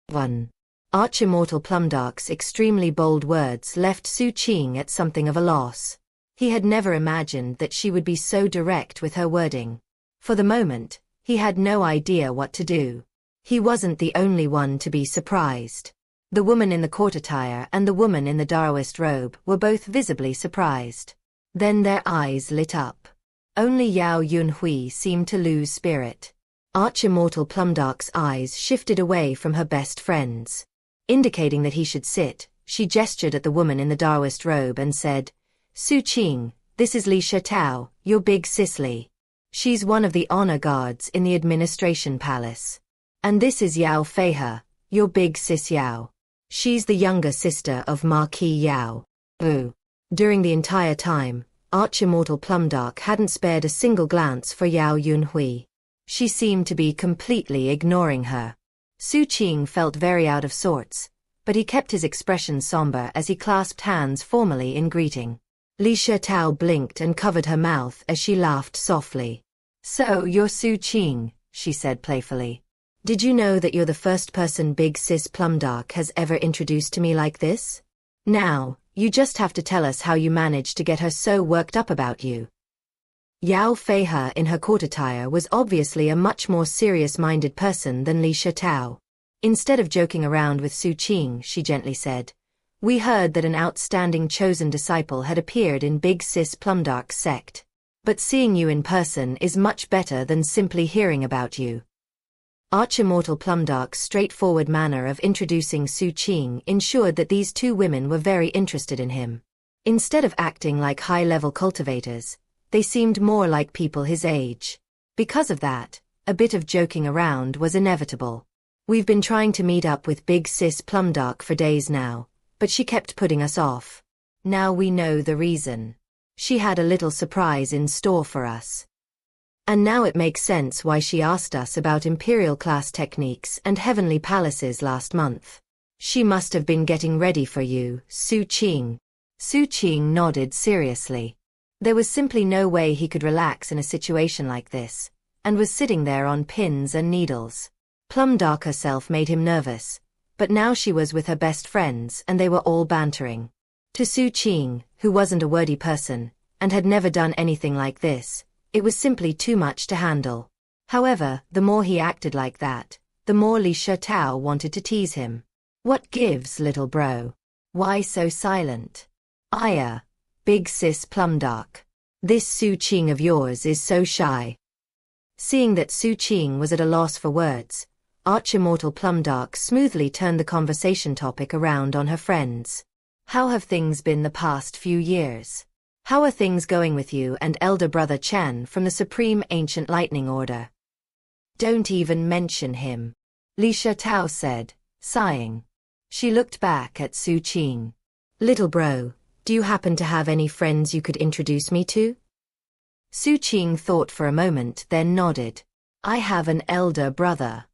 1. Arch-Immortal Plum Dark's extremely bold words left Xu Qing at something of a loss. He had never imagined that she would be so direct with her wording. For the moment, he had no idea what to do. He wasn't the only one to be surprised. The woman in the court attire and the woman in the Daoist robe were both visibly surprised. Then their eyes lit up. Only Yao Yunhui seemed to lose spirit. Arch-Immortal Plum Dark's eyes shifted away from her best friends. Indicating that he should sit, she gestured at the woman in the Daoist robe and said, Xu Qing, this is Li Shetao, your big sis Li. She's one of the honor guards in the administration palace. And this is Yao Feihe, your big sis Yao. She's the younger sister of Marquis Yao. Ooh. During the entire time, Arch-Immortal Plum Dark hadn't spared a single glance for Yao Yunhui. She seemed to be completely ignoring her. Xu Qing felt very out of sorts, but he kept his expression somber as he clasped hands formally in greeting. Li Shetao blinked and covered her mouth as she laughed softly. So you're Xu Qing, she said playfully. Did you know that you're the first person Big Sis Plum Dark has ever introduced to me like this? Now, you just have to tell us how you managed to get her so worked up about you. Yao Feihe in her court attire was obviously a much more serious-minded person than Li Shetao. Instead of joking around with Xu Qing, she gently said, We heard that an outstanding chosen disciple had appeared in Big Sis Plum Dark's sect. But seeing you in person is much better than simply hearing about you. Arch-Immortal Plum Dark's straightforward manner of introducing Xu Qing ensured that these two women were very interested in him. Instead of acting like high-level cultivators, they seemed more like people his age. Because of that, a bit of joking around was inevitable. We've been trying to meet up with Big Sis Plum Dark for days now, but she kept putting us off. Now we know the reason. She had a little surprise in store for us. And now it makes sense why she asked us about Imperial class techniques and heavenly palaces last month. She must have been getting ready for you, Xu Qing. Xu Qing nodded seriously. There was simply no way he could relax in a situation like this, and was sitting there on pins and needles. Plum Dark herself made him nervous, but now she was with her best friends and they were all bantering. To Xu Qing, who wasn't a wordy person, and had never done anything like this, it was simply too much to handle. However, the more he acted like that, the more Li Shitao wanted to tease him. What gives, little bro? Why so silent? Aya, big sis Plumdark. This Xu Qing of yours is so shy. Seeing that Xu Qing was at a loss for words, Arch-Immortal Plumdark smoothly turned the conversation topic around on her friends. How have things been the past few years? How are things going with you and elder brother Chen from the Supreme Ancient Lightning Order? Don't even mention him, Li Shitao said, sighing. She looked back at Xu Qing. Little bro, do you happen to have any friends you could introduce me to? Xu Qing thought for a moment, then nodded. I have an elder brother.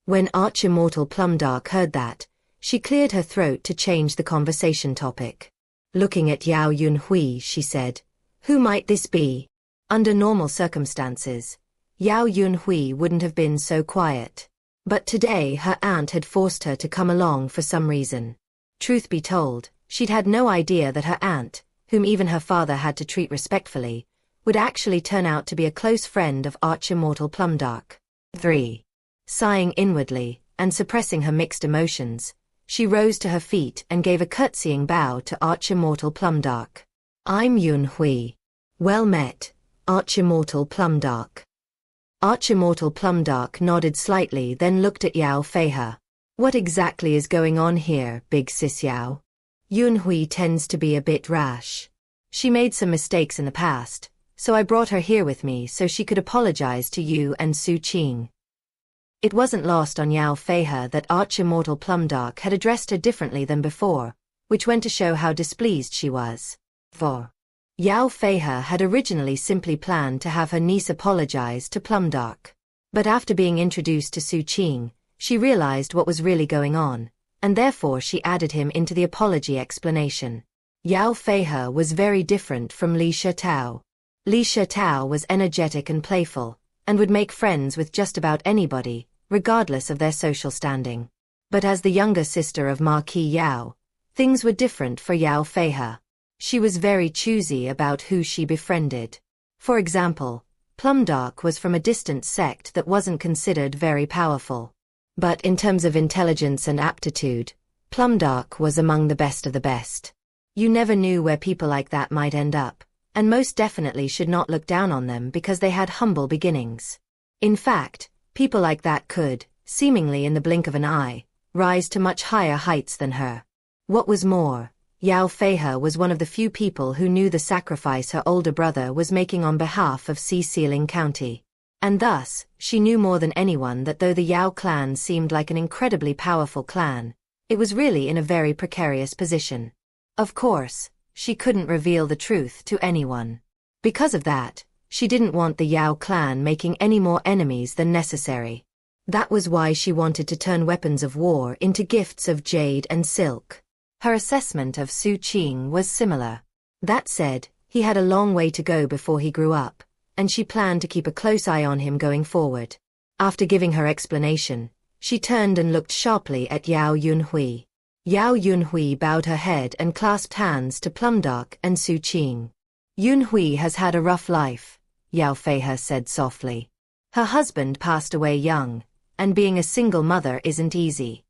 When Arch-Immortal Plumdark heard that, she cleared her throat to change the conversation topic. Looking at Yao Yunhui, she said, who might this be? Under normal circumstances, Yao Yunhui wouldn't have been so quiet. But today her aunt had forced her to come along for some reason. Truth be told, she'd had no idea that her aunt, whom even her father had to treat respectfully, would actually turn out to be a close friend of Arch-Immortal Plumdark. 3. Sighing inwardly, and suppressing her mixed emotions, she rose to her feet and gave a curtsying bow to Arch-Immortal Plumdark. I'm Yunhui. Well met, Arch-Immortal Plumdark. Arch-Immortal Plumdark nodded slightly, then looked at Yao Feihe. What exactly is going on here, big sis Yao? Yunhui tends to be a bit rash. She made some mistakes in the past, so I brought her here with me so she could apologize to you and Xu Qing. It wasn't lost on Yao Feihe that Arch-Immortal Plumdark had addressed her differently than before, which went to show how displeased she was. For Yao Feihe had originally simply planned to have her niece apologize to Plumdark. But after being introduced to Xu Qing, she realized what was really going on, and therefore she added him into the apology explanation. Yao Feihe was very different from Li Shitao. Li Shitao was energetic and playful, and would make friends with just about anybody, regardless of their social standing. But as the younger sister of Marquis Yao, things were different for Yao Feihe. She was very choosy about who she befriended. For example, Plumdark was from a distant sect that wasn't considered very powerful. But in terms of intelligence and aptitude, Plumdark was among the best of the best. You never knew where people like that might end up, and most definitely should not look down on them because they had humble beginnings. In fact, people like that could, seemingly in the blink of an eye, rise to much higher heights than her. What was more, Yao Feihe was one of the few people who knew the sacrifice her older brother was making on behalf of Sealing County. And thus, she knew more than anyone that though the Yao clan seemed like an incredibly powerful clan, it was really in a very precarious position. Of course, she couldn't reveal the truth to anyone. Because of that, she didn't want the Yao clan making any more enemies than necessary. That was why she wanted to turn weapons of war into gifts of jade and silk. Her assessment of Xu Qing was similar. That said, he had a long way to go before he grew up, and she planned to keep a close eye on him going forward. After giving her explanation, she turned and looked sharply at Yao Yunhui. Yao Yunhui bowed her head and clasped hands to Plumdark and Xu Qing. Yunhui has had a rough life, Yao Feihe said softly. Her husband passed away young, and being a single mother isn't easy.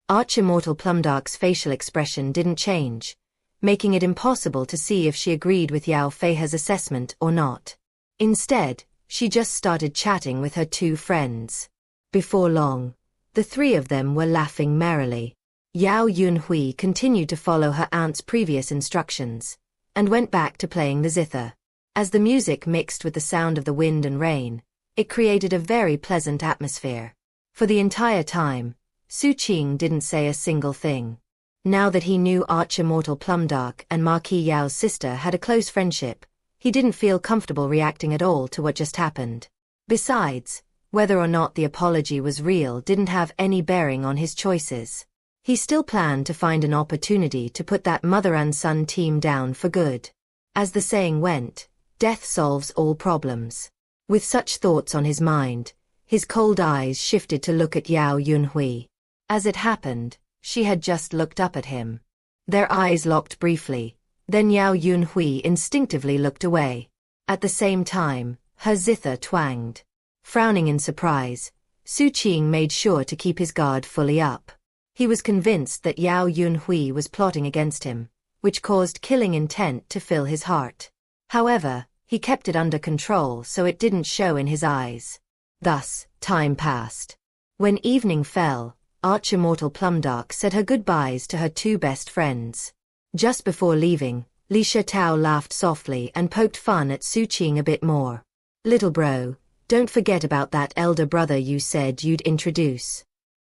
Arch-Immortal Plumdark's facial expression didn't change, making it impossible to see if she agreed with Yao Feihe's assessment or not. Instead, she just started chatting with her two friends. Before long, the three of them were laughing merrily. Yao Yunhui continued to follow her aunt's previous instructions, and went back to playing the zither. As the music mixed with the sound of the wind and rain, it created a very pleasant atmosphere. For the entire time, Xu Qing didn't say a single thing. Now that he knew Arch-Immortal Plumdark and Marquis Yao's sister had a close friendship, he didn't feel comfortable reacting at all to what just happened. Besides, whether or not the apology was real didn't have any bearing on his choices. He still planned to find an opportunity to put that mother and son team down for good. As the saying went, death solves all problems. With such thoughts on his mind, his cold eyes shifted to look at Yao Yunhui. As it happened, she had just looked up at him. Their eyes locked briefly, then Yao Yunhui instinctively looked away. At the same time, her zither twanged. Frowning in surprise, Xu Qing made sure to keep his guard fully up. He was convinced that Yao Yunhui was plotting against him, which caused killing intent to fill his heart. However, he kept it under control so it didn't show in his eyes. Thus, time passed. When evening fell, Arch-Immortal Plumdark said her goodbyes to her two best friends. Just before leaving, Li Shitao laughed softly and poked fun at Xu Qing a bit more. "Little bro, don't forget about that elder brother you said you'd introduce."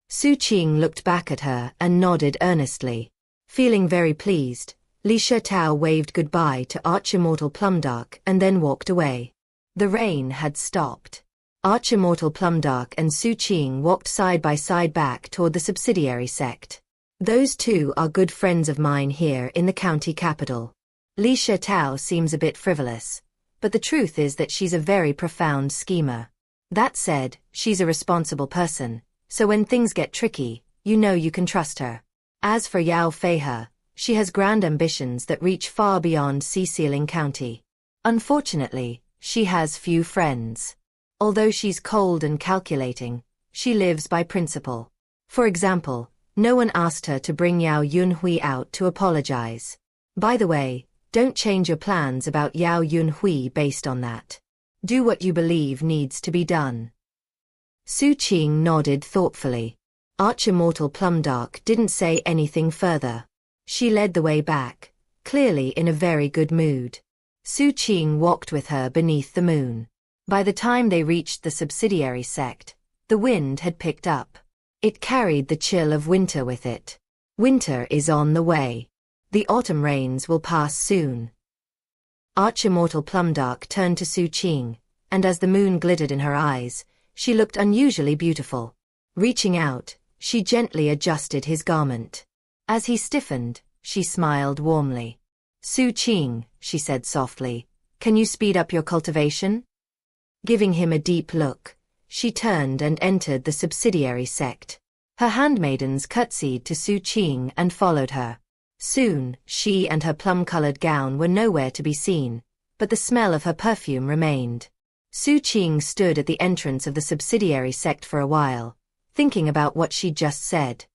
Xu Qing looked back at her and nodded earnestly. Feeling very pleased, Li Shitao waved goodbye to Arch-Immortal Plumdark and then walked away. The rain had stopped. Arch-Immortal Plumdark and Xu Qing walked side by side back toward the subsidiary sect. "Those two are good friends of mine here in the county capital. Li Shitao seems a bit frivolous, but the truth is that she's a very profound schemer. That said, she's a responsible person, so when things get tricky, you know you can trust her. As for Yao Feihe, she has grand ambitions that reach far beyond Sealing County. Unfortunately, she has few friends. Although she's cold and calculating, she lives by principle. For example, no one asked her to bring Yao Yunhui out to apologize. By the way, don't change your plans about Yao Yunhui based on that. Do what you believe needs to be done." Xu Qing nodded thoughtfully. Arch-Immortal Plumdark didn't say anything further. She led the way back, clearly in a very good mood. Xu Qing walked with her beneath the moon. By the time they reached the subsidiary sect, the wind had picked up. It carried the chill of winter with it. Winter is on the way. The autumn rains will pass soon. Arch-Immortal Plumdark turned to Xu Qing, and as the moon glittered in her eyes, she looked unusually beautiful. Reaching out, she gently adjusted his garment. As he stiffened, she smiled warmly. "Xu Qing," she said softly, "can you speed up your cultivation?" Giving him a deep look, she turned and entered the subsidiary sect. Her handmaidens curtsied to Xu Qing and followed her. Soon, she and her plum-colored gown were nowhere to be seen, but the smell of her perfume remained. Xu Qing stood at the entrance of the subsidiary sect for a while, thinking about what she'd just said.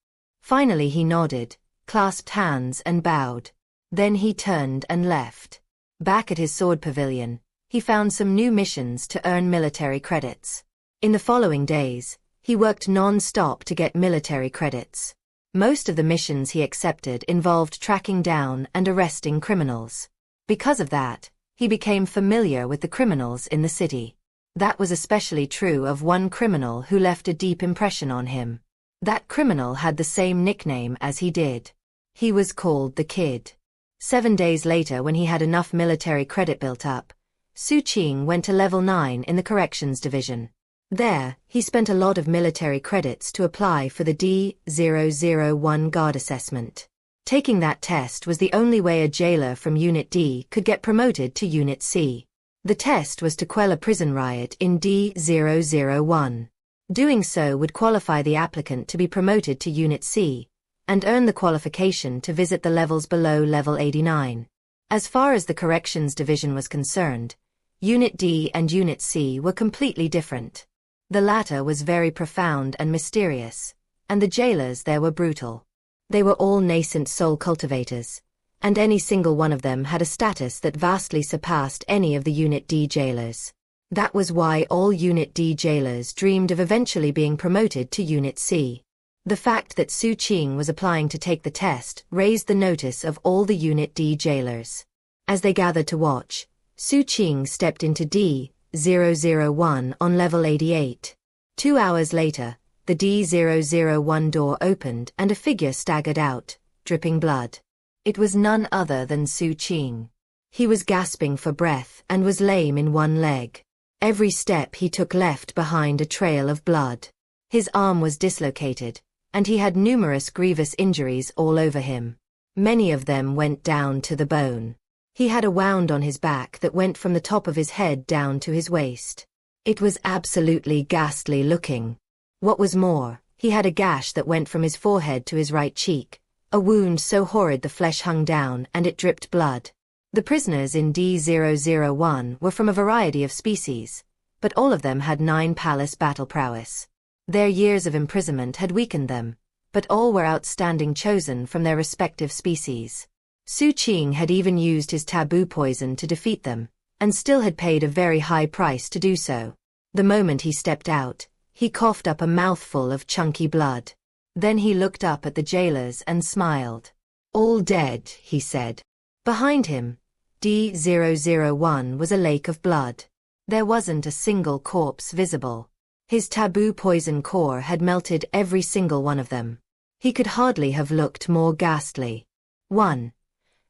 Finally he nodded, clasped hands and bowed. Then he turned and left. Back at his sword pavilion, he found some new missions to earn military credits. In the following days, he worked non-stop to get military credits. Most of the missions he accepted involved tracking down and arresting criminals. Because of that, he became familiar with the criminals in the city. That was especially true of one criminal who left a deep impression on him. That criminal had the same nickname as he did. He was called the Kid. 7 days later, when he had enough military credit built up, Xu Qing went to level 9 in the corrections division. There, he spent a lot of military credits to apply for the D-001 guard assessment. Taking that test was the only way a jailer from Unit D could get promoted to Unit C. The test was to quell a prison riot in D-001. Doing so would qualify the applicant to be promoted to Unit C, and earn the qualification to visit the levels below level 89. As far as the corrections division was concerned, Unit D and Unit C were completely different. The latter was very profound and mysterious, and the jailers there were brutal. They were all nascent soul cultivators, and any single one of them had a status that vastly surpassed any of the Unit D jailers. That was why all Unit D jailers dreamed of eventually being promoted to Unit C. The fact that Xu Qing was applying to take the test raised the notice of all the Unit D jailers. As they gathered to watch, Xu Qing stepped into D-001 on level 88. 2 hours later, the D-001 door opened and a figure staggered out, dripping blood. It was none other than Xu Qing. He was gasping for breath and was lame in one leg. Every step he took left behind a trail of blood. His arm was dislocated, and he had numerous grievous injuries all over him. Many of them went down to the bone. He had a wound on his back that went from the top of his head down to his waist. It was absolutely ghastly looking. What was more, he had a gash that went from his forehead to his right cheek, a wound so horrid the flesh hung down and it dripped blood. The prisoners in D-001 were from a variety of species, but all of them had 9 palace battle prowess. Their years of imprisonment had weakened them, but all were outstanding, chosen from their respective species. Xu Qing had even used his taboo poison to defeat them, and still had paid a very high price to do so. The moment he stepped out, he coughed up a mouthful of chunky blood. Then he looked up at the jailers and smiled. "All dead," he said. Behind him, D001 was a lake of blood. There wasn't a single corpse visible. His taboo poison core had melted every single one of them. He could hardly have looked more ghastly. 1.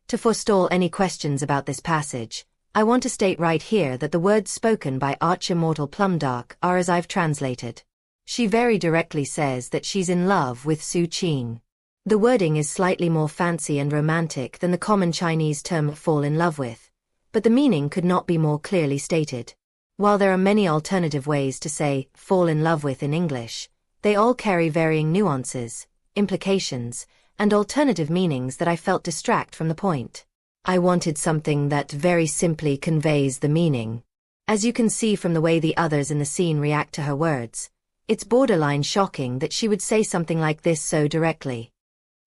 To forestall any questions about this passage, I want to state right here that the words spoken by Arch-Immortal Plumdark are as I've translated. She very directly says that she's in love with Xu Qing. The wording is slightly more fancy and romantic than the common Chinese term fall in love with, but the meaning could not be more clearly stated. While there are many alternative ways to say fall in love with in English, they all carry varying nuances, implications, and alternative meanings that I felt distract from the point. I wanted something that very simply conveys the meaning. As you can see from the way the others in the scene react to her words, it's borderline shocking that she would say something like this so directly.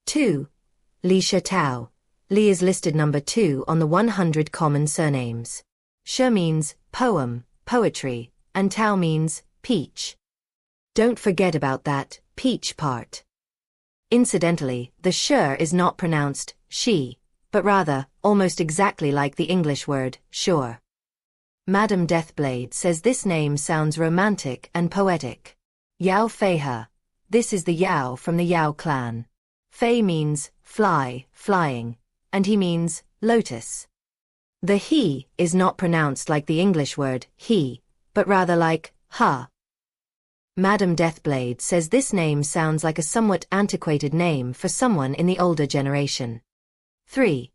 2. Li Tao. Li is listed number 2 on the 100 common surnames. Shi means poem, poetry, and Tao means peach. Don't forget about that peach part. Incidentally, the sh is not pronounced she, but rather, almost exactly like the English word sure. Madame Deathblade says this name sounds romantic and poetic. Yao Feihe. This is the Yao from the Yao clan. Fei means fly, flying, and he means lotus. The he is not pronounced like the English word he, but rather like ha. Madame Deathblade says this name sounds like a somewhat antiquated name for someone in the older generation. 3.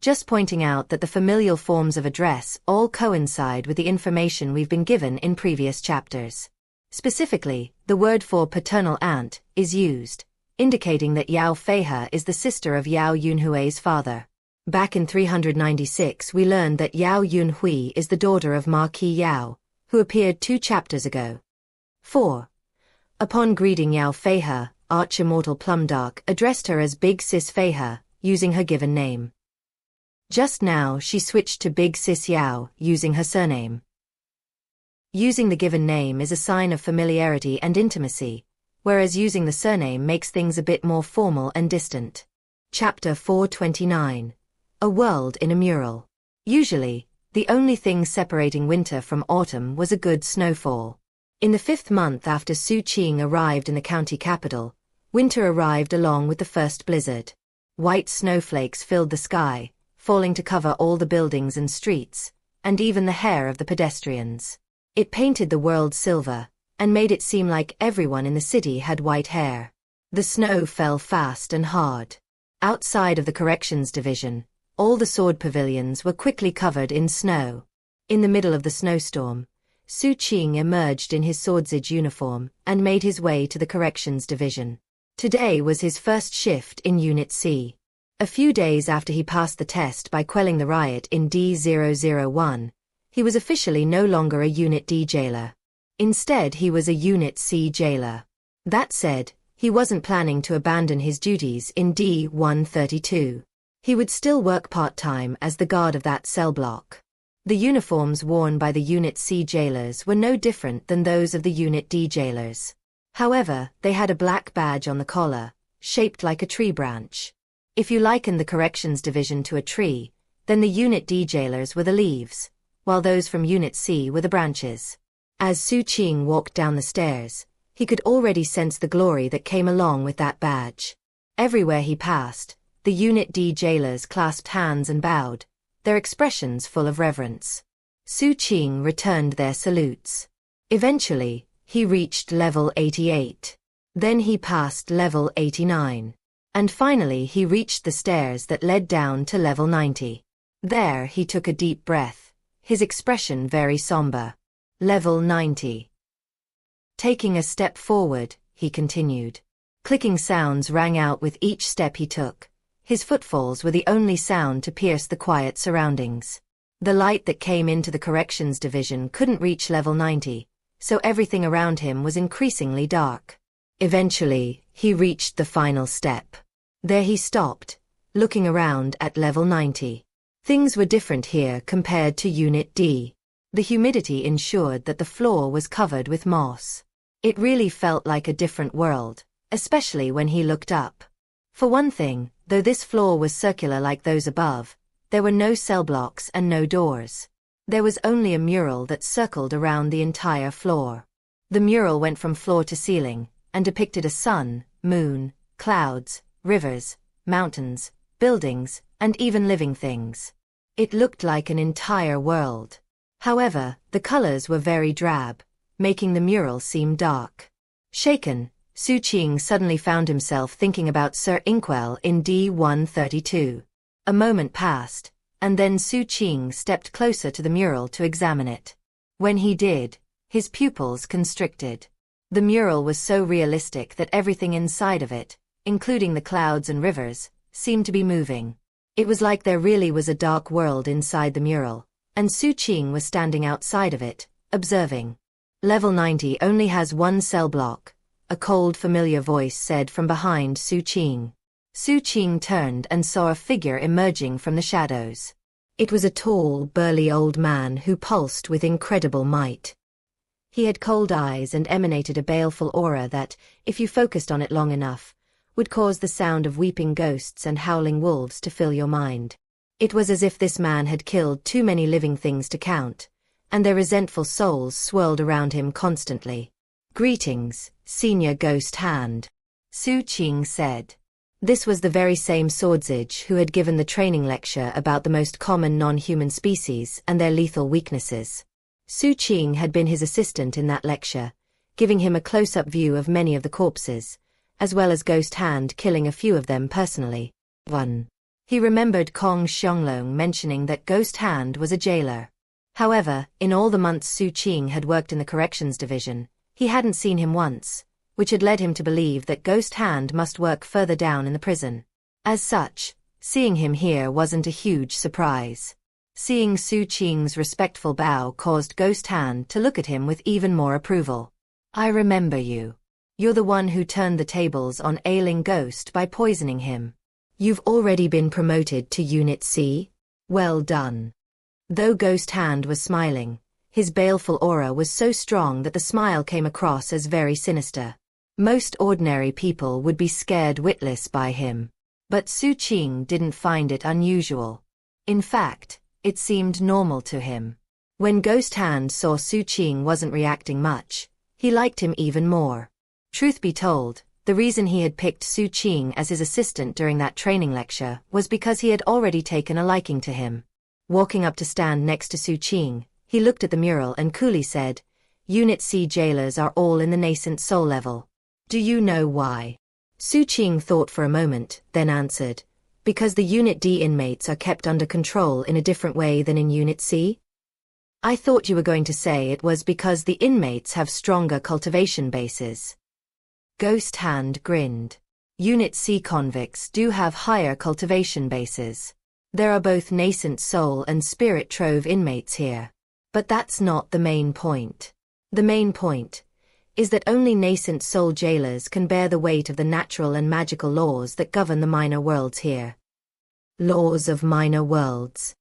Just pointing out that the familial forms of address all coincide with the information we've been given in previous chapters. Specifically, the word for paternal aunt is used, indicating that Yao Feihe is the sister of Yao Yunhui's father. Back in 396 we learned that Yao Yunhui is the daughter of Marquis Yao, who appeared 2 chapters ago. 4. Upon greeting Yao Feihe, Arch-Immortal Plumdark addressed her as Big Sis Feihe, using her given name. Just now she switched to Big Sis Yao, using her surname. Using the given name is a sign of familiarity and intimacy, whereas using the surname makes things a bit more formal and distant. Chapter 429. A World in a Mural. Usually, the only thing separating winter from autumn was a good snowfall. In the 5th month after Xu Qing arrived in the county capital, winter arrived along with the first blizzard. White snowflakes filled the sky, falling to cover all the buildings and streets, and even the hair of the pedestrians. It painted the world silver, and made it seem like everyone in the city had white hair. The snow fell fast and hard. Outside of the corrections division, all the sword pavilions were quickly covered in snow. In the middle of the snowstorm, Xu Qing emerged in his swordsage uniform and made his way to the corrections division. Today was his first shift in Unit C. A few days after he passed the test by quelling the riot in D001, he was officially no longer a Unit D jailer. Instead he was a Unit C jailer. That said, he wasn't planning to abandon his duties in D132. He would still work part-time as the guard of that cell block. The uniforms worn by the Unit C jailers were no different than those of the Unit D jailers. However, they had a black badge on the collar, shaped like a tree branch. If you likened the corrections division to a tree, then the Unit D jailers were the leaves, while those from Unit C were the branches. As Xu Qing walked down the stairs, he could already sense the glory that came along with that badge. Everywhere he passed, the Unit D jailers clasped hands and bowed, their expressions full of reverence. Xu Qing returned their salutes. Eventually, he reached level 88. Then he passed level 89. And finally he reached the stairs that led down to level 90. There he took a deep breath, his expression very somber. Level 90. Taking a step forward, he continued. Clicking sounds rang out with each step he took. His footfalls were the only sound to pierce the quiet surroundings. The light that came into the corrections division couldn't reach level 90, so everything around him was increasingly dark. Eventually, he reached the final step. There he stopped, looking around at level 90. Things were different here compared to Unit D. The humidity ensured that the floor was covered with moss. It really felt like a different world, especially when he looked up. For one thing, though this floor was circular like those above, there were no cell blocks and no doors. There was only a mural that circled around the entire floor. The mural went from floor to ceiling, and depicted a sun, moon, clouds, rivers, mountains, buildings, and even living things. It looked like an entire world. However, the colors were very drab, making the mural seem dark. Shaken, Xu Qing suddenly found himself thinking about Sir Inkwell in D132. A moment passed, and then Xu Qing stepped closer to the mural to examine it. When he did, his pupils constricted. The mural was so realistic that everything inside of it, including the clouds and rivers, seemed to be moving. It was like there really was a dark world inside the mural, and Xu Qing was standing outside of it, observing. Level 90 only has one cell block, a cold familiar voice said from behind Xu Qing. Xu Qing turned and saw a figure emerging from the shadows. It was a tall, burly old man who pulsed with incredible might. He had cold eyes and emanated a baleful aura that, if you focused on it long enough, would cause the sound of weeping ghosts and howling wolves to fill your mind. It was as if this man had killed too many living things to count, and their resentful souls swirled around him constantly. "Greetings, Senior Ghost Hand," Xu Qing said. This was the very same swordsage who had given the training lecture about the most common non-human species and their lethal weaknesses. Xu Qing had been his assistant in that lecture, giving him a close-up view of many of the corpses, as well as Ghost Hand killing a few of them personally. 1. He remembered Kong Xianglong mentioning that Ghost Hand was a jailer. However, in all the months Xu Qing had worked in the corrections division, he hadn't seen him once, which had led him to believe that Ghost Hand must work further down in the prison. As such, seeing him here wasn't a huge surprise. Seeing Xu Qing's respectful bow caused Ghost Hand to look at him with even more approval. "I remember you. You're the one who turned the tables on ailing Ghost by poisoning him. You've already been promoted to Unit C? Well done." Though Ghost Hand was smiling, his baleful aura was so strong that the smile came across as very sinister. Most ordinary people would be scared witless by him. But Xu Qing didn't find it unusual. In fact, it seemed normal to him. When Ghost Hand saw Xu Qing wasn't reacting much, he liked him even more. Truth be told, the reason he had picked Xu Qing as his assistant during that training lecture was because he had already taken a liking to him. Walking up to stand next to Xu Qing, he looked at the mural and coolly said, "Unit C jailers are all in the nascent soul level. Do you know why?" Xu Qing thought for a moment, then answered, "Because the Unit D inmates are kept under control in a different way than in Unit C?" "I thought you were going to say it was because the inmates have stronger cultivation bases." Ghost Hand grinned. "Unit C convicts do have higher cultivation bases. There are both nascent soul and spirit trove inmates here. But that's not the main point. The main point is that only nascent soul jailers can bear the weight of the natural and magical laws that govern the minor worlds here." "Laws of minor worlds?"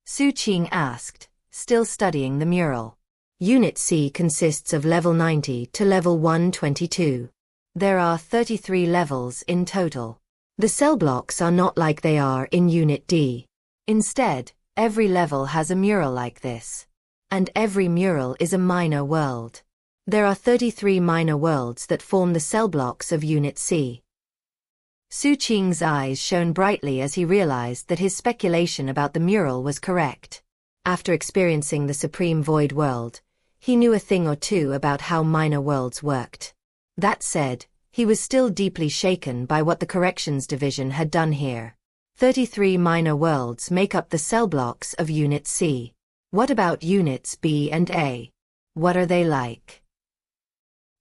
Xu Qing asked, still studying the mural. "Unit C consists of level 90 to level 122. There are 33 levels in total. The cell blocks are not like they are in Unit D. Instead, every level has a mural like this. And every mural is a minor world. There are 33 minor worlds that form the cell blocks of Unit C." Xu Qing's eyes shone brightly as he realized that his speculation about the mural was correct. After experiencing the Supreme Void World, he knew a thing or two about how minor worlds worked. That said, he was still deeply shaken by what the Corrections Division had done here. 33 minor worlds make up the cell blocks of Unit C. What about Units B and A? What are they like?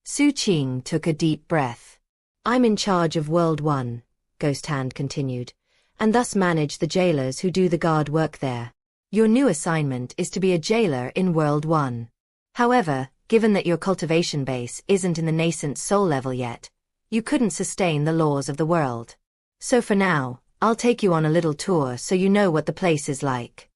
Xu Qing took a deep breath. "I'm in charge of World 1, Ghost Hand continued, "and thus manage the jailers who do the guard work there. Your new assignment is to be a jailer in World 1. However, given that your cultivation base isn't in the nascent soul level yet, you couldn't sustain the laws of the world. So for now, I'll take you on a little tour so you know what the place is like."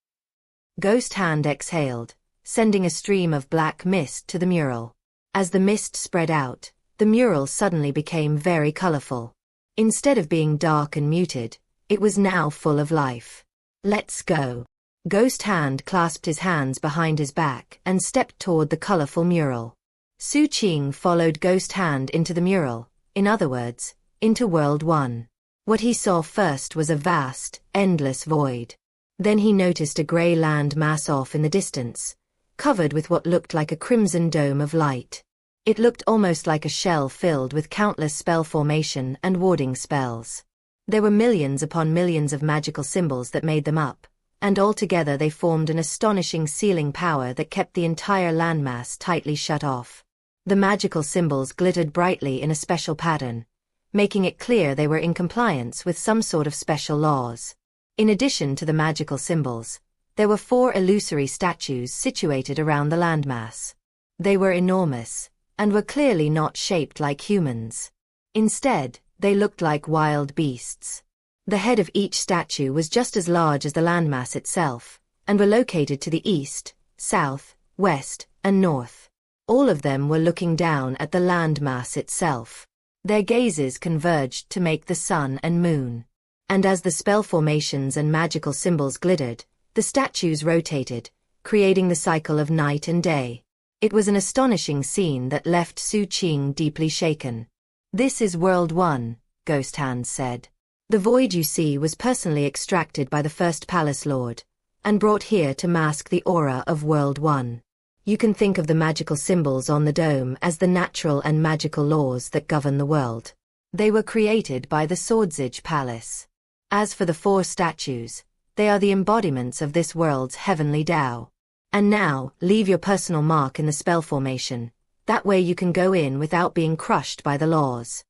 Ghost Hand exhaled, sending a stream of black mist to the mural. As the mist spread out, the mural suddenly became very colorful. Instead of being dark and muted, it was now full of life. "Let's go." Ghost Hand clasped his hands behind his back and stepped toward the colorful mural. Xu Qing followed Ghost Hand into the mural, in other words, into World 1. What he saw first was a vast, endless void. Then he noticed a gray land mass off in the distance, covered with what looked like a crimson dome of light. It looked almost like a shell filled with countless spell formation and warding spells. There were millions upon millions of magical symbols that made them up, and altogether they formed an astonishing sealing power that kept the entire landmass tightly shut off. The magical symbols glittered brightly in a special pattern, making it clear they were in compliance with some sort of special laws. In addition to the magical symbols, there were 4 illusory statues situated around the landmass. They were enormous, and were clearly not shaped like humans. Instead, they looked like wild beasts. The head of each statue was just as large as the landmass itself, and were located to the east, south, west, and north. All of them were looking down at the landmass itself. Their gazes converged to make the sun and moon. And as the spell formations and magical symbols glittered, the statues rotated, creating the cycle of night and day. It was an astonishing scene that left Xu Qing deeply shaken. "This is World 1, Ghost Hand said. "The void you see was personally extracted by the first Palace Lord, and brought here to mask the aura of World 1. You can think of the magical symbols on the dome as the natural and magical laws that govern the world. They were created by the Swordsage Palace. As for the 4 statues, they are the embodiments of this world's heavenly Tao. And now, leave your personal mark in the spell formation, that way you can go in without being crushed by the laws."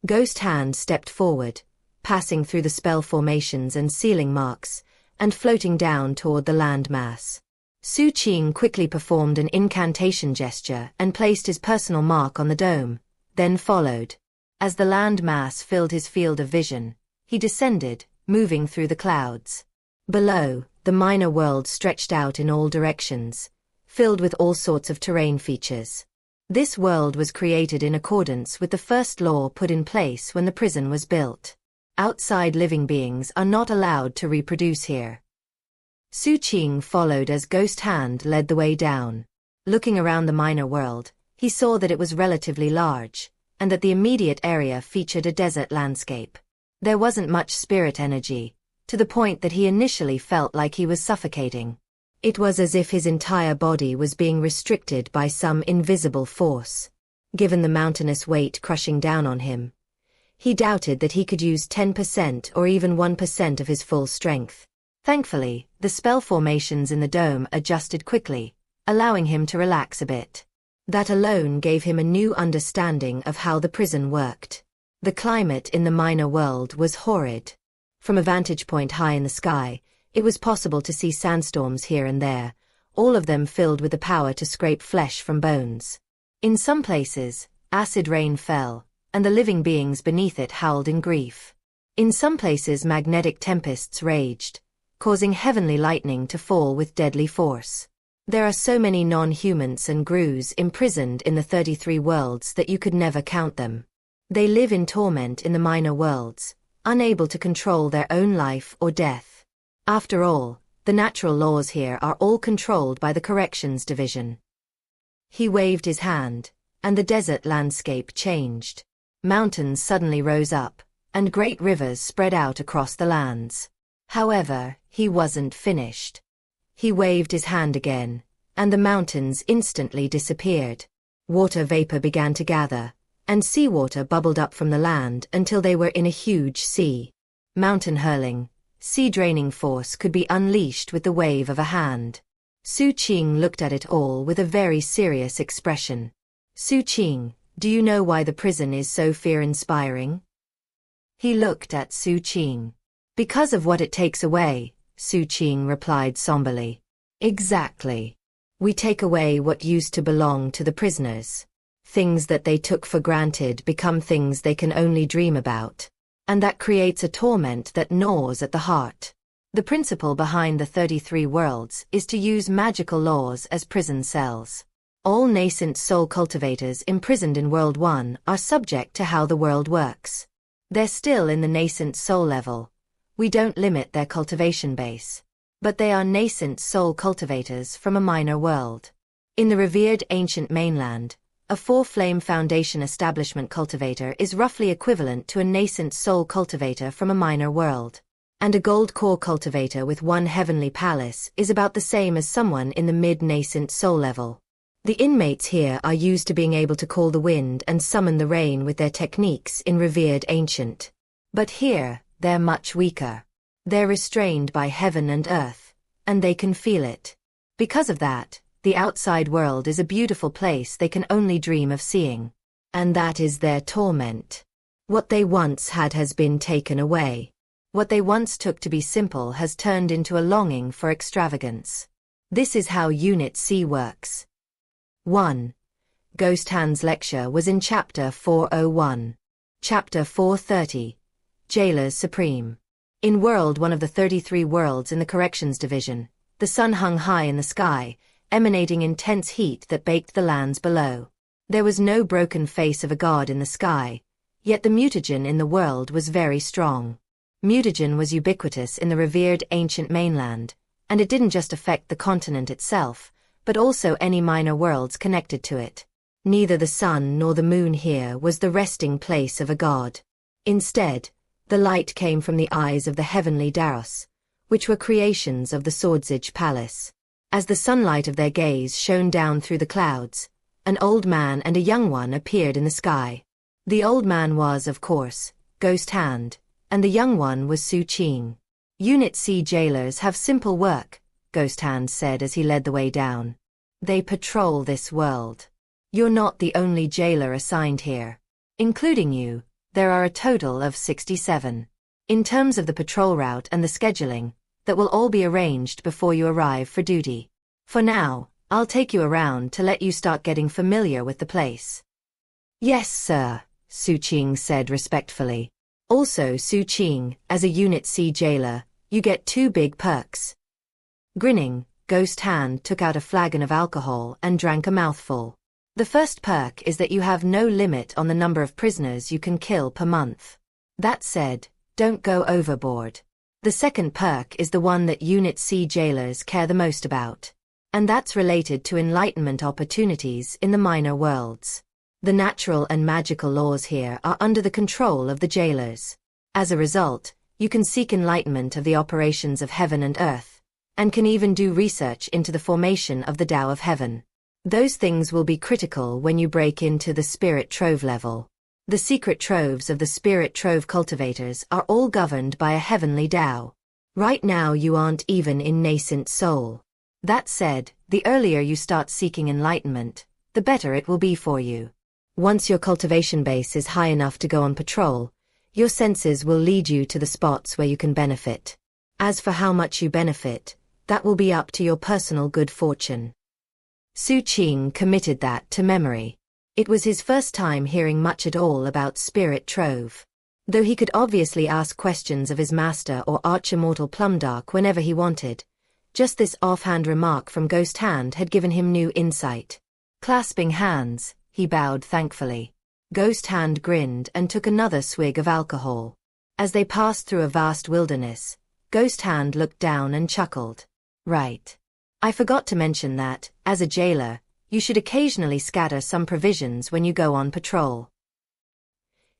Ghost Hand stepped forward, passing through the spell formations and sealing marks, and floating down toward the landmass. Xu Qing quickly performed an incantation gesture and placed his personal mark on the dome, then followed. As the landmass filled his field of vision, he descended, moving through the clouds. Below, the minor world stretched out in all directions, filled with all sorts of terrain features. This world was created in accordance with the first law put in place when the prison was built. Outside living beings are not allowed to reproduce here. Xu Qing followed as Ghost Hand led the way down. Looking around the minor world, he saw that it was relatively large, and that the immediate area featured a desert landscape. There wasn't much spirit energy, to the point that he initially felt like he was suffocating. It was as if his entire body was being restricted by some invisible force. Given the mountainous weight crushing down on him, he doubted that he could use 10% or even 1% of his full strength. Thankfully, the spell formations in the dome adjusted quickly, allowing him to relax a bit. That alone gave him a new understanding of how the prison worked. The climate in the minor world was horrid. From a vantage point high in the sky, it was possible to see sandstorms here and there, all of them filled with the power to scrape flesh from bones. In some places, acid rain fell, and the living beings beneath it howled in grief. In some places magnetic tempests raged, causing heavenly lightning to fall with deadly force. There are so many non-humans and grus imprisoned in the 33 worlds that you could never count them. They live in torment in the minor worlds, unable to control their own life or death. After all, the natural laws here are all controlled by the Corrections Division. He waved his hand, and the desert landscape changed. Mountains suddenly rose up, and great rivers spread out across the lands. However, he wasn't finished. He waved his hand again, and the mountains instantly disappeared. Water vapor began to gather, and seawater bubbled up from the land until they were in a huge sea. Mountain hurling, sea-draining force could be unleashed with the wave of a hand. Xu Qing looked at it all with a very serious expression. "Xu Qing, do you know why the prison is so fear-inspiring?" He looked at Xu Qing. "Because of what it takes away," Xu Qing replied somberly. Exactly. We take away what used to belong to the prisoners. Things that they took for granted become things they can only dream about. And that creates a torment that gnaws at the heart. The principle behind the 33 worlds is to use magical laws as prison cells. All nascent soul cultivators imprisoned in World 1 are subject to how the world works. They're still in the nascent soul level. We don't limit their cultivation base. But they are nascent soul cultivators from a minor world. In the revered ancient mainland, a 4-flame foundation establishment cultivator is roughly equivalent to a nascent soul cultivator from a minor world. And a gold core cultivator with 1 heavenly palace is about the same as someone in the mid-nascent soul level. The inmates here are used to being able to call the wind and summon the rain with their techniques in revered ancient. But here, they're much weaker. They're restrained by heaven and earth, and they can feel it. Because of that, the outside world is a beautiful place they can only dream of seeing. And that is their torment. What they once had has been taken away. What they once took to be simple has turned into a longing for extravagance. This is how Unit C works. 1. Ghost Hand's lecture was in Chapter 401. Chapter 430. Jailers Supreme. In World 1 of the 33 worlds in the Corrections Division, the sun hung high in the sky, emanating intense heat that baked the lands below. There was no broken face of a god in the sky, yet the mutagen in the world was very strong. Mutagen was ubiquitous in the revered ancient mainland, and it didn't just affect the continent itself, but also any minor worlds connected to it. Neither the sun nor the moon here was the resting place of a god. Instead, the light came from the eyes of the heavenly Daros, which were creations of the Swordsage Palace. As the sunlight of their gaze shone down through the clouds, an old man and a young one appeared in the sky. The old man was, of course, Ghost Hand, and the young one was Xu Qing. Unit C jailers have simple work, Ghost Hand said as he led the way down. They patrol this world. You're not the only jailer assigned here. Including you, there are a total of 67. In terms of the patrol route and the scheduling, that will all be arranged before you arrive for duty. For now, I'll take you around to let you start getting familiar with the place. Yes, sir, Xu Qing said respectfully. Also, Xu Qing, as a Unit C jailer, you get 2 big perks. Grinning, Ghost Hand took out a flagon of alcohol and drank a mouthful. The first perk is that you have no limit on the number of prisoners you can kill per month. That said, don't go overboard. The second perk is the one that Unit C jailers care the most about. And that's related to enlightenment opportunities in the minor worlds. The natural and magical laws here are under the control of the jailers. As a result, you can seek enlightenment of the operations of heaven and earth, and can even do research into the formation of the Tao of Heaven. Those things will be critical when you break into the Spirit Trove level. The secret troves of the Spirit Trove cultivators are all governed by a heavenly Tao. Right now you aren't even in nascent soul. That said, the earlier you start seeking enlightenment, the better it will be for you. Once your cultivation base is high enough to go on patrol, your senses will lead you to the spots where you can benefit. As for how much you benefit, that will be up to your personal good fortune. Xu Qing committed that to memory. It was his first time hearing much at all about Spirit Trove. Though he could obviously ask questions of his master or arch-immortal Plumdark whenever he wanted, just this offhand remark from Ghost Hand had given him new insight. Clasping hands, he bowed thankfully. Ghost Hand grinned and took another swig of alcohol. As they passed through a vast wilderness, Ghost Hand looked down and chuckled. Right. I forgot to mention that, as a jailer, you should occasionally scatter some provisions when you go on patrol.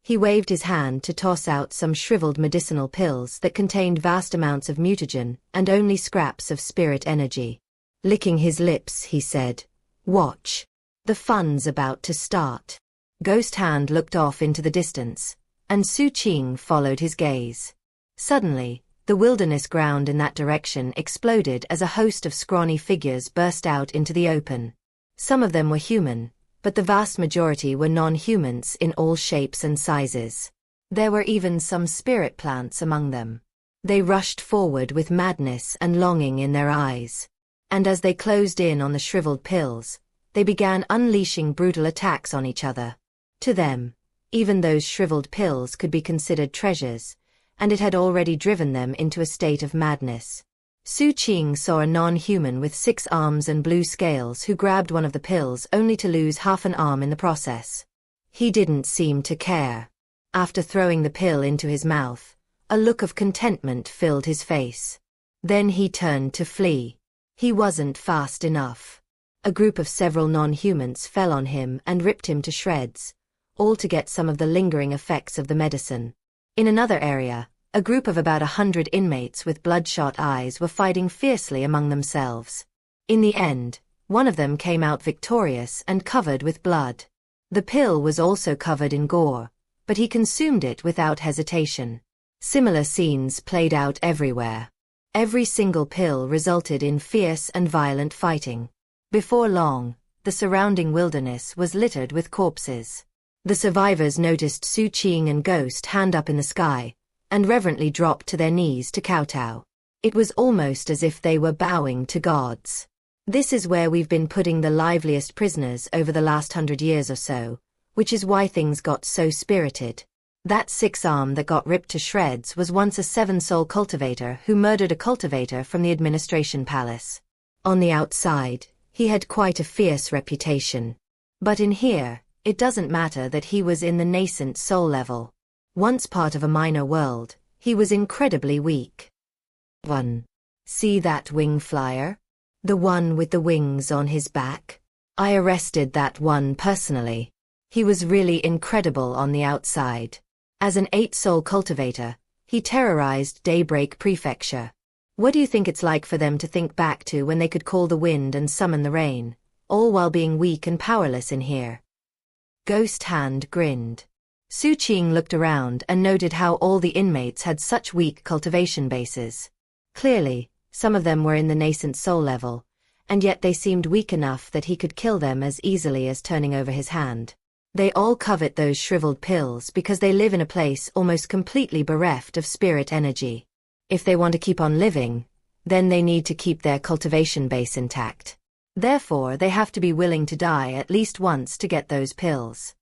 He waved his hand to toss out some shriveled medicinal pills that contained vast amounts of mutagen and only scraps of spirit energy. Licking his lips, he said, "Watch. The fun's about to start." Ghost Hand looked off into the distance, and Xu Qing followed his gaze. Suddenly, the wilderness ground in that direction exploded as a host of scrawny figures burst out into the open. Some of them were human, but the vast majority were non-humans in all shapes and sizes. There were even some spirit plants among them. They rushed forward with madness and longing in their eyes. And as they closed in on the shriveled pills, they began unleashing brutal attacks on each other. To them, even those shriveled pills could be considered treasures, and it had already driven them into a state of madness. Xu Qing saw a non-human with 6 arms and blue scales who grabbed one of the pills only to lose half an arm in the process. He didn't seem to care. After throwing the pill into his mouth, a look of contentment filled his face. Then he turned to flee. He wasn't fast enough. A group of several non-humans fell on him and ripped him to shreds, all to get some of the lingering effects of the medicine. In another area, a group of about 100 inmates with bloodshot eyes were fighting fiercely among themselves. In the end, one of them came out victorious and covered with blood. The pill was also covered in gore, but he consumed it without hesitation. Similar scenes played out everywhere. Every single pill resulted in fierce and violent fighting. Before long, the surrounding wilderness was littered with corpses. The survivors noticed Xu Qing and Ghost Hand up in the sky, and reverently dropped to their knees to kowtow. It was almost as if they were bowing to gods. This is where we've been putting the liveliest prisoners over the last 100 years or so, which is why things got so spirited. That 6-arm that got ripped to shreds was once a 7-soul cultivator who murdered a cultivator from the administration palace. On the outside, he had quite a fierce reputation. But in here, it doesn't matter that he was in the nascent soul level. Once part of a minor world, he was incredibly weak. 1. See that wing flyer? The one with the wings on his back? I arrested that one personally. He was really incredible on the outside. As an 8-soul cultivator, he terrorized Daybreak Prefecture. What do you think it's like for them to think back to when they could call the wind and summon the rain, all while being weak and powerless in here? Ghost Hand grinned. Xu Qing looked around and noted how all the inmates had such weak cultivation bases. Clearly, some of them were in the nascent soul level, and yet they seemed weak enough that he could kill them as easily as turning over his hand. They all covet those shriveled pills because they live in a place almost completely bereft of spirit energy. If they want to keep on living, then they need to keep their cultivation base intact. Therefore, they have to be willing to die at least once to get those pills.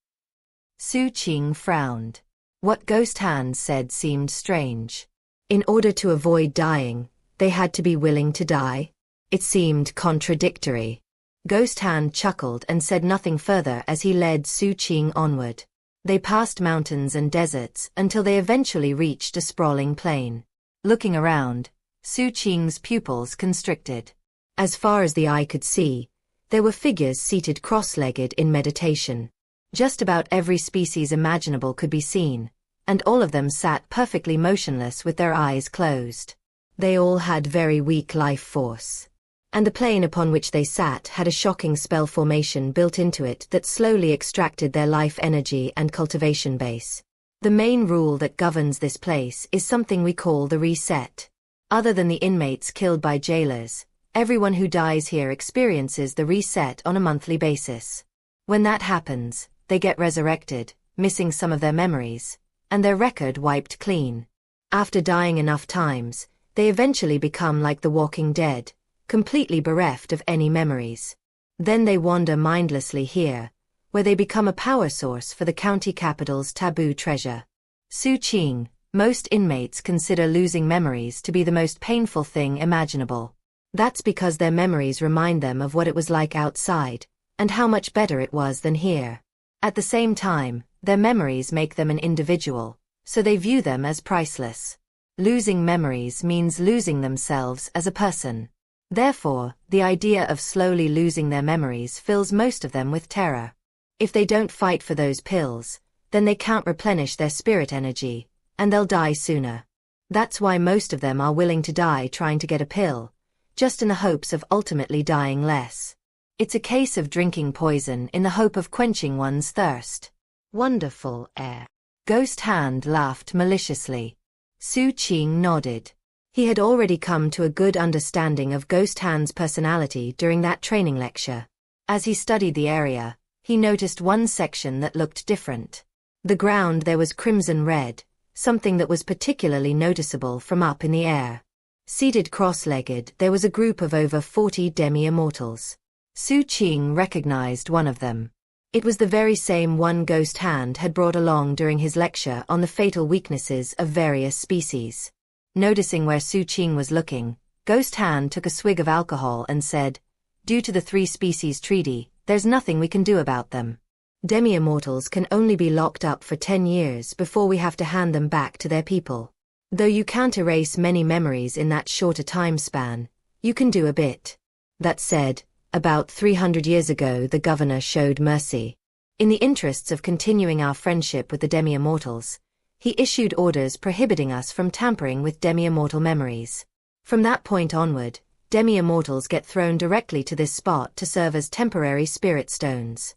Xu Qing frowned. What Ghost Hand said seemed strange. In order to avoid dying, they had to be willing to die? It seemed contradictory. Ghost Hand chuckled and said nothing further as he led Xu Qing onward. They passed mountains and deserts until they eventually reached a sprawling plain. Looking around, Xu Qing's pupils constricted. As far as the eye could see, there were figures seated cross-legged in meditation. Just about every species imaginable could be seen, and all of them sat perfectly motionless with their eyes closed. They all had very weak life force. And the plane upon which they sat had a shocking spell formation built into it that slowly extracted their life energy and cultivation base. The main rule that governs this place is something we call the reset. Other than the inmates killed by jailers, everyone who dies here experiences the reset on a monthly basis. When that happens, they get resurrected, missing some of their memories, and their record wiped clean. After dying enough times, they eventually become like the Walking Dead, completely bereft of any memories. Then they wander mindlessly here, where they become a power source for the county capital's taboo treasure. Xu Qing, most inmates consider losing memories to be the most painful thing imaginable. That's because their memories remind them of what it was like outside, and how much better it was than here. At the same time, their memories make them an individual, so they view them as priceless. Losing memories means losing themselves as a person. Therefore, the idea of slowly losing their memories fills most of them with terror. If they don't fight for those pills, then they can't replenish their spirit energy, and they'll die sooner. That's why most of them are willing to die trying to get a pill, just in the hopes of ultimately dying less. It's a case of drinking poison in the hope of quenching one's thirst. Wonderful, eh? Ghost Hand laughed maliciously. Xu Qing nodded. He had already come to a good understanding of Ghost Hand's personality during that training lecture. As he studied the area, he noticed one section that looked different. The ground there was crimson red, something that was particularly noticeable from up in the air. Seated cross-legged, there was a group of over 40 demi-immortals. Xu Qing recognized one of them. It was the very same one Ghost Hand had brought along during his lecture on the fatal weaknesses of various species. Noticing where Xu Qing was looking, Ghost Hand took a swig of alcohol and said, "Due to the three-species treaty, there's nothing we can do about them. Demi-immortals can only be locked up for 10 years before we have to hand them back to their people. Though you can't erase many memories in that shorter time span, you can do a bit." That said, about 300 years ago the governor showed mercy. In the interests of continuing our friendship with the demi-immortals, he issued orders prohibiting us from tampering with demi-immortal memories. From that point onward, demi-immortals get thrown directly to this spot to serve as temporary spirit stones.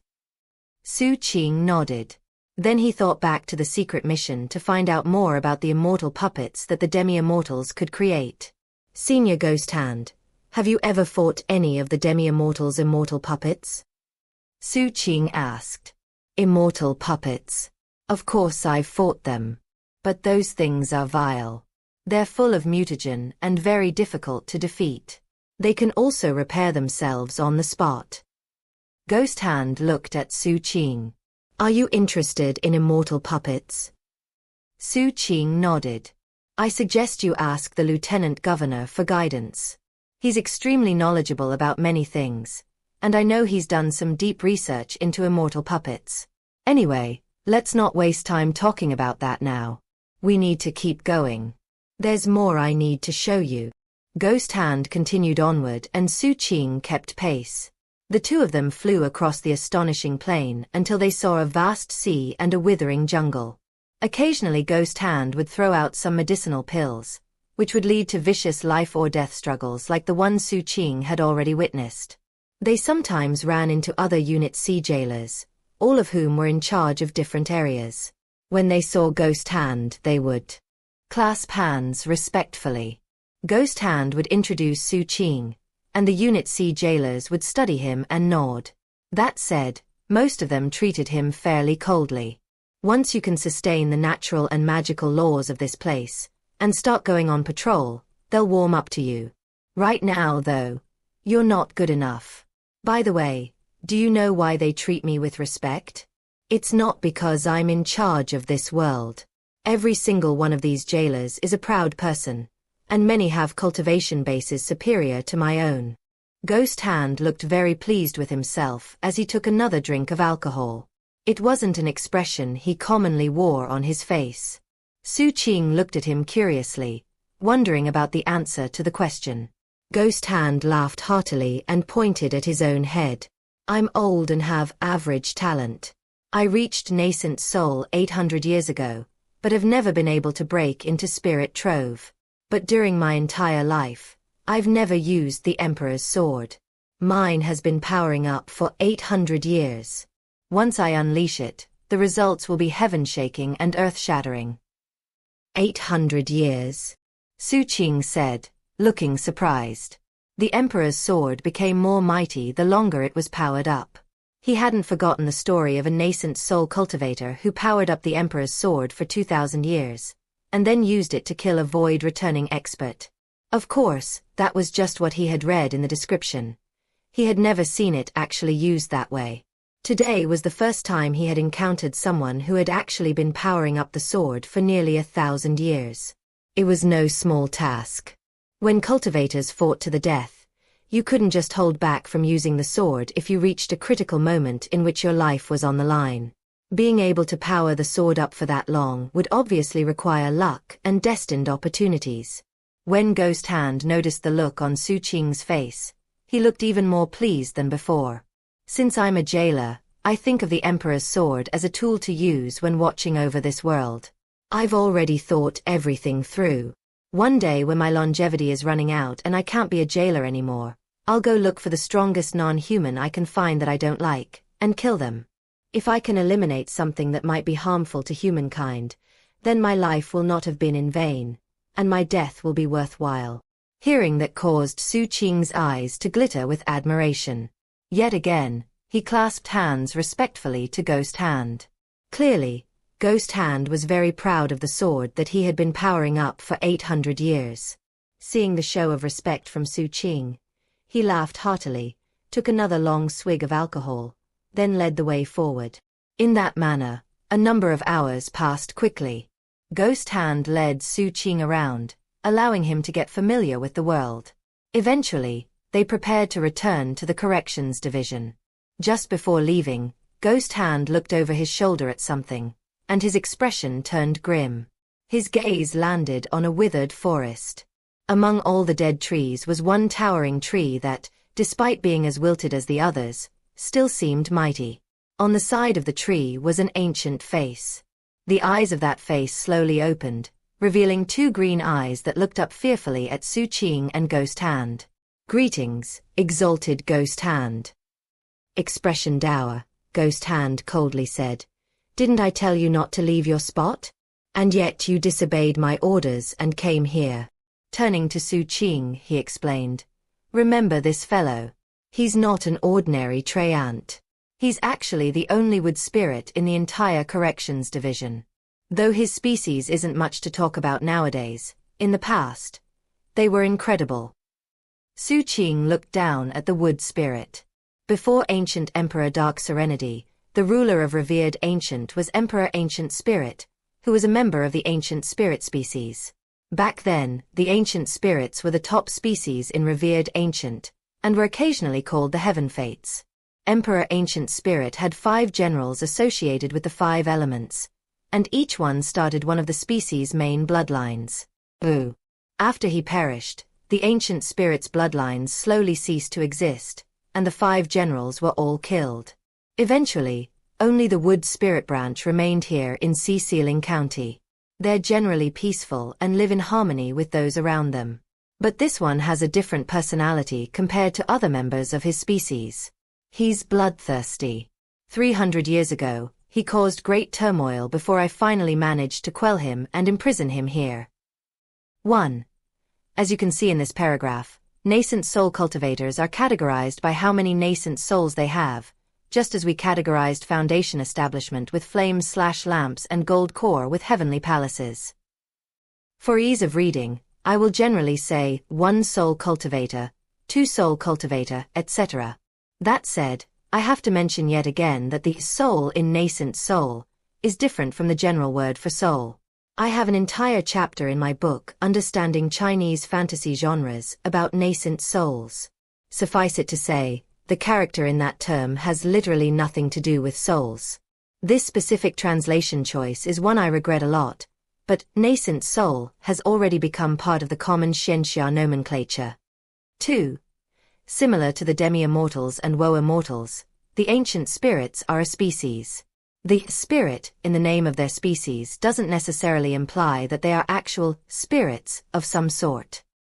Xu Qing nodded. Then he thought back to the secret mission to find out more about the immortal puppets that the demi-immortals could create. Senior Ghost Hand, have you ever fought any of the demi-immortals' immortal puppets? Xu Qing asked. Immortal puppets. Of course I've fought them. But those things are vile. They're full of mutagen and very difficult to defeat. They can also repair themselves on the spot. Ghost Hand looked at Xu Qing. Are you interested in immortal puppets? Xu Qing nodded. I suggest you ask the Lieutenant Governor for guidance. He's extremely knowledgeable about many things, and I know he's done some deep research into immortal puppets. Anyway, let's not waste time talking about that now. We need to keep going. There's more I need to show you. Ghost Hand continued onward and Xu Qing kept pace. The two of them flew across the astonishing plain until they saw a vast sea and a withering jungle. Occasionally Ghost Hand would throw out some medicinal pills, which would lead to vicious life-or-death struggles like the one Xu Qing had already witnessed. They sometimes ran into other Unit C jailers, all of whom were in charge of different areas. When they saw Ghost Hand, they would clasp hands respectfully. Ghost Hand would introduce Xu Qing, and the Unit C jailers would study him and nod. That said, most of them treated him fairly coldly. Once you can sustain the natural and magical laws of this place, and start going on patrol, they'll warm up to you. Right now, though, you're not good enough. By the way, do you know why they treat me with respect? It's not because I'm in charge of this world. Every single one of these jailers is a proud person, and many have cultivation bases superior to my own. Ghost Hand looked very pleased with himself as he took another drink of alcohol. It wasn't an expression he commonly wore on his face. Xu Qing looked at him curiously, wondering about the answer to the question. Ghost Hand laughed heartily and pointed at his own head. I'm old and have average talent. I reached nascent soul 800 years ago, but have never been able to break into spirit trove. But during my entire life, I've never used the Emperor's sword. Mine has been powering up for 800 years. Once I unleash it, the results will be heaven-shaking and earth-shattering. 800 years, Xu Qing said, looking surprised. The Emperor's sword became more mighty the longer it was powered up. He hadn't forgotten the story of a nascent soul cultivator who powered up the Emperor's sword for 2,000 years, and then used it to kill a void-returning expert. Of course, that was just what he had read in the description. He had never seen it actually used that way. Today was the first time he had encountered someone who had actually been powering up the sword for nearly 1,000 years. It was no small task. When cultivators fought to the death, you couldn't just hold back from using the sword if you reached a critical moment in which your life was on the line. Being able to power the sword up for that long would obviously require luck and destined opportunities. When Ghost Hand noticed the look on Xu Qing's face, he looked even more pleased than before. Since I'm a jailer, I think of the Emperor's sword as a tool to use when watching over this world. I've already thought everything through. One day when my longevity is running out and I can't be a jailer anymore, I'll go look for the strongest non-human I can find that I don't like, and kill them. If I can eliminate something that might be harmful to humankind, then my life will not have been in vain, and my death will be worthwhile. Hearing that caused Xu Qing's eyes to glitter with admiration. Yet again, he clasped hands respectfully to Ghost Hand. Clearly, Ghost Hand was very proud of the sword that he had been powering up for 800 years. Seeing the show of respect from Xu Qing, he laughed heartily, took another long swig of alcohol, then led the way forward. In that manner, a number of hours passed quickly. Ghost Hand led Xu Qing around, allowing him to get familiar with the world. Eventually, they prepared to return to the corrections division. Just before leaving, Ghost Hand looked over his shoulder at something, and his expression turned grim. His gaze landed on a withered forest. Among all the dead trees was one towering tree that, despite being as wilted as the others, still seemed mighty. On the side of the tree was an ancient face. The eyes of that face slowly opened, revealing two green eyes that looked up fearfully at Xu Qing and Ghost Hand. "Greetings, exalted Ghost Hand." "Expression dour," Ghost Hand coldly said. "Didn't I tell you not to leave your spot? And yet you disobeyed my orders and came here." Turning to Xu Qing, he explained, "Remember this fellow. He's not an ordinary treant. He's actually the only wood spirit in the entire corrections division. Though his species isn't much to talk about nowadays, in the past, they were incredible." Xu Qing looked down at the wood spirit. Before ancient Emperor Dark Serenity, the ruler of revered ancient was Emperor Ancient Spirit, who was a member of the ancient spirit species. Back then, the ancient spirits were the top species in revered ancient, and were occasionally called the Heaven Fates. Emperor Ancient Spirit had 5 generals associated with the 5 elements, and each one started one of the species' main bloodlines. After he perished, the ancient spirit's bloodlines slowly ceased to exist, and the 5 generals were all killed. Eventually, only the wood spirit branch remained here in Sealing County. They're generally peaceful and live in harmony with those around them. But this one has a different personality compared to other members of his species. He's bloodthirsty. 300 years ago, he caused great turmoil before I finally managed to quell him and imprison him here. 1. As you can see in this paragraph, nascent soul cultivators are categorized by how many nascent souls they have, just as we categorized Foundation establishment with flames/lamps and gold core with heavenly palaces. For ease of reading, I will generally say 1 soul cultivator, 2 soul cultivator, etc. That said, I have to mention yet again that the soul in nascent soul is different from the general word for soul. I have an entire chapter in my book Understanding Chinese Fantasy Genres about nascent souls. Suffice it to say, the character in that term has literally nothing to do with souls. This specific translation choice is one I regret a lot, but nascent soul has already become part of the common Xianxia nomenclature. 2. Similar to the demi-immortals and woe-immortals, the ancient spirits are a species. The spirit in the name of their species doesn't necessarily imply that they are actual spirits of some sort.